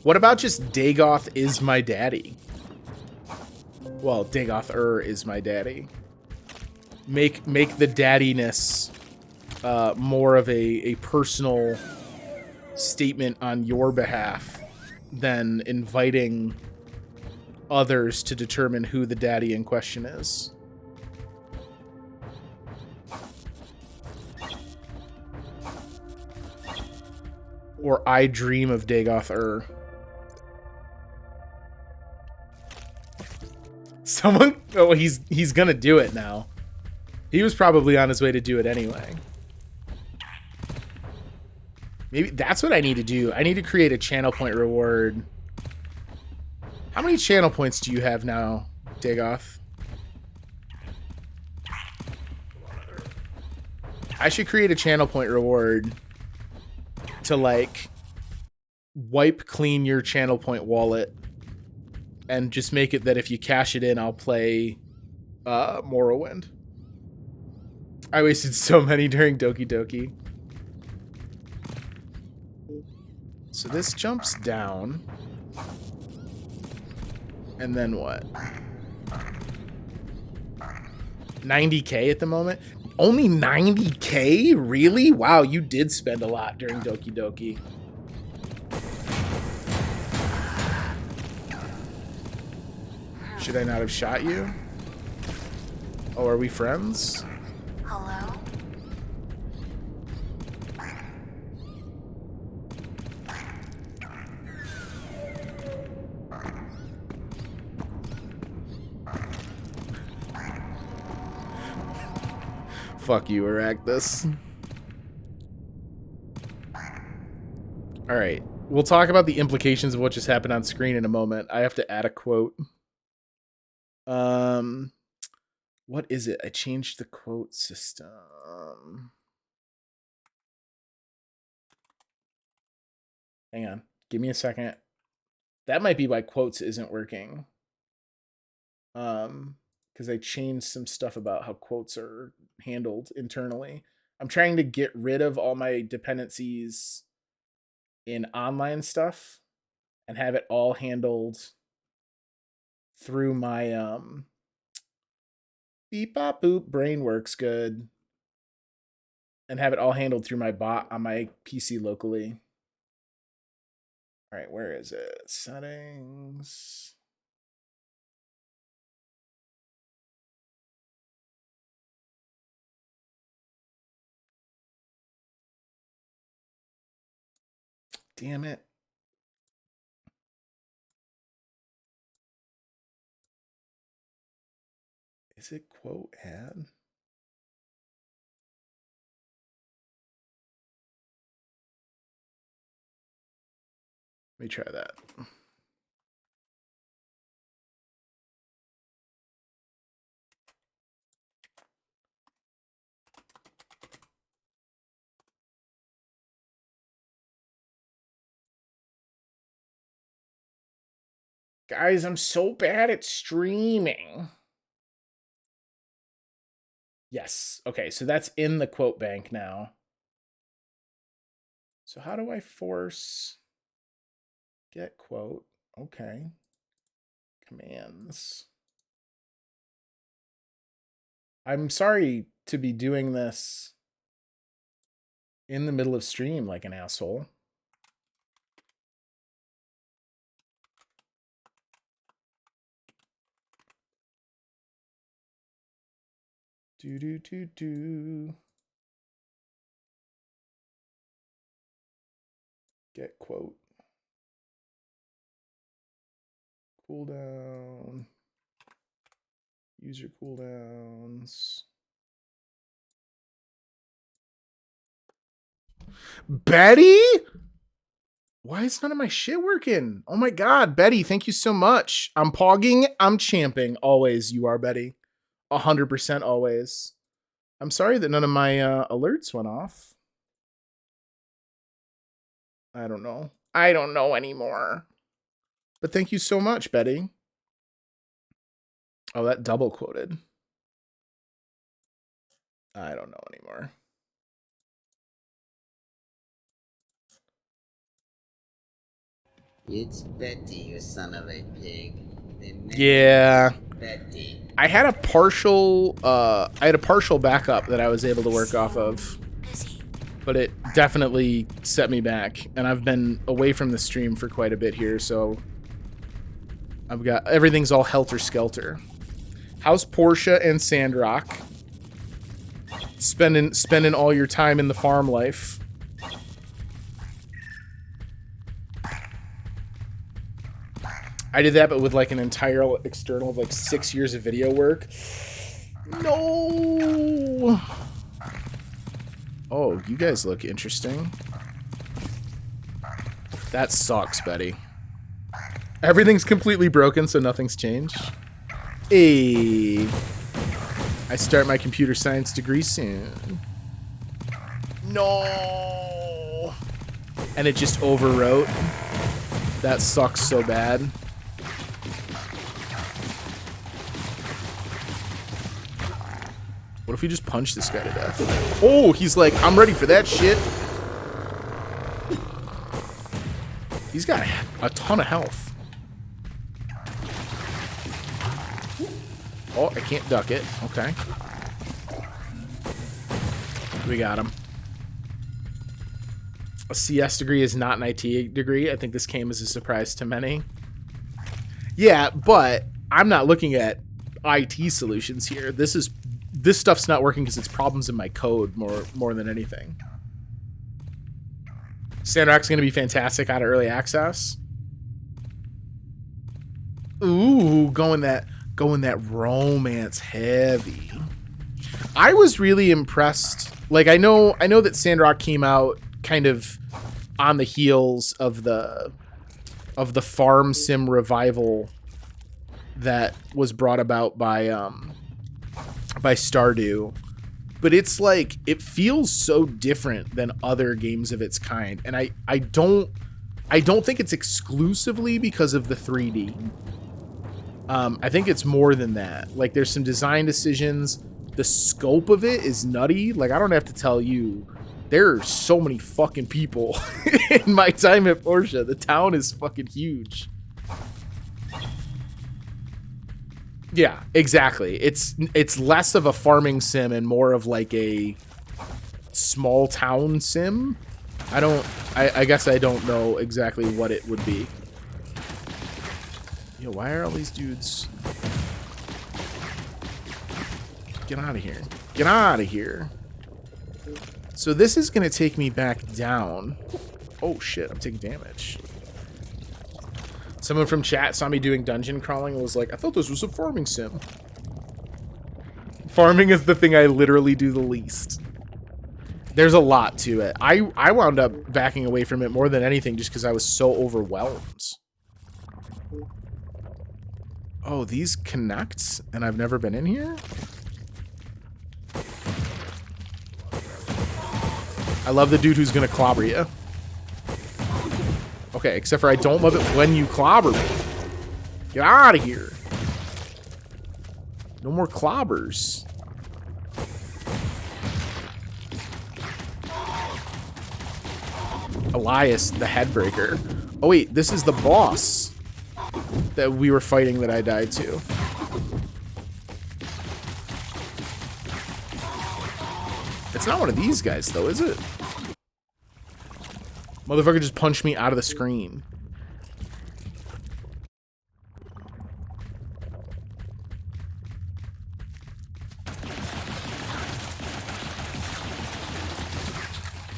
What about just Dagoth is my daddy? Well, Dagoth is my daddy. Make the daddiness more of a personal statement on your behalf than inviting others to determine who the daddy in question is. Or I dream of Dagoth. Someone... Oh, he's gonna do it now. He was probably on his way to do it anyway. Maybe that's what I need to do. I need to create a channel point reward. How many channel points do you have now, Dagoth? I should create a channel point reward to, like, wipe clean your channel point wallet and just make it that if you cash it in, I'll play Morrowind. I wasted so many during Doki Doki. So this jumps down. And then what? 90k at the moment? Only 90k? Really? Wow, you did spend a lot during Doki Doki. Should I not have shot you? Oh, are we friends? Hello? Fuck you, Arachnus. Alright. We'll talk about the implications of what just happened on screen in a moment. I have to add a quote. What is it? I changed the quote system. Hang on. Give me a second. That might be why quotes isn't working. Because I changed some stuff about how quotes are handled internally. I'm trying to get rid of all my dependencies in online stuff and have it all handled through my beep bop boop brain works good, and have it all handled through my bot on my PC locally. All right, where is it? Settings. Damn it. Is it quote add? Let me try that. Guys, I'm so bad at streaming. Yes. Okay, so that's in the quote bank now. So how do I force get quote? Okay. Commands. I'm sorry to be doing this in the middle of stream like an asshole. Do. Get quote. Cooldown. User cooldowns. Betty? Why is none of my shit working? Oh my god, Betty, thank you so much. I'm pogging, I'm champing. Always, you are, Betty. 100% always. I'm sorry that none of my alerts went off. I don't know. I don't know anymore. But thank you so much, Betty. Oh, that double quoted. I don't know anymore. It's Betty, you son of a pig. Yeah. Betty. I had a partial backup that I was able to work off of. But it definitely set me back, and I've been away from the stream for quite a bit here, so I've got everything's all helter-skelter. How's Portia and Sandrock? Spending all your time in the farm life. I did that, but with like an entire external of like 6 years of video work. No. Oh, you guys look interesting. That sucks, Betty. Everything's completely broken, so nothing's changed. Hey. I start my computer science degree soon. No. And it just overwrote. That sucks so bad. What if we just punch this guy to death? Oh, he's like, I'm ready for that shit. He's got a ton of health. Oh, I can't duck it. Okay. We got him. A CS degree is not an IT degree. I think this came as a surprise to many. Yeah, but I'm not looking at IT solutions here. This stuff's not working because it's problems in my code more than anything. Sandrock's going to be fantastic out of early access. Ooh, going that romance heavy. I was really impressed. Like I know that Sandrock came out kind of on the heels of the farm sim revival that was brought about by Stardew, but it's like it feels so different than other games of its kind, and I don't think it's exclusively because of the 3D. I think it's more than that. Like there's some design decisions. The scope of it is nutty. Like I don't have to tell you, there are so many fucking people in my time at Portia. The town is fucking huge. Yeah, exactly. It's less of a farming sim and more of like a small town sim. I guess I don't know exactly what it would be. Yo, why are all these dudes? Get out of here. Get out of here. So this is going to take me back down. Oh shit, I'm taking damage. Someone from chat saw me doing dungeon crawling and was like, I thought this was a farming sim. Farming is the thing I literally do the least. There's a lot to it. I wound up backing away from it more than anything just because I was so overwhelmed. Oh, these connect and I've never been in here? I love the dude who's gonna clobber you. Okay, except for I don't love it when you clobber me. Get out of here. No more clobbers. Elias, the headbreaker. Oh wait, this is the boss that we were fighting that I died to. It's not one of these guys though, is it? Motherfucker just punched me out of the screen.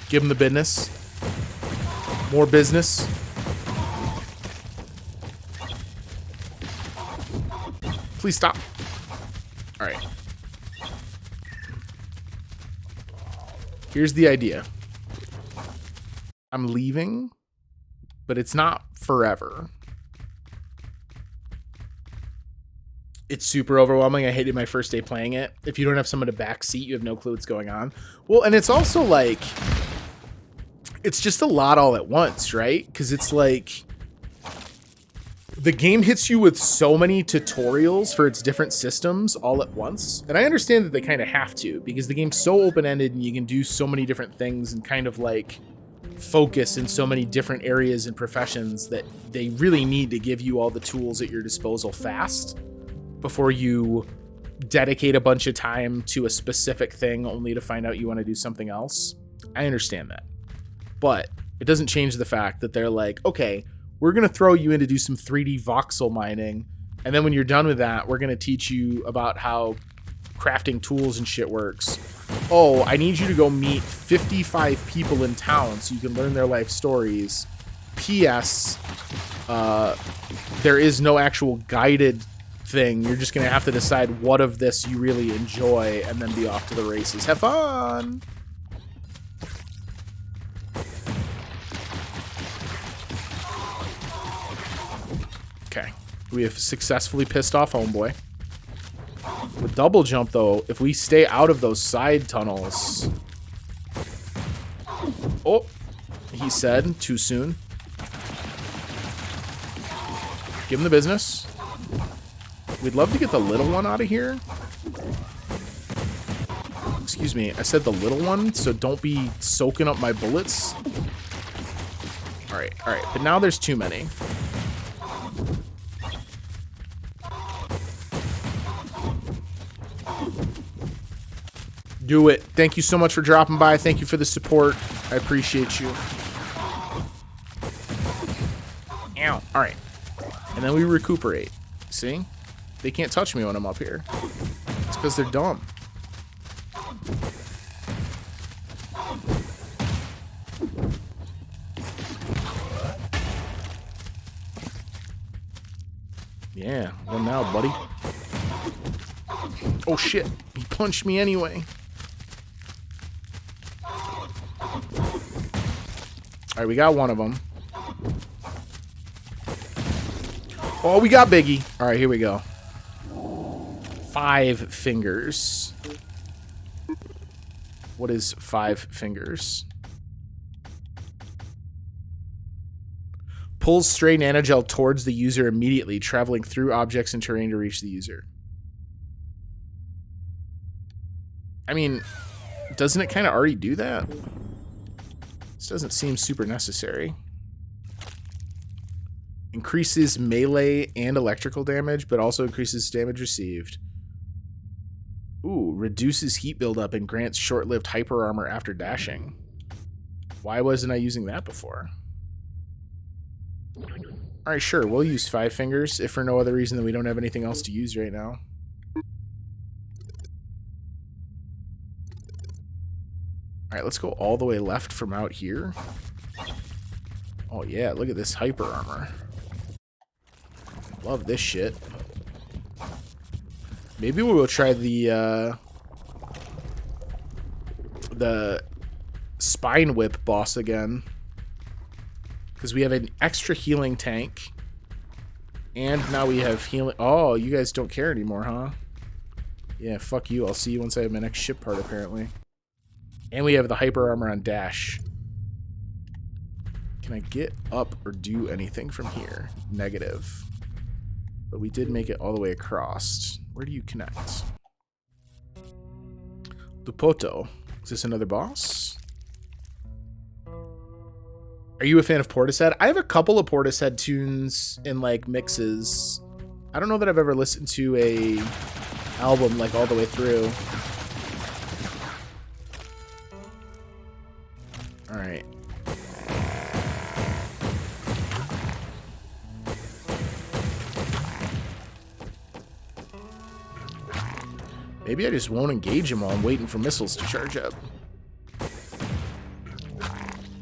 Give him the business. More business. Please stop. All right. Here's the idea. I'm leaving, but it's not forever. It's super overwhelming. I hated my first day playing it. If you don't have someone to backseat, you have no clue what's going on. Well, and it's also like, it's just a lot all at once, right? Because it's like, the game hits you with so many tutorials for its different systems all at once. And I understand that they kind of have to, because the game's so open-ended and you can do so many different things and kind of like focus in so many different areas and professions that they really need to give you all the tools at your disposal fast before you dedicate a bunch of time to a specific thing only to find out you want to do something else. I understand that. But it doesn't change the fact that they're like, okay, we're going to throw you in to do some 3D voxel mining. And then when you're done with that, we're going to teach you about how crafting tools and shit works. Oh, I need you to go meet 55 people in town so you can learn their life stories. P.S. There is no actual guided thing. You're just going to have to decide what of this you really enjoy and then be off to the races. Have fun! Okay, we have successfully pissed off Homeboy. With double jump, though, if we stay out of those side tunnels... Oh, he said too soon. Give him the business. We'd love to get the little one out of here. Excuse me, I said the little one, so don't be soaking up my bullets. Alright, but now there's too many. Do it. Thank you so much for dropping by. Thank you for the support. I appreciate you. Ow. Alright. And then we recuperate. See? They can't touch me when I'm up here. It's because they're dumb. Yeah. Well, now, buddy. Oh, shit. He punched me anyway. Alright, we got one of them. Oh, we got Biggie. Alright, here we go. 5 fingers. What is 5 fingers? Pulls stray nanogel towards the user immediately, traveling through objects and terrain to reach the user. I mean, doesn't it kind of already do that? This doesn't seem super necessary. Increases melee and electrical damage, but also increases damage received. Ooh, reduces heat buildup and grants short-lived hyper armor after dashing. Why wasn't I using that before? Alright, sure, we'll use 5 fingers, if for no other reason than we don't have anything else to use right now. Alright, let's go all the way left from out here. Oh yeah, look at this hyper armor. Love this shit. Maybe we will try the spine whip boss again. Because we have an extra healing tank. And now we have healing... Oh, you guys don't care anymore, huh? Yeah, fuck you. I'll see you once I have my next ship part, apparently. And we have the hyper armor on dash. Can I get up or do anything from here? Negative. But we did make it all the way across. Where do you connect? Lupoto. Is this another boss? Are you a fan of Portishead? I have a couple of Portishead tunes in like mixes. I don't know that I've ever listened to a album like all the way through. All right. Maybe I just won't engage them while I'm waiting for missiles to charge up.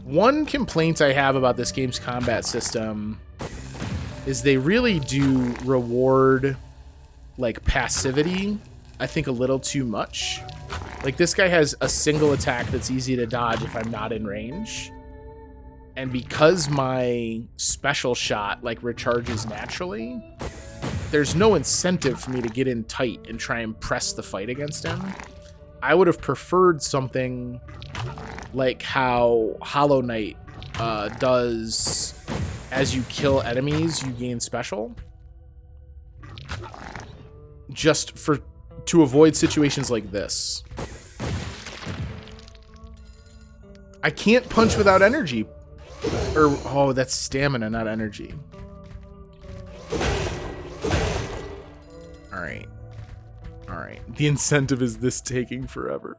One complaint I have about this game's combat system is they really do reward, like, passivity, I think, a little too much. Like, this guy has a single attack that's easy to dodge if I'm not in range. And because my special shot, like, recharges naturally, there's no incentive for me to get in tight and try and press the fight against him. I would have preferred something like how Hollow Knight does as you kill enemies, you gain special. Just to avoid situations like this. I can't punch without energy. Or, oh, that's stamina, not energy. Alright. Alright. The incentive is this taking forever.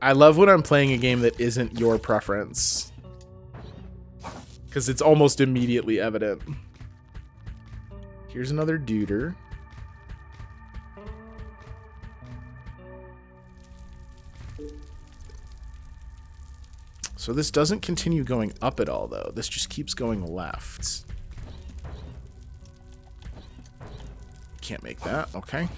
I love when I'm playing a game that isn't your preference. Because it's almost immediately evident. Here's another duder. So this doesn't continue going up at all, though. This just keeps going left. Can't make that. Okay.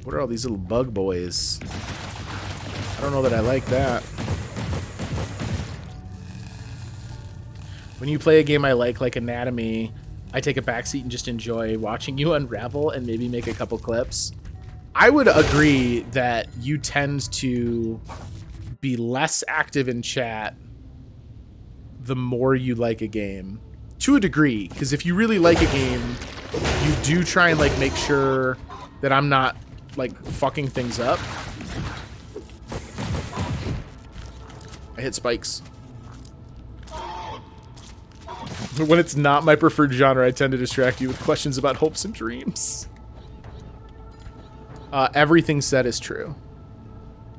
What are all these little bug boys? I don't know that I like that. When you play a game I like Anatomy, I take a backseat and just enjoy watching you unravel and maybe make a couple clips. I would agree that you tend to be less active in chat the more you like a game. To a degree, because if you really like a game, you do try and like make sure that I'm not like fucking things up. I hit spikes. When it's not my preferred genre, I tend to distract you with questions about hopes and dreams. Everything said is true.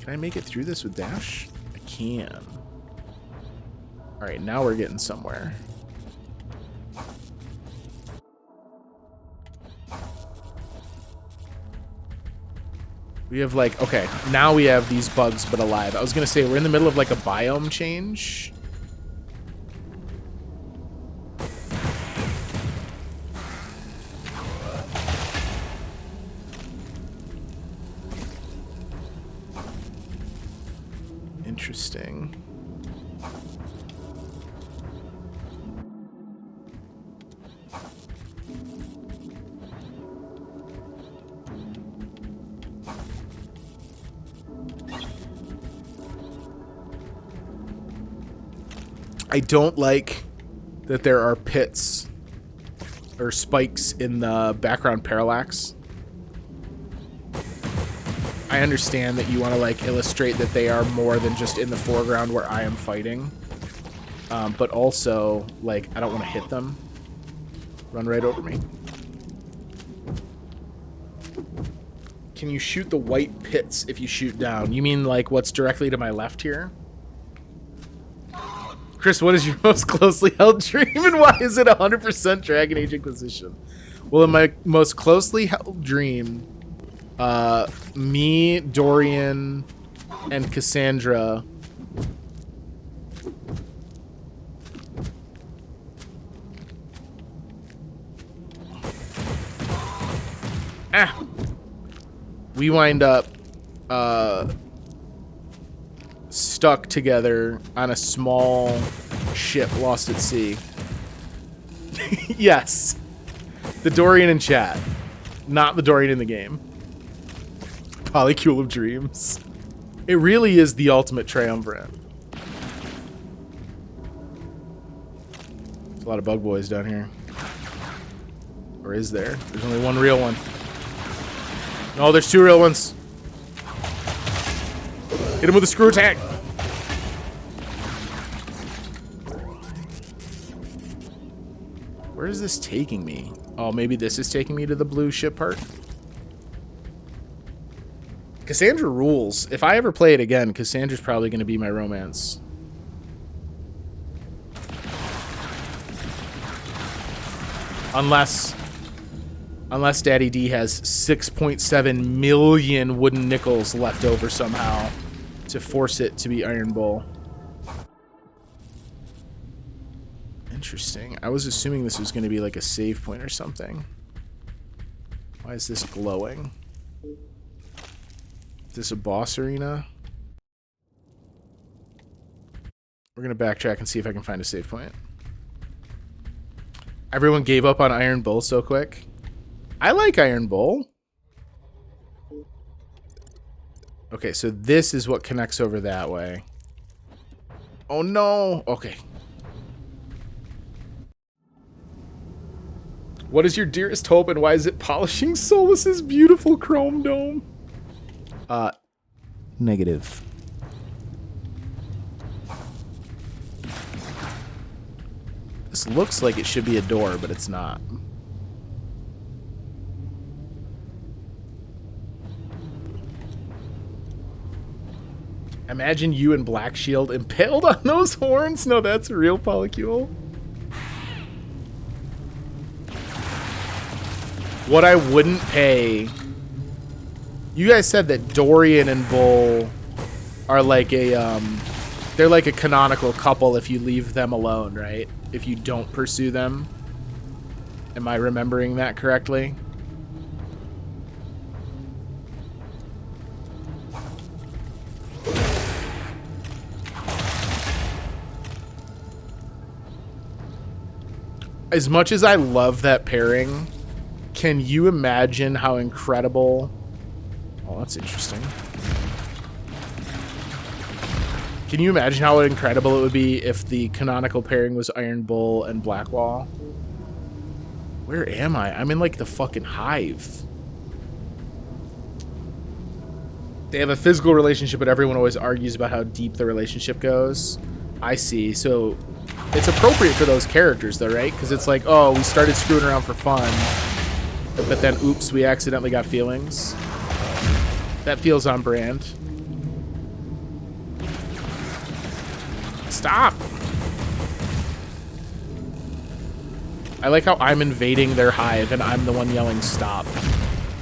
Can I make it through this with dash? I can. Alright, now we're getting somewhere. We have like, okay, now we have these bugs but alive. I was gonna say, we're in the middle of like a biome change. Interesting. I don't like that there are pits or spikes in the background parallax. I understand that you want to like illustrate that they are more than just in the foreground where I am fighting. But also, like, I don't want to hit them. Run right over me. Can you shoot the white pits if you shoot down? You mean like what's directly to my left here? Chris, what is your most closely held dream and why is it 100% Dragon Age Inquisition? Well, in my most closely held dream, me, Dorian, and Cassandra we wind up stuck together on a small ship lost at sea. Yes. The Dorian in chat. Not the Dorian in the game. Polycule of Dreams. It really is the ultimate triumvirate. There's a lot of bug boys down here. Or is there? There's only one real one. No, there's two real ones. Hit him with a screw attack. Where is this taking me? Oh, maybe this is taking me to the blue ship part. Cassandra rules. If I ever play it again, Cassandra's probably going to be my romance. Unless Daddy D has 6.7 million wooden nickels left over somehow to force it to be Iron Bull. Interesting. I was assuming this was going to be like a save point or something. Why is this glowing? Is this a boss arena? We're going to backtrack and see if I can find a save point. Everyone gave up on Iron Bull so quick. I like Iron Bull. Okay, so this is what connects over that way. Oh no! Okay. What is your dearest hope and why is it polishing Solus's beautiful chrome dome? Negative. This looks like it should be a door, but it's not. Imagine you and Black Shield impaled on those horns. No, that's a real polycule. What I wouldn't pay... You guys said that Dorian and Bull are like a, they're like a canonical couple if you leave them alone, right? If you don't pursue them. Am I remembering that correctly? As much as I love that pairing, can you imagine how incredible... Oh, that's interesting. Can you imagine how incredible it would be if the canonical pairing was Iron Bull and Blackwall? Where am I? I'm in like the fucking hive. They have a physical relationship, but everyone always argues about how deep the relationship goes. I see. So it's appropriate for those characters though, right? Because it's like, oh, we started screwing around for fun, but then oops, we accidentally got feelings. That feels on brand. Stop! I like how I'm invading their hive and I'm the one yelling stop.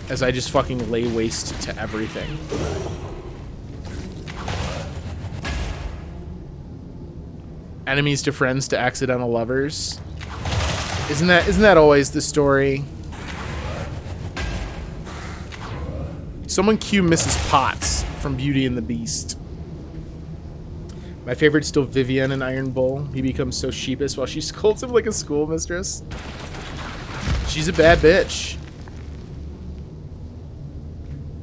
As I just fucking lay waste to everything. Enemies to friends to accidental lovers. Isn't that always the story? Someone cue Mrs. Potts from Beauty and the Beast. My favorite's still Vivian and Iron Bull. He becomes so sheepish while she scolds him like a schoolmistress. She's a bad bitch.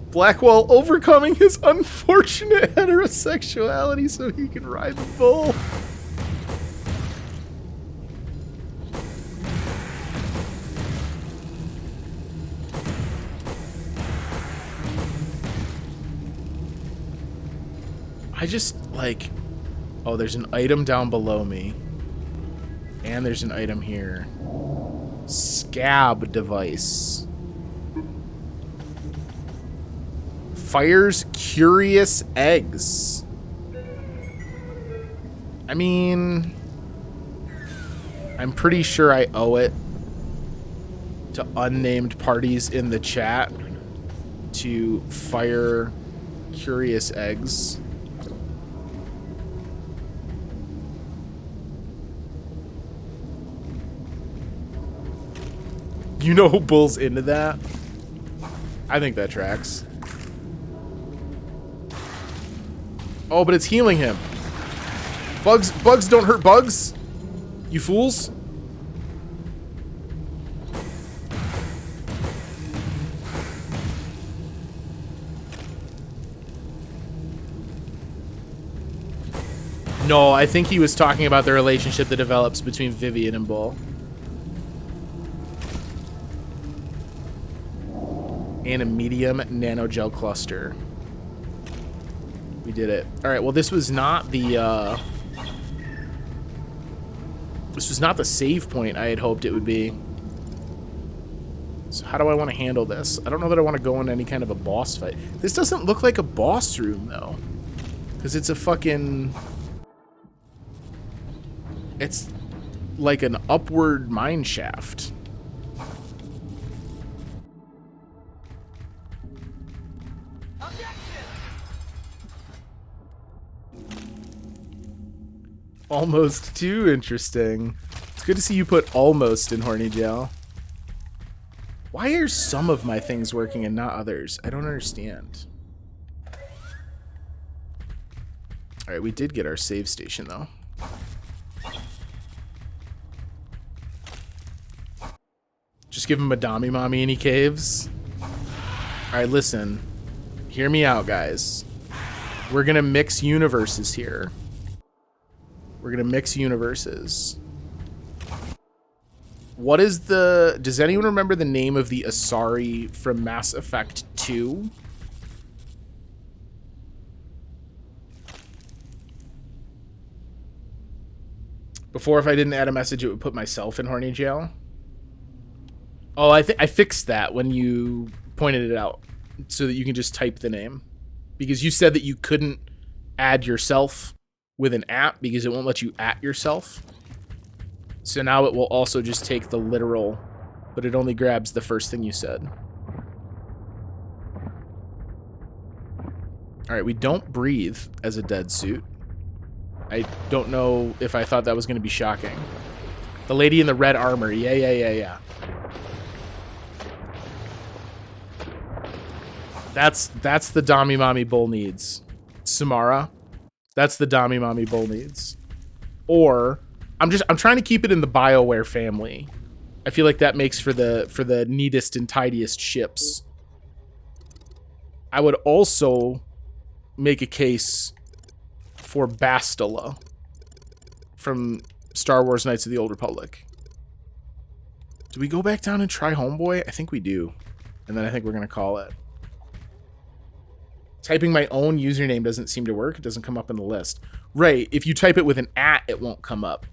Blackwall overcoming his unfortunate heterosexuality so he can ride the bull. I just, like... Oh, there's an item down below me. And there's an item here. Scab device. Fires curious eggs. I mean... I'm pretty sure I owe it to unnamed parties in the chat to fire curious eggs. You know who Bull's into that? I think that tracks. Oh, but it's healing him. Bugs don't hurt bugs. You fools. No, I think he was talking about the relationship that develops between Vivian and Bull. And a medium nanogel cluster. We did it. All right, well, this was not the save point I had hoped it would be. So how do I want to handle this? I don't know that I want to go in any kind of a boss fight. This doesn't look like a boss room, though. Because it's a fucking... It's like an upward mine shaft. Almost too interesting. It's good to see you put almost in horny gel. Why are some of my things working and not others? I don't understand. Alright, we did get our save station though. Just give him a Dami Mommy and he caves. Alright, listen. Hear me out, guys. We're gonna mix universes here. We're gonna mix universes. What is the... Does anyone remember the name of the Asari from Mass Effect 2? Before, if I didn't add a message, it would put myself in horny jail. Oh, I fixed that when you pointed it out, so that you can just type the name. Because you said that you couldn't add yourself with an at because it won't let you at yourself. So now it will also just take the literal, but it only grabs the first thing you said. All right, we don't breathe as a dead suit. I don't know if I thought that was going to be shocking. The lady in the red armor. Yeah. That's the Dami Mommy Bull needs. Samara. That's the Dami Mommy Bull needs. Or I'm trying to keep it in the BioWare family. I feel like that makes for the neatest and tidiest ships. I would also make a case for Bastila from Star Wars Knights of the Old Republic. Do we go back down and try Homeboy? I think we do. And then I think we're going to call it. Typing my own username doesn't seem to work. It doesn't come up in the list. Right, if you type it with an at, it won't come up.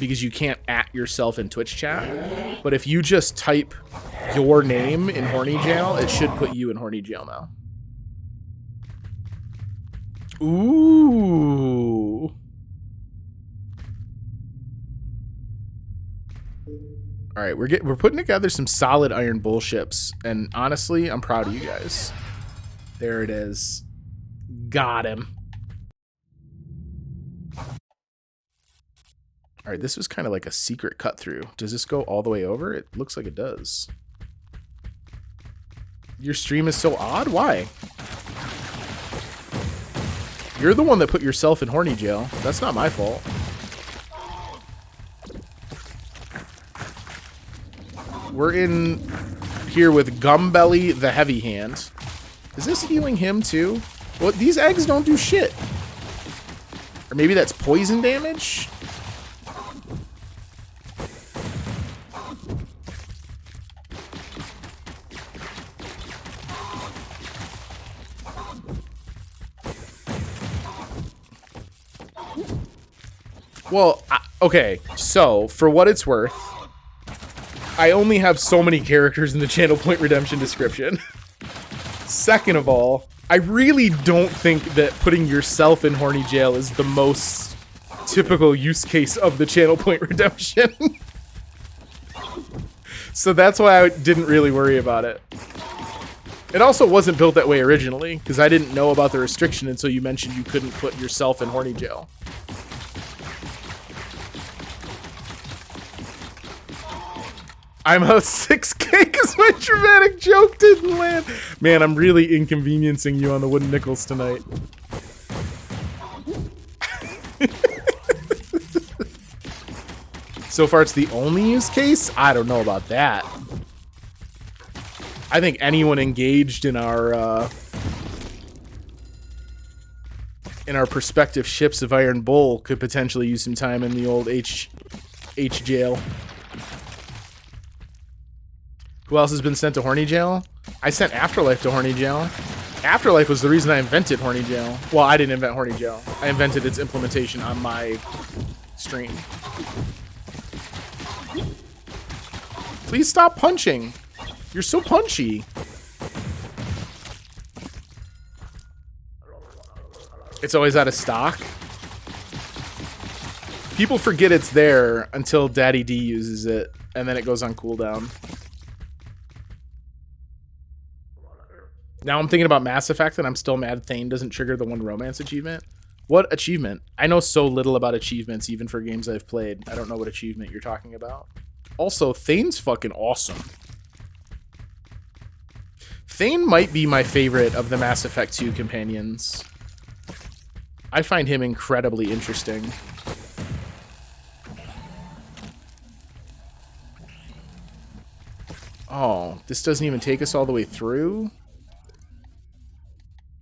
Because you can't at yourself in Twitch chat. But if you just type your name in horny jail, it should put you in horny jail now. Ooh. All right, we're putting together some solid Iron Bull ships, and honestly, I'm proud of you guys. There it is. Got him. All right, this was kind of like a secret cut through. Does this go all the way over? It looks like it does. Your stream is so odd? Why? You're the one that put yourself in horny jail. That's not my fault. We're in here with Gumbelly the Heavy Hand. Is this healing him too? Well, these eggs don't do shit. Or maybe that's poison damage? Well, okay, so, for what it's worth, I only have so many characters in the Channel Point Redemption description. Second of all, I really don't think that putting yourself in horny jail is the most typical use case of the Channel Point Redemption. So that's why I didn't really worry about it. It also wasn't built that way originally, because I didn't know about the restriction until you mentioned you couldn't put yourself in horny jail. I'm a 6K because my dramatic joke didn't land. Man, I'm really inconveniencing you on the wooden nickels tonight. So far, it's the only use case? I don't know about that. I think anyone engaged in our prospective ships of Iron Bull could potentially use some time in the old H jail. Who else has been sent to horny jail? I sent Afterlife to horny jail. Afterlife was the reason I invented horny jail. Well, I didn't invent horny jail. I invented its implementation on my stream. Please stop punching. You're so punchy. It's always out of stock. People forget it's there until Daddy D uses it, and then it goes on cooldown. Now I'm thinking about Mass Effect, and I'm still mad Thane doesn't trigger the one romance achievement. What achievement? I know so little about achievements, even for games I've played. I don't know what achievement you're talking about. Also, Thane's fucking awesome. Thane might be my favorite of the Mass Effect 2 companions. I find him incredibly interesting. Oh, this doesn't even take us all the way through?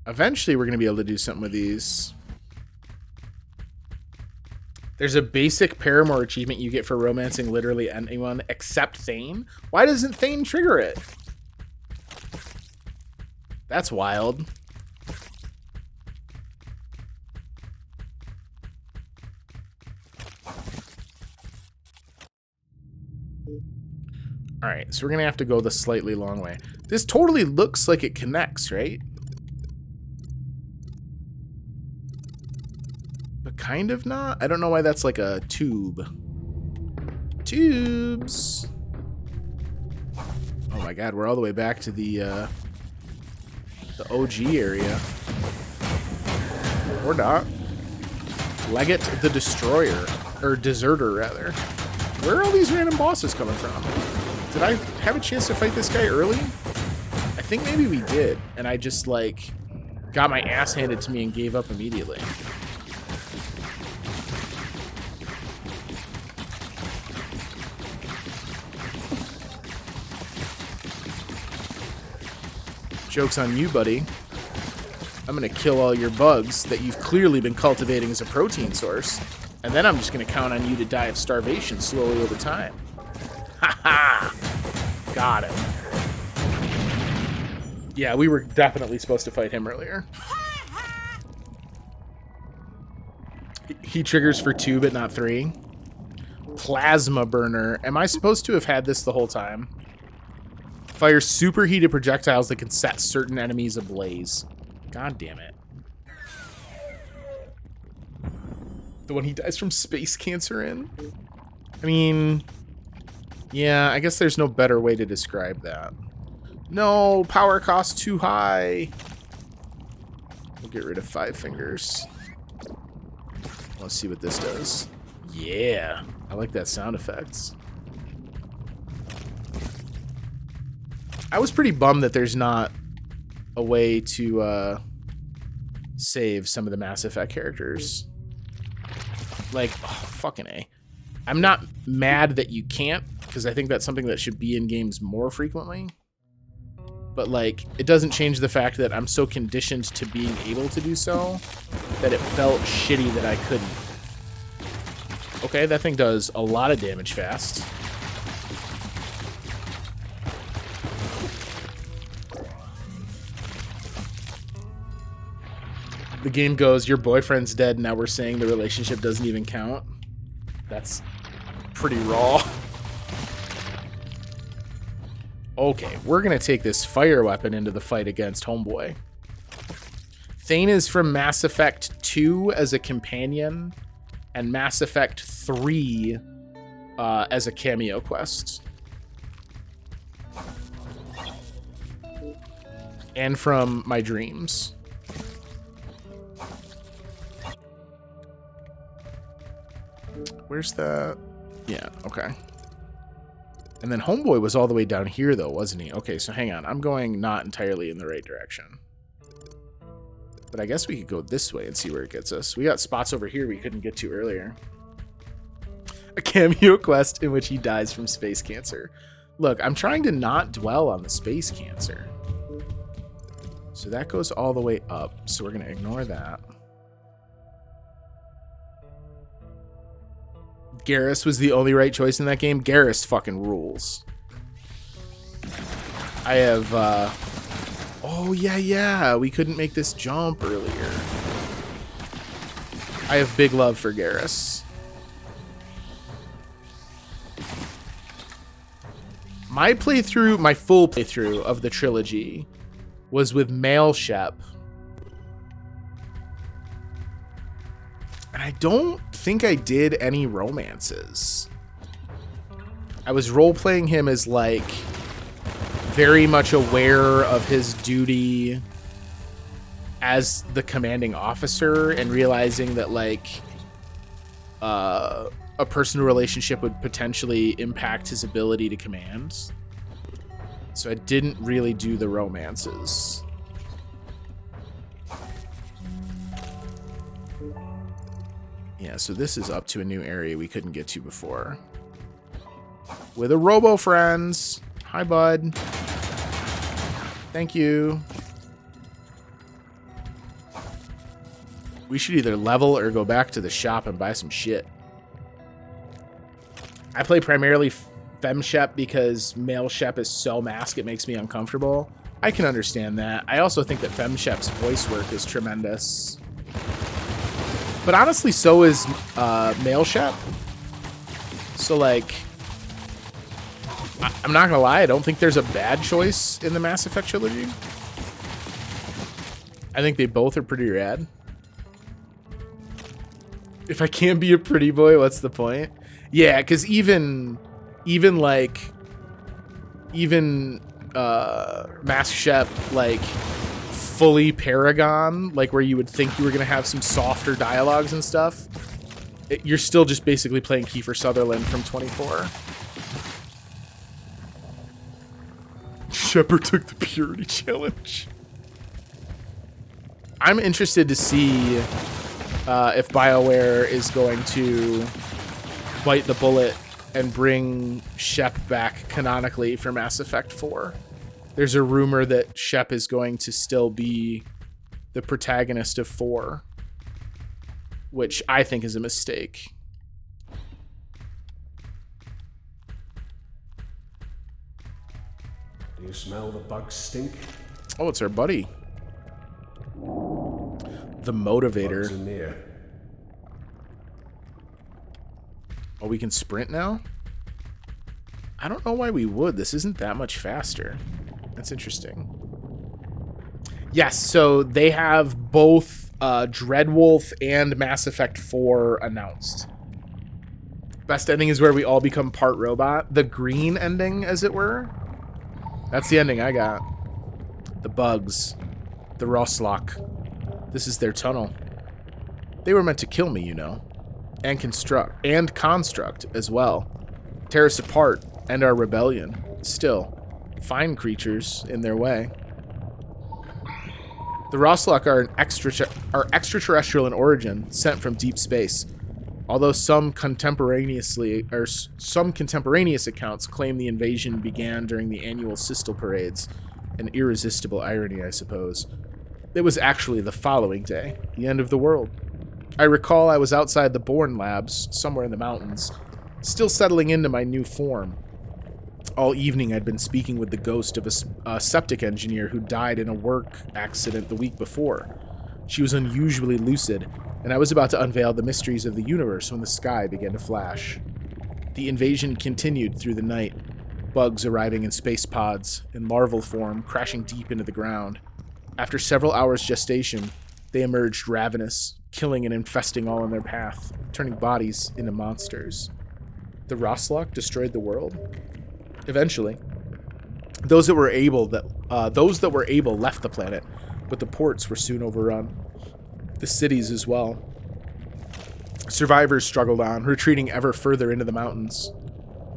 Eventually, we're going to be able to do something with these. There's a basic Paramore achievement you get for romancing literally anyone except Thane. Why doesn't Thane trigger it? That's wild. Alright, so we're going to have to go the slightly long way. This totally looks like it connects, right? But kind of not. I don't know why that's like a tube. Tubes. Oh my god, we're all the way back to the OG area. Or not. Leggett the Destroyer. Or Deserter, rather. Where are all these random bosses coming from? Did I have a chance to fight this guy early? I think maybe we did. And I just, like, got my ass handed to me and gave up immediately. Joke's on you, buddy. I'm gonna kill all your bugs that you've clearly been cultivating as a protein source. And then I'm just gonna count on you to die of starvation slowly over time. Ha ha! Got him. Yeah, we were definitely supposed to fight him earlier. He triggers for 2, but not 3. Plasma burner. Am I supposed to have had this the whole time? Fires superheated projectiles that can set certain enemies ablaze. God damn it. The one he dies from space cancer in? I mean... yeah, I guess there's no better way to describe that. No, power cost too high. We'll get rid of 5 fingers. Let's see what this does. Yeah, I like that sound effects. I was pretty bummed that there's not a way to save some of the Mass Effect characters. Like, oh, fucking A. I'm not mad that you can't, because I think that's something that should be in games more frequently. But, like, it doesn't change the fact that I'm so conditioned to being able to do so that it felt shitty that I couldn't. Okay, that thing does a lot of damage fast. The game goes, your boyfriend's dead, now we're saying the relationship doesn't even count. That's pretty raw. Okay, we're going to take this fire weapon into the fight against Homeboy. Thane is from Mass Effect 2 as a companion, and Mass Effect 3 as a cameo quest. And from my dreams. Where's that? Yeah, okay. And then Homeboy was all the way down here, though, wasn't he? Okay, so hang on. I'm going not entirely in the right direction. But I guess we could go this way and see where it gets us. We got spots over here we couldn't get to earlier. A cameo quest in which he dies from space cancer. Look, I'm trying to not dwell on the space cancer. So that goes all the way up. So we're going to ignore that. Garrus was the only right choice in that game. Garrus fucking rules. I have, oh, yeah. We couldn't make this jump earlier. I have big love for Garrus. My playthrough, my full playthrough of the trilogy was with Male Shep. And I don't think I did any romances. I was role-playing him as, like, very much aware of his duty as the commanding officer and realizing that, like, a personal relationship would potentially impact his ability to command. So I didn't really do the romances. Yeah, so this is up to a new area we couldn't get to before. With a robo friends. Hi, bud. Thank you. We should either level or go back to the shop and buy some shit. I play primarily Fem Shep because male Shep is so mask it makes me uncomfortable. I can understand that. I also think that Fem Shep's voice work is tremendous. But honestly, so is male Shep. So, like, I'm not gonna lie, I don't think there's a bad choice in the Mass Effect trilogy. I think they both are pretty rad. If I can't be a pretty boy, what's the point? Yeah, because even Mask Shep, like, fully Paragon, like where you would think you were gonna have some softer dialogues and stuff, you're still just basically playing Kiefer Sutherland from 24. Shepard took the purity challenge. I'm interested to see if BioWare is going to bite the bullet and bring Shep back canonically for Mass Effect 4. There's a rumor that Shep is going to still be the protagonist of 4, which I think is a mistake. Do you smell the bug stink? Oh, it's our buddy. The Motivator. Bugs are near. Oh, we can sprint now? I don't know why we would. This isn't that much faster. That's interesting. Yes, so they have both Dreadwolf and Mass Effect 4 announced. Best ending is where we all become part robot. The green ending, as it were. That's the ending I got. The bugs. The Roslock. This is their tunnel. They were meant to kill me, you know. And construct as well. Tear us apart, and our rebellion. Still, fine creatures in their way. The Roslock are extraterrestrial in origin, sent from deep space. Although some contemporaneous accounts claim the invasion began during the annual Sistel parades. An irresistible irony, I suppose. It was actually the following day, the end of the world. I recall I was outside the Bourne labs, somewhere in the mountains, still settling into my new form. All evening I'd been speaking with the ghost of a septic engineer who died in a work accident the week before. She was unusually lucid, and I was about to unveil the mysteries of the universe when the sky began to flash. The invasion continued through the night, bugs arriving in space pods, in larval form, crashing deep into the ground. After several hours' gestation, they emerged ravenous, killing and infesting all in their path, turning bodies into monsters. The Roslock destroyed the world? Eventually. Those that were able left the planet, but the ports were soon overrun. The cities as well. Survivors struggled on, retreating ever further into the mountains.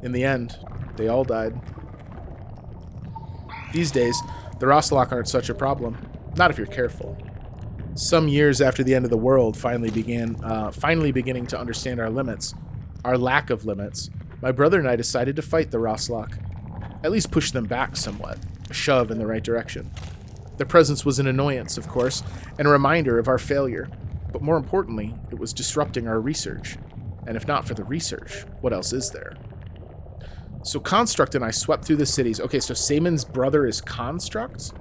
In the end, they all died. These days, the Roslock aren't such a problem. Not if you're careful. Some years after the end of the world finally beginning to understand our limits, our lack of limits, my brother and I decided to fight the Roslock. At least push them back somewhat, a shove in the right direction. Their presence was an annoyance, of course, and a reminder of our failure. But more importantly, it was disrupting our research. And if not for the research, what else is there? So Construct and I swept through the cities. Okay, so Saman's brother is Construct?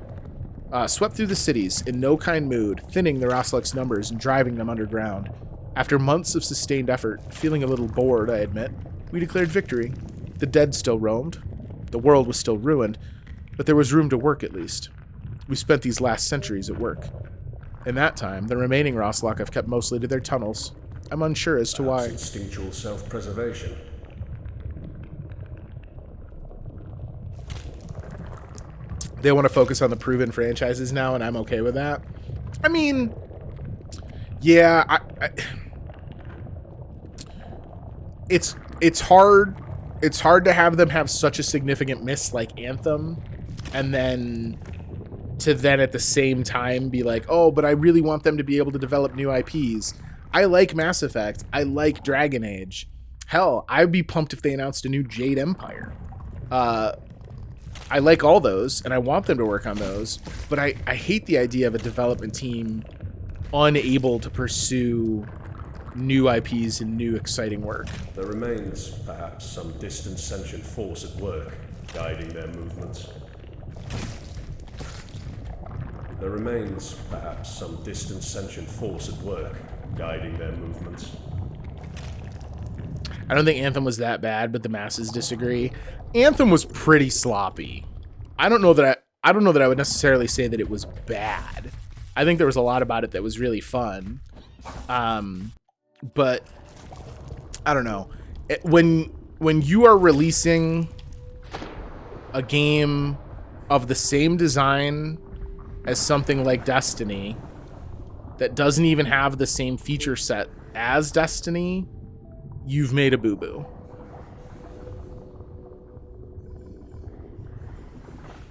Swept through the cities in no kind mood, thinning the Roslock's numbers and driving them underground. After months of sustained effort, feeling a little bored, I admit, we declared victory. The dead still roamed. The world was still ruined, but there was room to work at least. We spent these last centuries at work. In that time, the remaining Roslock I've kept mostly to their tunnels. I'm unsure as to why. Instinctual self-preservation. They want to focus on the proven franchises now, and I'm okay with that. I mean, yeah, it's hard. It's hard to have them have such a significant miss like Anthem, and then at the same time be like, oh, but I really want them to be able to develop new IPs. I like Mass Effect. I like Dragon Age. Hell, I'd be pumped if they announced a new Jade Empire. I like all those, and I want them to work on those, but I hate the idea of a development team unable to pursue new IPs and new exciting work. There remains, perhaps, some distant sentient force at work, guiding their movements. There remains, perhaps, some distant sentient force at work, guiding their movements. I don't think Anthem was that bad, but the masses disagree. Anthem was pretty sloppy. I don't know that I would necessarily say that it was bad. I think there was a lot about it that was really fun. But I don't know. When you are releasing a game of the same design as something like Destiny that doesn't even have the same feature set as Destiny, you've made a boo-boo.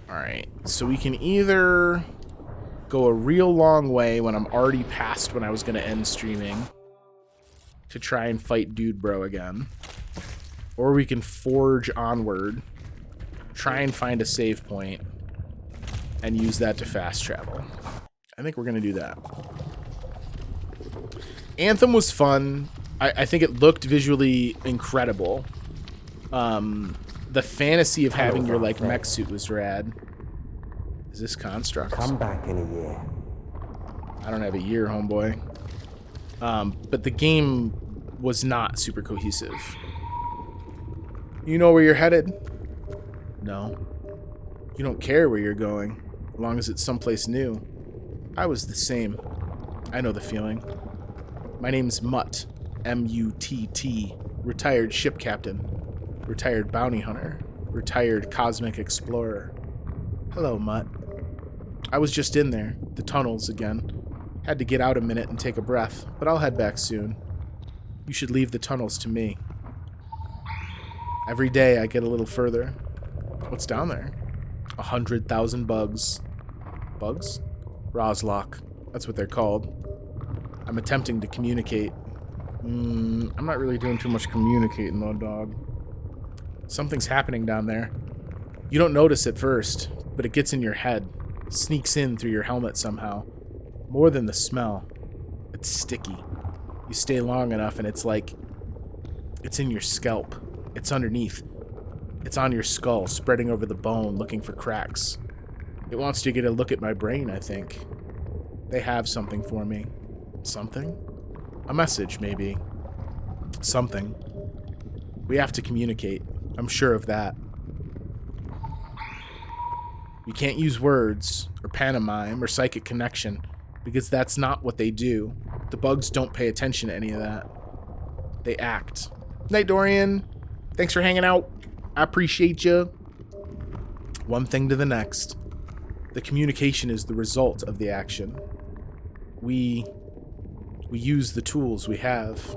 Alright, so we can either go a real long way when I'm already past when I was going to end streaming to try and fight Dude Bro again. Or we can forge onward, try and find a save point, and use that to fast travel. I think we're going to do that. Anthem was fun. I think it looked visually incredible. The fantasy of having your like mech suit was rad. Is this Construct? Come back in a year. I don't have a year, homeboy. But the game was not super cohesive. You know where you're headed? No. You don't care where you're going, as long as it's someplace new. I was the same. I know the feeling. My name's Mutt. M-U-T-T. Retired ship captain. Retired bounty hunter. Retired cosmic explorer. Hello, Mutt. I was just in there, the tunnels again. Had to get out a minute and take a breath, but I'll head back soon. You should leave the tunnels to me. Every day I get a little further. What's down there? 100,000 bugs. Bugs? Roslock. That's what they're called. I'm attempting to communicate. I'm not really doing too much communicating though, dog. Something's happening down there. You don't notice at first, but it gets in your head. Sneaks in through your helmet somehow. More than the smell. It's sticky. You stay long enough and it's like... it's in your scalp. It's underneath. It's on your skull, spreading over the bone, looking for cracks. It wants to get a look at my brain, I think. They have something for me. Something? A message, maybe. Something. We have to communicate. I'm sure of that. We can't use words, or pantomime, or psychic connection, because that's not what they do. The bugs don't pay attention to any of that. They act. Night, Dorian. Thanks for hanging out. I appreciate you. One thing to the next. The communication is the result of the action. We use the tools we have.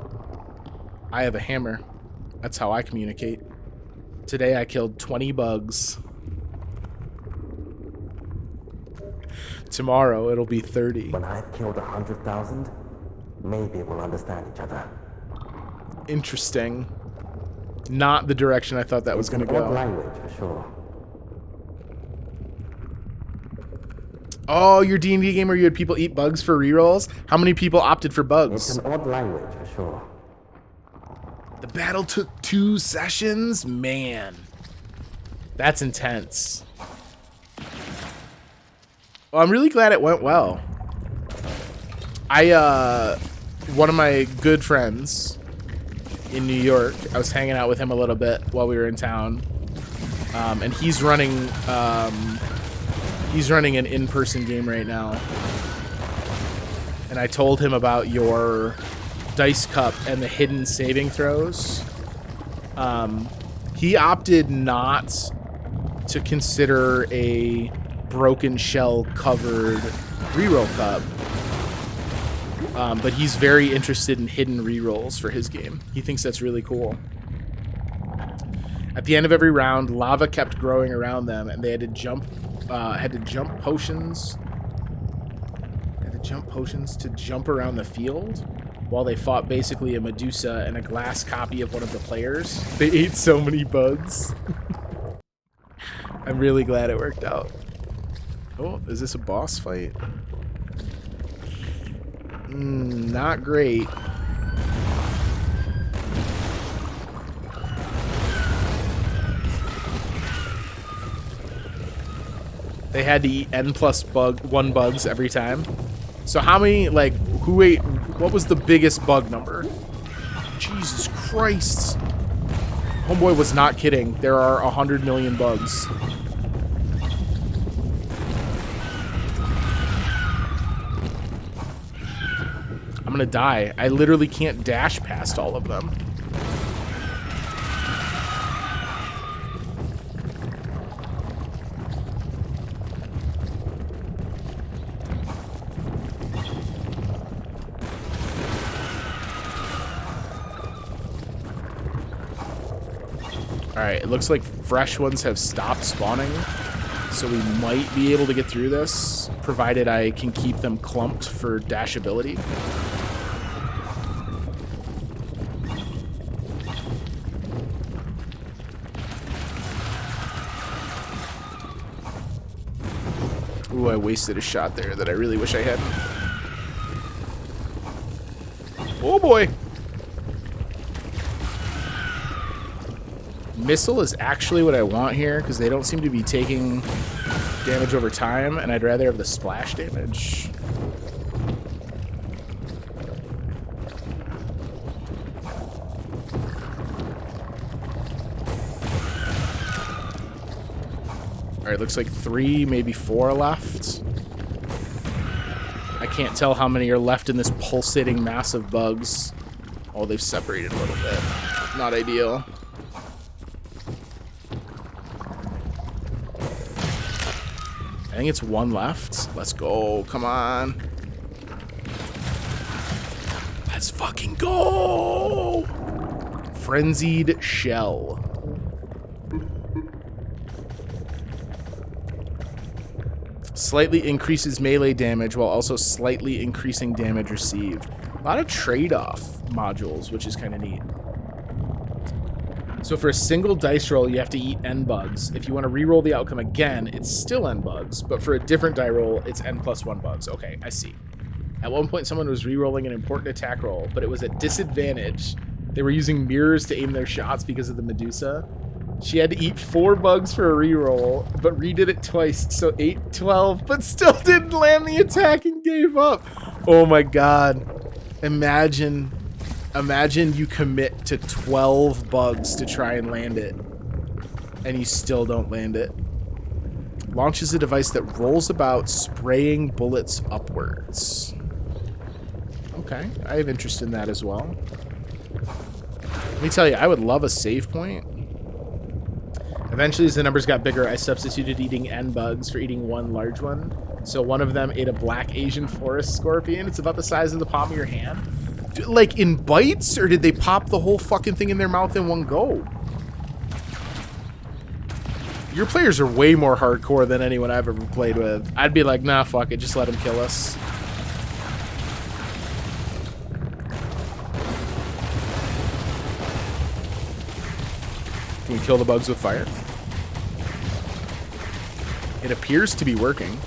I have a hammer. That's how I communicate. Today I killed 20 bugs. Tomorrow it'll be 30. When I've killed 100,000, maybe we'll understand each other. Interesting. Not the direction I thought that was going to go. Language for sure. Oh, your D&D game where you had people eat bugs for rerolls? How many people opted for bugs? It's an odd language for sure. The battle took 2 sessions? Man. That's intense. Well, I'm really glad it went well. One of my good friends in New York, I was hanging out with him a little bit while we were in town. And he's running an in-person game right now. And I told him about your dice cup and the hidden saving throws. He opted not to consider a broken shell covered reroll cup. But he's very interested in hidden rerolls for his game. He thinks that's really cool. At the end of every round, lava kept growing around them, and they had to jump potions. To jump around the field while they fought basically a Medusa and a glass copy of one of the players. They ate so many bugs. I'm really glad it worked out. Oh, is this a boss fight? Not great. They had to eat N+1 bugs every time. So how many, like, who ate, what was the biggest bug number? Jesus Christ. Homeboy was not kidding. There are 100 million bugs. I'm gonna die. I literally can't dash past all of them. Alright, it looks like fresh ones have stopped spawning, so we might be able to get through this, provided I can keep them clumped for dashability. Ooh, I wasted a shot there that I really wish I hadn't. Oh boy! Missile is actually what I want here, because they don't seem to be taking damage over time, and I'd rather have the splash damage. Alright, looks like 3, maybe 4 left. I can't tell how many are left in this pulsating mass of bugs. Oh, they've separated a little bit. Not ideal. I think it's 1 left. Let's go. Come on. Let's fucking go. Frenzied Shell. Slightly increases melee damage while also slightly increasing damage received. A lot of trade-off modules, which is kind of neat. So for a single dice roll, you have to eat N bugs. If you want to re-roll the outcome again, it's still N bugs, but for a different die roll, it's N+1 bugs. Okay, I see. At one point, someone was re-rolling an important attack roll, but it was at disadvantage. They were using mirrors to aim their shots because of the Medusa. She had to eat 4 bugs for a re-roll, but redid it twice, so 8, 12, but still didn't land the attack and gave up. Oh my god. Imagine you commit to 12 bugs to try and land it, and you still don't land it. Launches a device that rolls about, spraying bullets upwards. Okay, I have interest in that as well. Let me tell you, I would love a save point. Eventually, as the numbers got bigger, I substituted eating N bugs for eating 1 large one. So one of them ate a black Asian forest scorpion. It's about the size of the palm of your hand. Like in bites, or did they pop the whole fucking thing in their mouth in one go? Your players are way more hardcore than anyone I've ever played with. I'd be like, nah, fuck it, just let them kill us. Can we kill the bugs with fire? It appears to be working.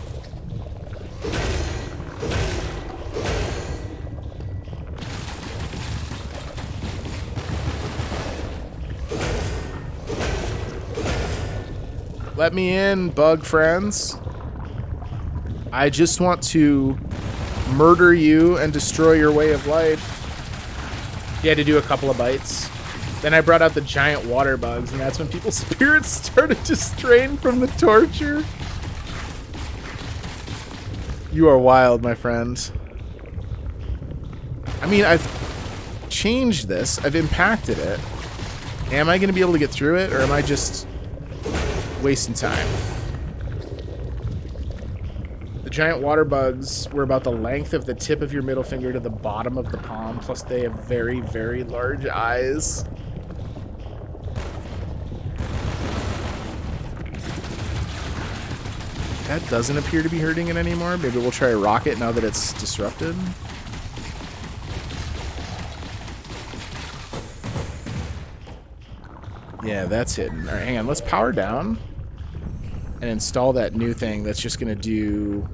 Let me in, bug friends. I just want to murder you and destroy your way of life. You had to do a couple of bites. Then I brought out the giant water bugs, and that's when people's spirits started to strain from the torture. You are wild, my friend. I mean, I've changed this. I've impacted it. Am I going to be able to get through it, or am I just wasting time? The giant water bugs were about the length of the tip of your middle finger to the bottom of the palm, plus they have very, very large eyes. That doesn't appear to be hurting it anymore. Maybe we'll try a rocket now that it's disrupted. Yeah, that's hidden. All right, hang on. Let's power down and install that new thing that's just going to do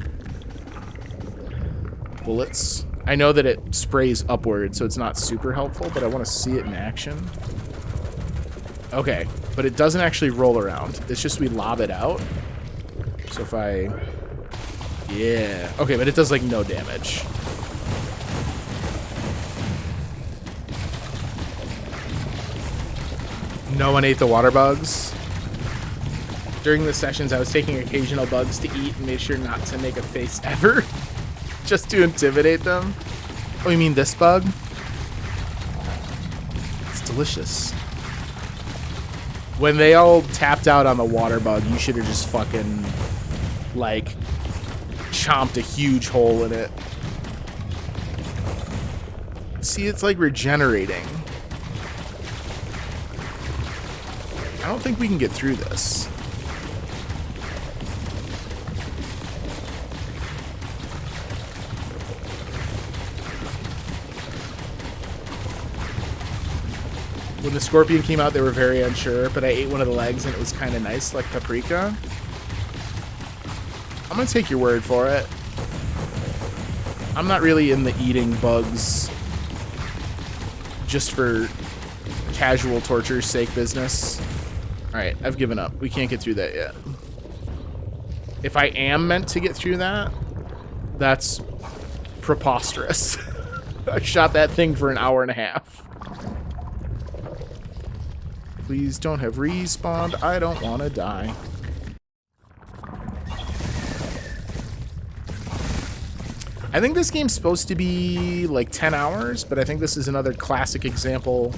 bullets. I know that it sprays upward, so it's not super helpful, but I want to see it in action. Okay, but it doesn't actually roll around. It's just we lob it out. So if I... Yeah. Okay, but it does, like, no damage. No one ate the water bugs. During the sessions, I was taking occasional bugs to eat and made sure not to make a face ever. Just to intimidate them. Oh, you mean this bug? It's delicious. When they all tapped out on the water bug, you should have just fucking, like, chomped a huge hole in it. See, it's like regenerating. I don't think we can get through this. When the scorpion came out, they were very unsure, but I ate one of the legs and it was kind of nice, like paprika. I'm gonna take your word for it. I'm not really in the eating bugs just for casual torture's sake business. Alright, I've given up. We can't get through that yet. If I am meant to get through that, that's preposterous. I shot that thing for an hour and a half. Please don't have respawned. I don't want to die. I think this game's supposed to be like 10 hours, but I think this is another classic example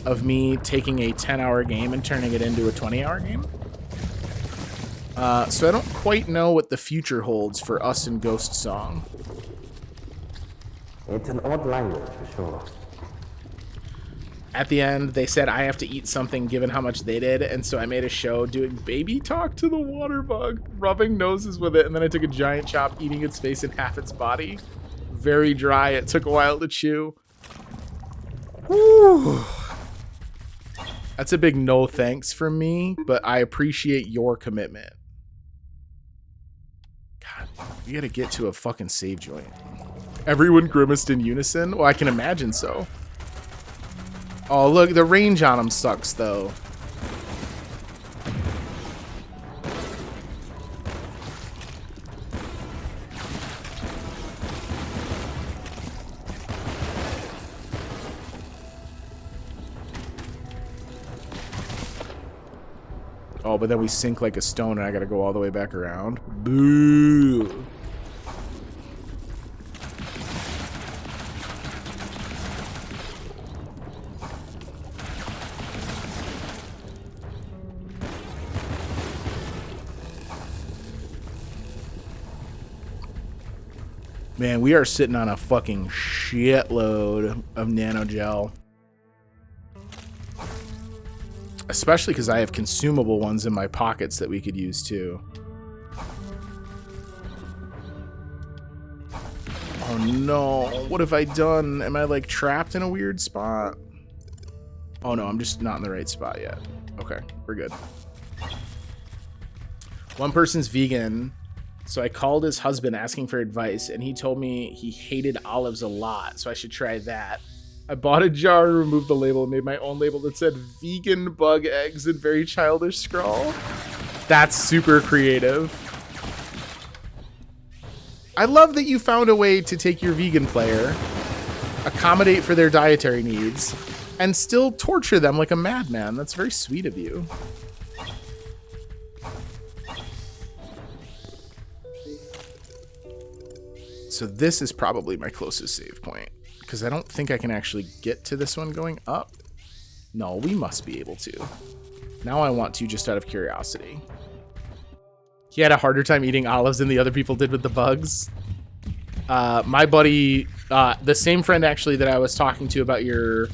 of me taking a 10-hour game and turning it into a 20-hour game. So I don't quite know what the future holds for us in Ghost Song. It's an odd language, for sure. At the end, they said I have to eat something given how much they did, and so I made a show doing baby talk to the water bug, rubbing noses with it, and then I took a giant chop eating its face and half its body. Very dry. It took a while to chew. Whew. That's a big no thanks from me, but I appreciate your commitment. God, we gotta get to a fucking save joint. Everyone grimaced in unison? Well, I can imagine so. Oh, look, the range on them sucks, though. Oh, but then we sink like a stone and I gotta go all the way back around. Boo! Man, we are sitting on a fucking shitload of nanogel. Especially because I have consumable ones in my pockets that we could use too. Oh no, what have I done? Am I like trapped in a weird spot? Oh no, I'm just not in the right spot yet. Okay, we're good. One person's vegan, so I called his husband asking for advice, and he told me he hated olives a lot, so I should try that. I bought a jar and removed the label and made my own label that said vegan bug eggs in very childish scrawl. That's super creative. I love that you found a way to take your vegan player, accommodate for their dietary needs, and still torture them like a madman. That's very sweet of you. So this is probably my closest save point, because I don't think I can actually get to this one going up. No, we must be able to. Now I want to, just out of curiosity. He had a harder time eating olives than the other people did with the bugs. My buddy, the same friend actually that I was talking to about your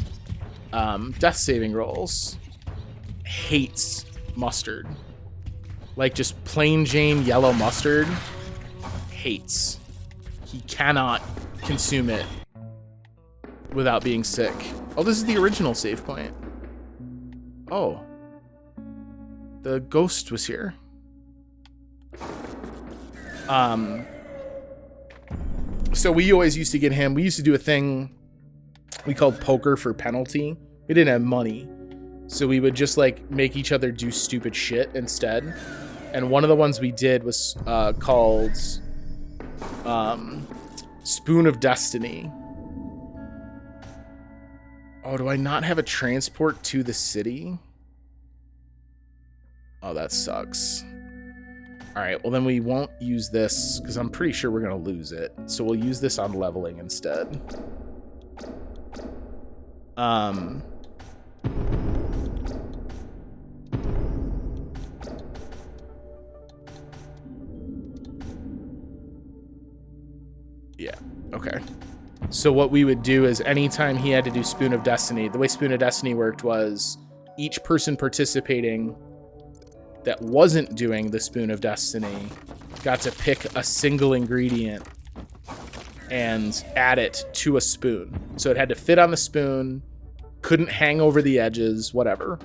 death saving rolls, hates mustard. Like just plain Jane yellow mustard. Hates. He cannot consume it without being sick. Oh, this is the original save point. Oh. The ghost was here. So we always used to get him. We used to do a thing we called poker for penalty. We didn't have money. So we would just like make each other do stupid shit instead. And one of the ones we did was called Spoon of Destiny. Oh, do I not have a transport to the city? Oh, that sucks. All right, well then we won't use this because I'm pretty sure we're gonna lose it. So we'll use this on leveling instead. Yeah, okay. So what we would do is anytime he had to do Spoon of Destiny, the way Spoon of Destiny worked was each person participating that wasn't doing the Spoon of Destiny got to pick a single ingredient and add it to a spoon. So it had to fit on the spoon, couldn't hang over the edges, whatever.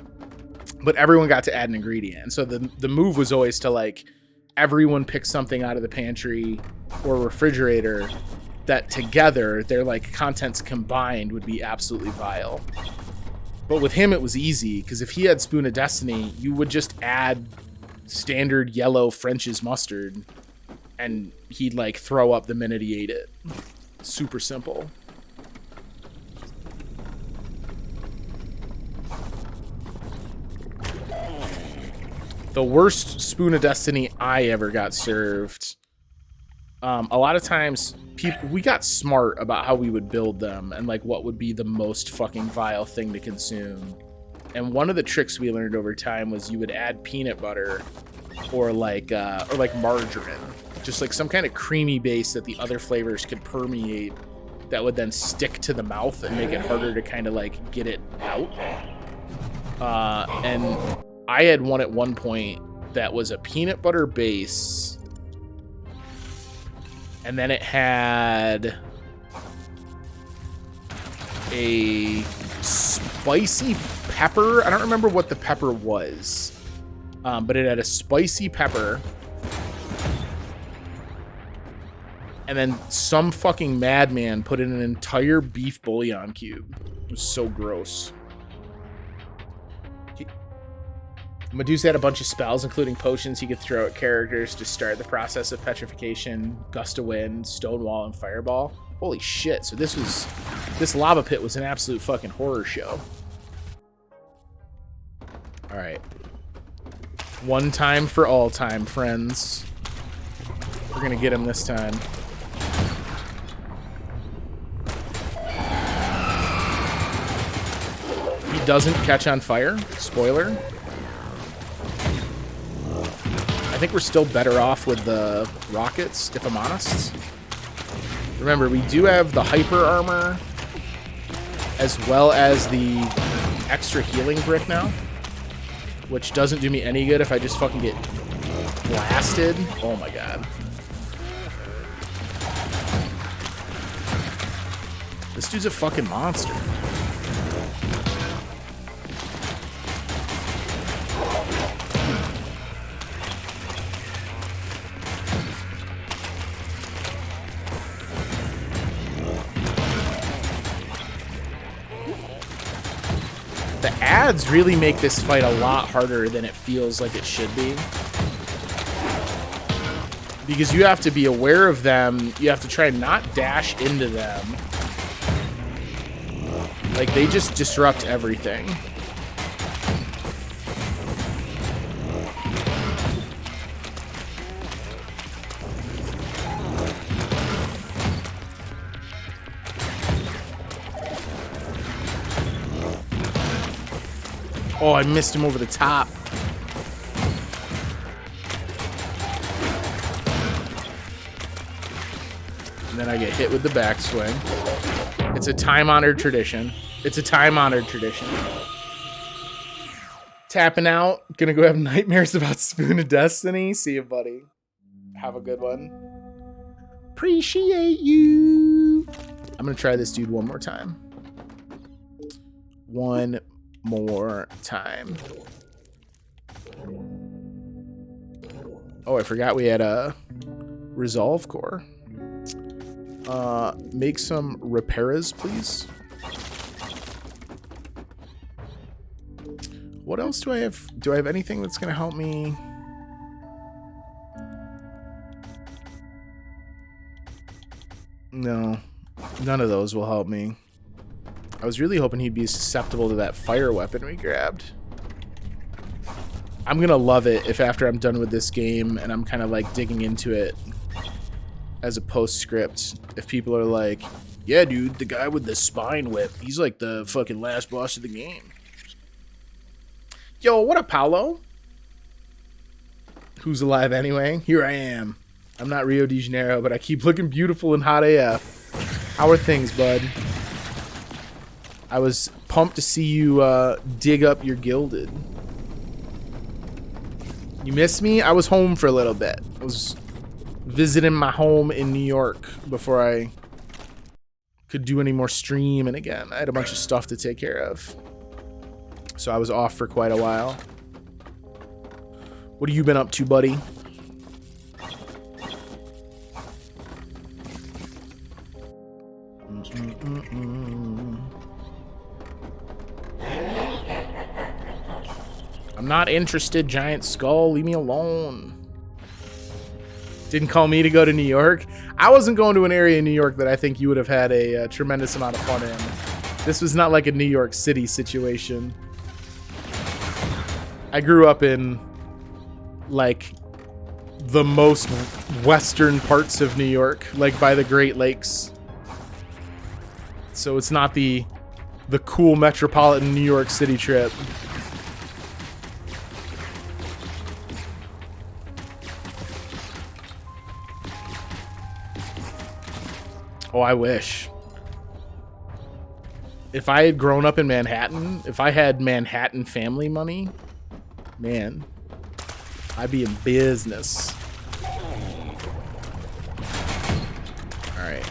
But everyone got to add an ingredient. And so the move was always to like everyone pick something out of the pantry or refrigerator that together their like contents combined would be absolutely vile. But with him it was easy because if he had Spoon of Destiny, you would just add standard yellow French's mustard and he'd like throw up the minute he ate it. Super simple. The worst Spoon of Destiny I ever got served. A lot of times we got smart about how we would build them and like what would be the most fucking vile thing to consume. And one of the tricks we learned over time was you would add peanut butter or like margarine, just like some kind of creamy base that the other flavors could permeate that would then stick to the mouth and make it harder to kind of like get it out. And I had one at one point that was a peanut butter base, and then it had a spicy pepper. I don't remember what the pepper was, but it had a spicy pepper. And then some fucking madman put in an entire beef bouillon cube. It was so gross. Medusa had a bunch of spells, including potions he could throw at characters to start the process of petrification, gust of wind, stone wall, and fireball. Holy shit, so this lava pit was an absolute fucking horror show. Alright. One time for all time, friends. We're gonna get him this time. He doesn't catch on fire. Spoiler. I think we're still better off with the rockets, if I'm honest. Remember, we do have the hyper armor as well as the extra healing brick now, which doesn't do me any good if I just fucking get blasted. Oh my god. This dude's a fucking monster. The ads really make this fight a lot harder than it feels like it should be. Because you have to be aware of them. You have to try and not dash into them. Like, they just disrupt everything. Oh, I missed him over the top. And then I get hit with the backswing. It's a time-honored tradition. It's a time-honored tradition. Tapping out. Gonna go have nightmares about Spoon of Destiny. See you, buddy. Have a good one. Appreciate you. I'm gonna try this dude one more time. One more time. Oh, I forgot we had a resolve core. make some repairs, please. What else do I have? Do I have anything that's gonna help me? No, none of those will help me. I was really hoping he'd be susceptible to that fire weapon we grabbed. I'm gonna love it if after I'm done with this game and I'm kind of like digging into it as a postscript, if people are like, yeah, dude, the guy with the spine whip, he's like the fucking last boss of the game. Yo, what up, Paolo? Who's alive anyway? Here I am. I'm not Rio de Janeiro, but I keep looking beautiful and hot AF. How are things, bud? I was pumped to see you dig up your gilded. You miss me? I was home for a little bit. I was visiting my home in New York before I could do any more streaming again. I had a bunch of stuff to take care of. So I was off for quite a while. What have you been up to, buddy? I'm not interested, Giant Skull. Leave me alone. Didn't call me to go to New York. I wasn't going to an area in New York that I think you would have had a tremendous amount of fun in. This was not like a New York City situation. I grew up in like the most western parts of New York, like by the Great Lakes. So it's not the cool metropolitan New York City trip. Oh, I wish. If I had grown up in Manhattan, if I had Manhattan family money, man, I'd be in business. All right.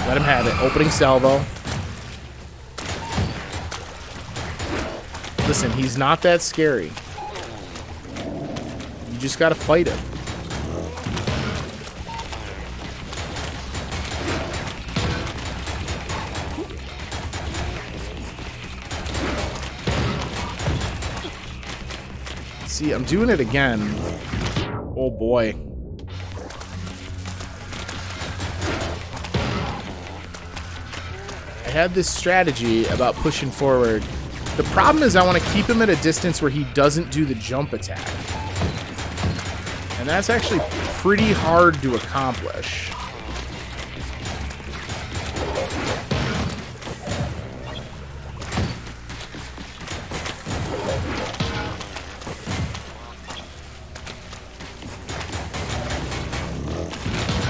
Let him have it. Opening salvo. Listen, he's not that scary. You just gotta fight him. See, I'm doing it again. Oh boy. I had this strategy about pushing forward. The problem is I want to keep him at a distance where he doesn't do the jump attack. And that's actually pretty hard to accomplish.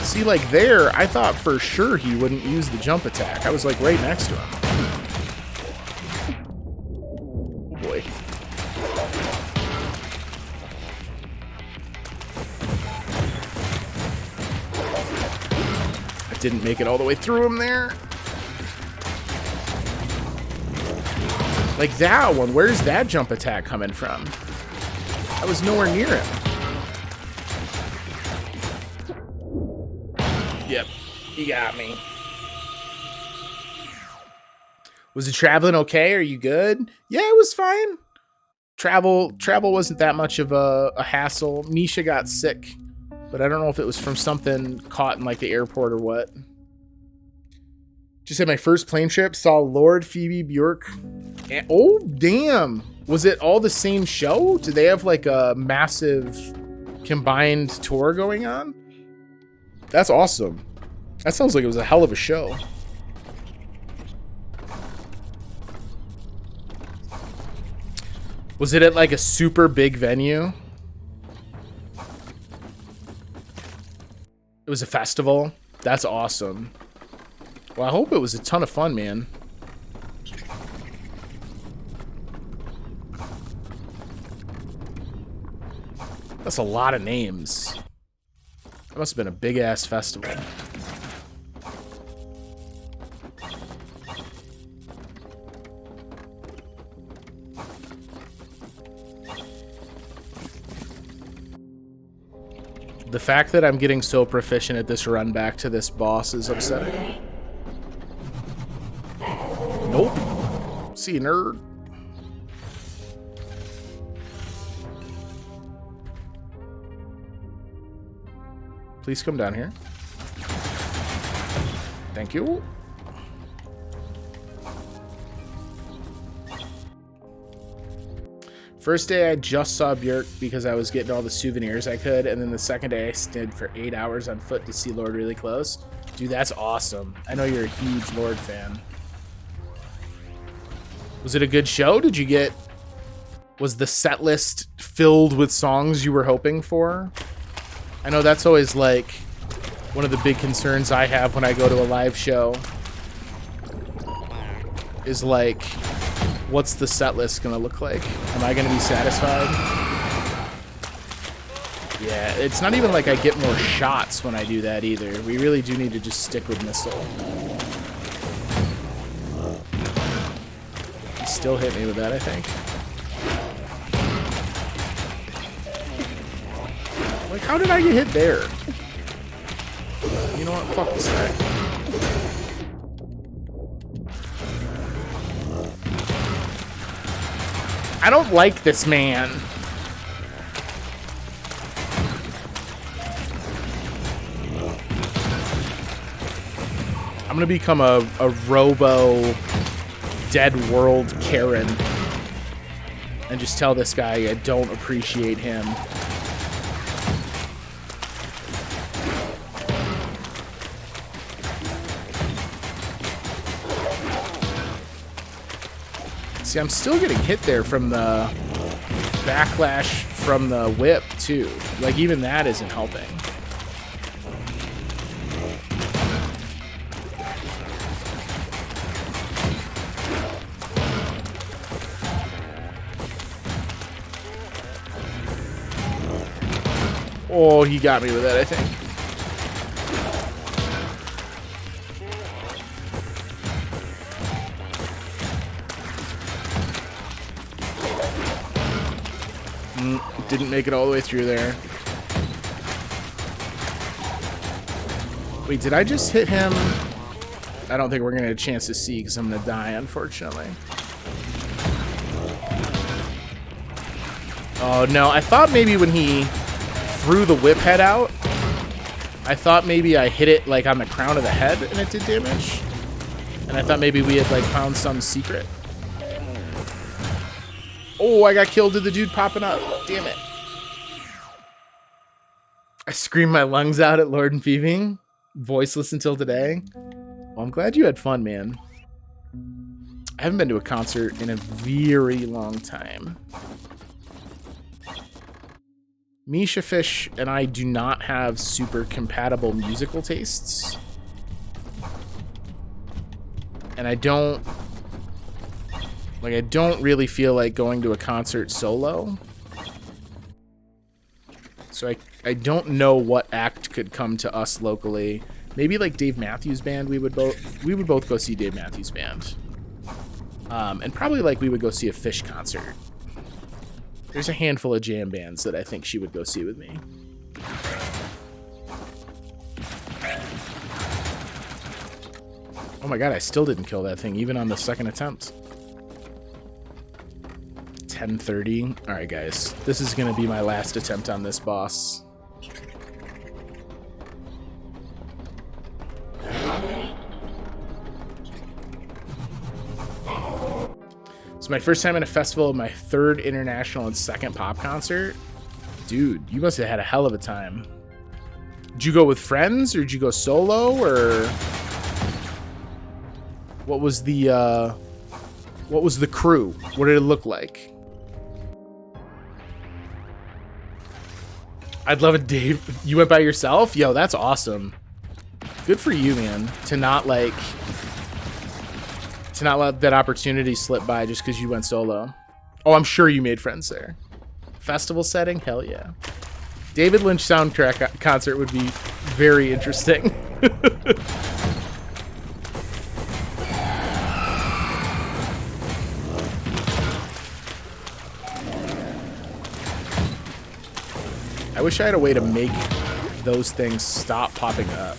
See, like there, I thought for sure he wouldn't use the jump attack. I was like right next to him. Oh boy. I didn't make it all the way through him there. Like that one, where's that jump attack coming from? I was nowhere near him. Yep, you got me. Was it traveling okay? Are you good? Yeah, it was fine. Travel wasn't that much of a hassle. Misha got sick, but I don't know if it was from something caught in like the airport or what. Just had my first plane trip, saw Lord, Phoebe, Bjork. And, oh, damn. Was it all the same show? Did they have like a massive combined tour going on? That's awesome. That sounds like it was a hell of a show. Was it at like a super big venue? It was a festival? That's awesome. Well, I hope it was a ton of fun, man. That's a lot of names. That must have been a big-ass festival. The fact that I'm getting so proficient at this run back to this boss is upsetting. Nope. See you, nerd. Please come down here. Thank you. First day I just saw Björk because I was getting all the souvenirs I could, and then the second day I stood for 8 hours on foot to see Lord really close. Dude, that's awesome. I know you're a huge Lord fan. Was it a good show? Did you get... Was the set list filled with songs you were hoping for? I know that's always like one of the big concerns I have when I go to a live show. Is like, what's the set list gonna look like? Am I gonna be satisfied? Yeah, it's not even like I get more shots when I do that either. We really do need to just stick with missile. He still hit me with that, I think. Like, how did I get hit there? You know what? Fuck this guy. I don't like this man. I'm gonna become a robo dead world Karen and just tell this guy I don't appreciate him. See, I'm still getting hit there from the backlash from the whip, too. Like, even that isn't helping. Oh, he got me with that, I think. Didn't make it all the way through there. Wait, did I just hit him? I don't think we're going to get a chance to see because I'm going to die, unfortunately. Oh, no. I thought maybe when he threw the whip head out, I thought maybe I hit it like on the crown of the head and it did damage. And I thought maybe we had like found some secret. Oh, I got killed to the dude popping up. Damn it. I screamed my lungs out at Lord and Thieving. Voiceless until today. Well, I'm glad you had fun, man. I haven't been to a concert in a very long time. Misha Fish and I do not have super compatible musical tastes. And I don't really feel like going to a concert solo. So I don't know what act could come to us locally. Maybe like Dave Matthews Band. We would both go see Dave Matthews Band. And probably like we would go see a Fish concert. There's a handful of jam bands that I think she would go see with me. Oh my god, I still didn't kill that thing even on the second attempt. 10:30. All right, guys. This is going to be my last attempt on this boss. It's my first time in a festival, my third international and second pop concert. Dude, you must have had a hell of a time. Did you go with friends or did you go solo or what was the crew? What did it look like? I'd love it, Dave. You went by yourself? Yo, that's awesome. Good for you, man. To not let that opportunity slip by just because you went solo. Oh, I'm sure you made friends there. Festival setting? Hell yeah. David Lynch soundtrack concert would be very interesting. I wish I had a way to make those things stop popping up.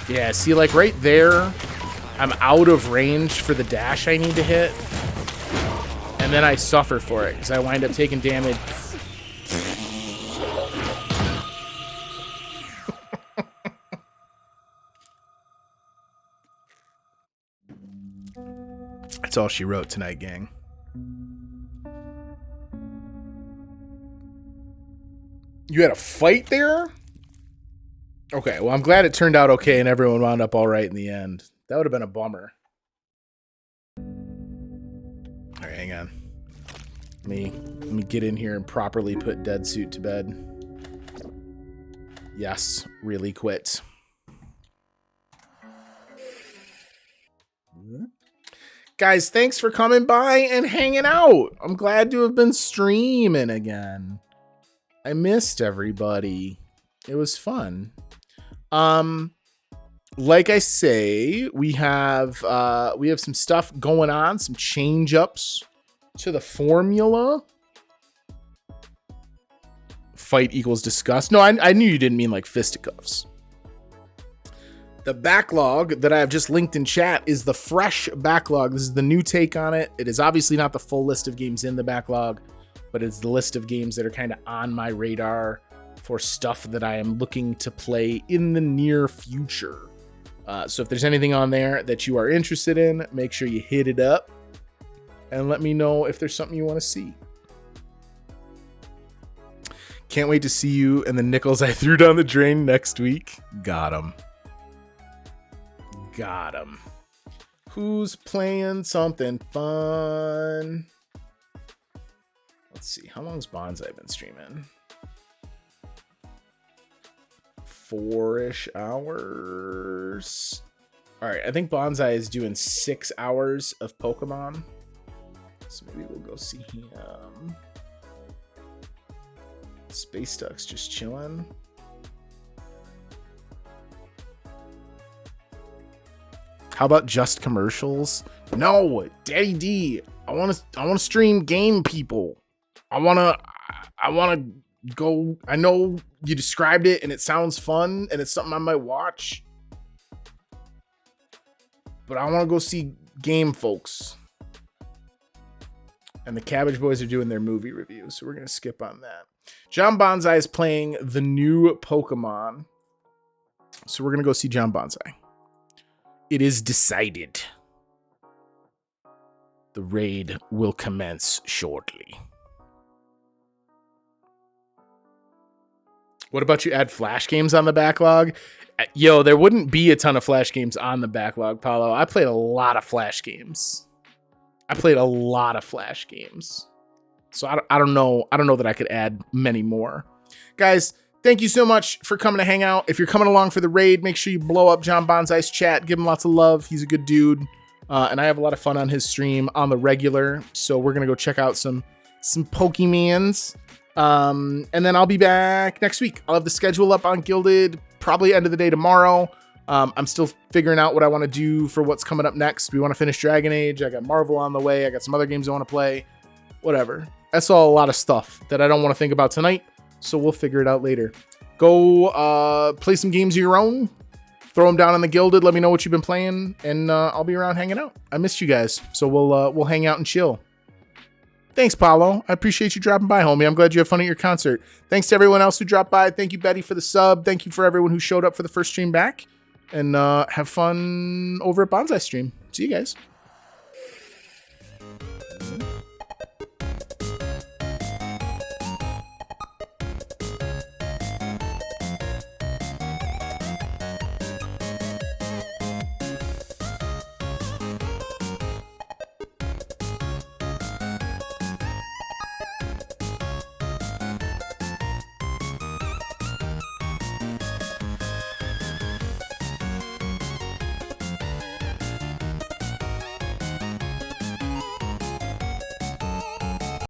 Yeah, see, like right there, I'm out of range for the dash I need to hit. And then I suffer for it because I wind up taking damage. That's all she wrote tonight, gang. You had a fight there? Okay, well, I'm glad it turned out okay and everyone wound up all right in the end. That would have been a bummer. All right, hang on. Let me get in here and properly put Dead Suit to bed. Yes, really quit. Guys, thanks for coming by and hanging out. I'm glad to have been streaming again. I missed everybody. It was fun. Like I say, we have some stuff going on, some change ups to the formula. Fight equals disgust. No, I knew you didn't mean like fisticuffs. The backlog that I have just linked in chat is the fresh backlog. This is the new take on it. It is obviously not the full list of games in the backlog, but it's the list of games that are kind of on my radar for stuff that I am looking to play in the near future. So if there's anything on there that you are interested in, make sure you hit it up and let me know if there's something you want to see. Can't wait to see you and the nickels I threw down the drain next week. Got him. Got him. Who's playing something fun? Let's see. How long's Bonsai been streaming? 4-ish hours. All right, I think Bonsai is doing 6 hours of Pokemon. So maybe we'll go see him. Space Duck's just chilling. How about just commercials? No, Daddy D. I want to stream game people. I want to go. I know you described it and it sounds fun and it's something I might watch. But I want to go see game folks. And the Cabbage Boys are doing their movie review, so we're going to skip on that. John Bonsai is playing the new Pokemon. So we're going to go see John Bonsai. It is decided. The raid will commence shortly. What about you add Flash games on the backlog? Yo, there wouldn't be a ton of Flash games on the backlog, Paulo. I played a lot of Flash games. So I don't know that I could add many more. Guys, thank you so much for coming to hang out. If you're coming along for the raid, make sure you blow up John Bonsai's chat. Give him lots of love. He's a good dude. And I have a lot of fun on his stream on the regular. So we're going to go check out some Pokemans. And then I'll be back next week. I'll have the schedule up on Gilded, probably end of the day tomorrow. I'm still figuring out what I want to do for what's coming up next. We want to finish Dragon Age. I got Marvel on the way. I got some other games I want to play. Whatever. That's all a lot of stuff that I don't want to think about tonight. So we'll figure it out later. Go play some games of your own. Throw them down on the Gilded. Let me know what you've been playing. And I'll be around hanging out. I missed you guys. So we'll hang out and chill. Thanks, Paulo. I appreciate you dropping by, homie. I'm glad you had fun at your concert. Thanks to everyone else who dropped by. Thank you, Betty, for the sub. Thank you for everyone who showed up for the first stream back. And have fun over at Bonsai Stream. See you guys.